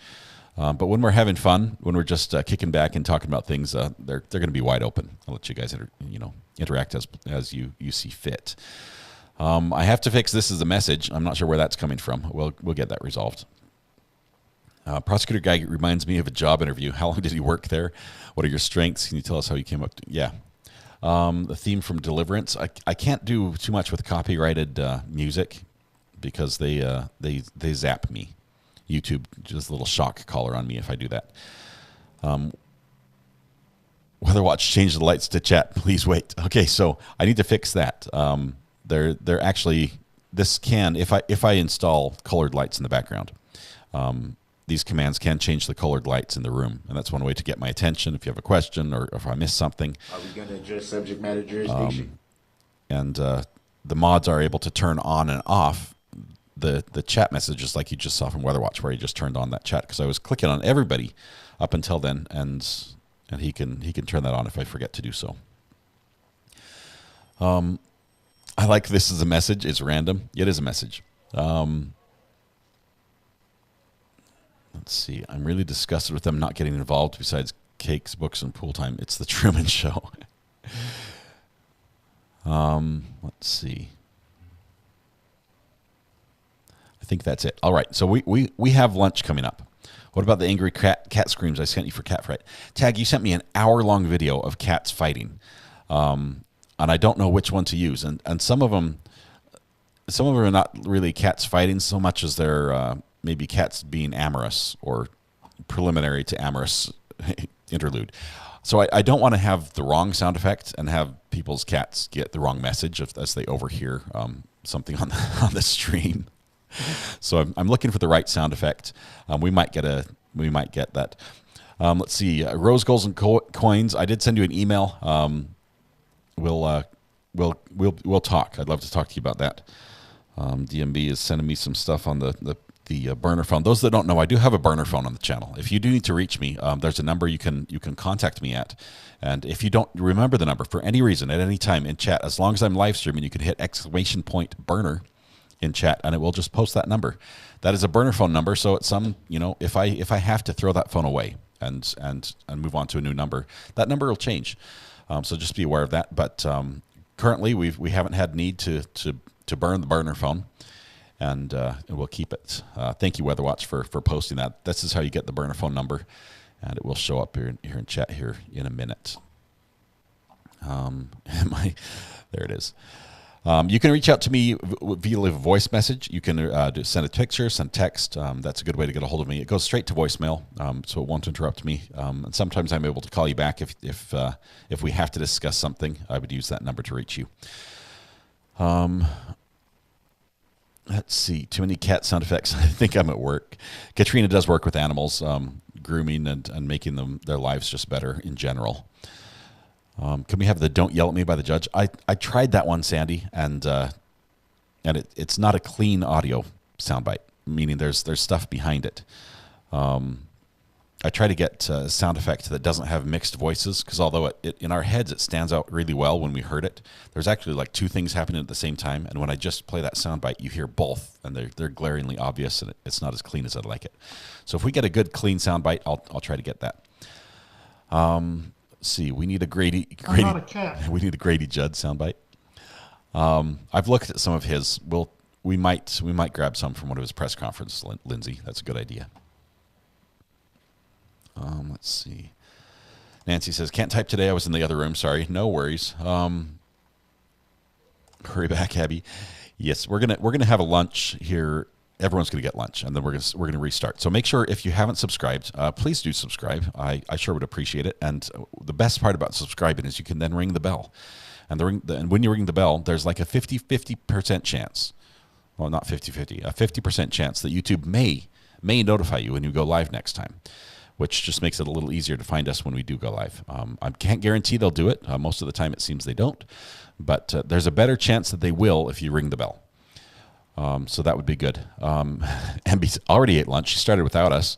But when we're having fun, when we're just kicking back and talking about things, they're going to be wide open. I'll let you guys interact as you see fit. I have to fix this as a message. I'm not sure where that's coming from. We'll get that resolved. Prosecutor guy reminds me of a job interview. How long did he work there? What are your strengths? Can you tell us how you came up to? Yeah. The theme from Deliverance. I can't do too much with copyrighted music because they zap me. YouTube just a little shock collar on me if I do that. Weather Watch changed the lights to chat. Please wait. Okay, so I need to fix that. They're actually, this can, if I install colored lights in the background, these commands can change the colored lights in the room, and that's one way to get my attention if you have a question or if I miss something. Are we going to address subject matter jurisdiction? And the mods are able to turn on and off the chat messages like you just saw from Weather Watch, where he just turned on that chat, because I was clicking on everybody up until then, and he can turn that on if I forget to do so. I like this as a message. It's random. It is a message. Let's see. I'm really disgusted with them not getting involved besides cakes, books, and pool time. It's the Truman Show. Let's see. I think that's it. All right. So we have lunch coming up. What about the angry cat screams I sent you for Cat Fright? Tag, you sent me an hour-long video of cats fighting. And I don't know which one to use. And some of them are not really cats fighting so much as they're maybe cats being amorous or preliminary to amorous interlude. So I don't want to have the wrong sound effect and have people's cats get the wrong message as they overhear something on the stream. So I'm looking for the right sound effect. We might get that. Let's see. Rose Golds and Coins. I did send you an email. We'll talk. I'd love to talk to you about that. DMB is sending me some stuff on the burner phone. Those that don't know, I do have a burner phone on the channel. If you do need to reach me, there's a number you can contact me at. And if you don't remember the number for any reason at any time in chat, as long as I'm live streaming, you can hit !burner in chat, and it will just post that number. That is a burner phone number. So it's if I have to throw that phone away and move on to a new number, that number will change. So just be aware of that. But currently, we haven't had need to burn the burner phone, and we'll keep it. Thank you, Weather Watch, for posting that. This is how you get the burner phone number, and it will show up here in chat here in a minute. There it is. You can reach out to me via a voice message. You can send a picture, send text. That's a good way to get a hold of me. It goes straight to voicemail, so it won't interrupt me. And sometimes I'm able to call you back if we have to discuss something. I would use that number to reach you. Let's see. Too many cat sound effects. I think I'm at work. Katrina does work with animals, grooming and making their lives just better in general. Can we have the "Don't Yell at Me" by the Judge? I tried that one, Sandy, and it's not a clean audio soundbite, meaning there's stuff behind it. I try to get a sound effect that doesn't have mixed voices, because although in our heads it stands out really well when we heard it, there's actually like two things happening at the same time, and when I just play that soundbite, you hear both, and they're glaringly obvious, and it's not as clean as I'd like it. So if we get a good clean soundbite, I'll try to get that. See, we need a Grady. I'm not a cat. We need a Grady Judd soundbite. I've looked at some of his. We might grab some from one of his press conferences, Lindsay. That's a good idea. Let's see. Nancy says, "Can't type today. I was in the other room. Sorry. No worries. Hurry back, Abby. Yes, we're gonna have a lunch here. Everyone's going to get lunch, and then we're going to restart. So make sure, if you haven't subscribed, please do subscribe. I sure would appreciate it. And the best part about subscribing is you can then ring the bell. And when you ring the bell, there's like a 50% chance. Well, not 50-50, a 50% chance that YouTube may notify you when you go live next time, which just makes it a little easier to find us when we do go live. I can't guarantee they'll do it. Most of the time it seems they don't. But there's a better chance that they will if you ring the bell. So that would be good. Ambi already ate lunch. She started without us.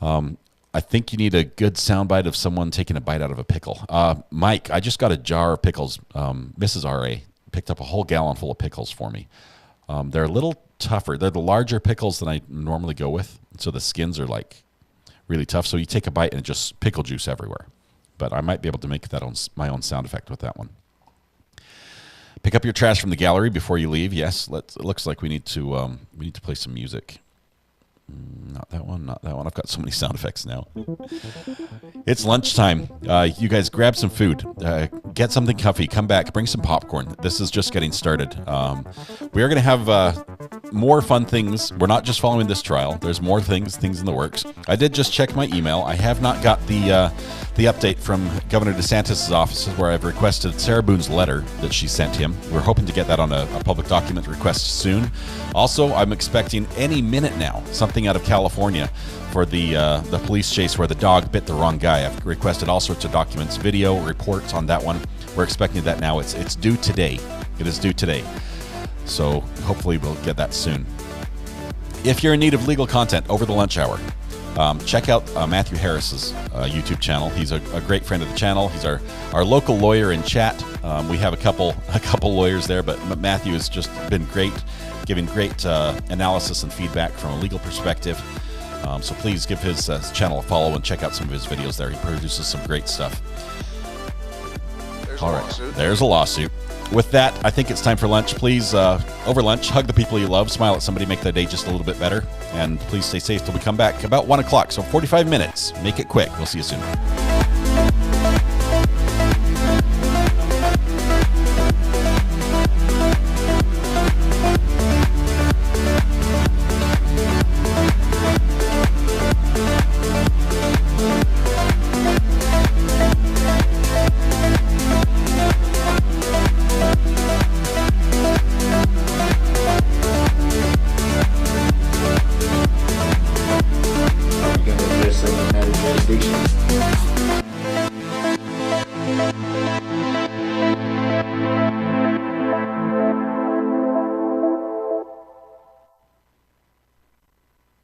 I think you need a good soundbite of someone taking a bite out of a pickle. Mike, I just got a jar of pickles. Mrs. R.A. picked up a whole gallon full of pickles for me. They're a little tougher. They're the larger pickles than I normally go with, so the skins are like really tough. So you take a bite and just pickle juice everywhere. But I might be able to make that my own sound effect with that one. Pick up your trash from the gallery before you leave. Yes, it looks like we need to play some music. Not that one, not that one. I've got so many sound effects now. It's lunchtime. You guys grab some food. Get something comfy. Come back. Bring some popcorn. This is just getting started. We are going to have more fun things. We're not just following this trial. There's more things in the works. I did just check my email. I have not got the the update from Governor DeSantis' office, where I've requested Sarah Boone's letter that she sent him. We're hoping to get that on a public document request soon. Also, I'm expecting any minute now something out of California for the police chase where the dog bit the wrong guy. I've requested all sorts of documents, video, reports on that one. We're expecting that now. It's due today. It is due today. So hopefully we'll get that soon. If you're in need of legal content over the lunch hour, check out Matthew Harris's YouTube channel. He's a great friend of the channel. He's our local lawyer in chat. We have a couple lawyers there, but Matthew has just been great, giving great analysis and feedback from a legal perspective. So please give his channel a follow and check out some of his videos there. He produces some great stuff. All right, there's a lawsuit. With that, I think it's time for lunch. Please, over lunch, hug the people you love, smile at somebody, make their day just a little bit better, and please stay safe till we come back about 1 o'clock, so 45 minutes. Make it quick. We'll see you soon. Are we going to address subject matter jurisdiction?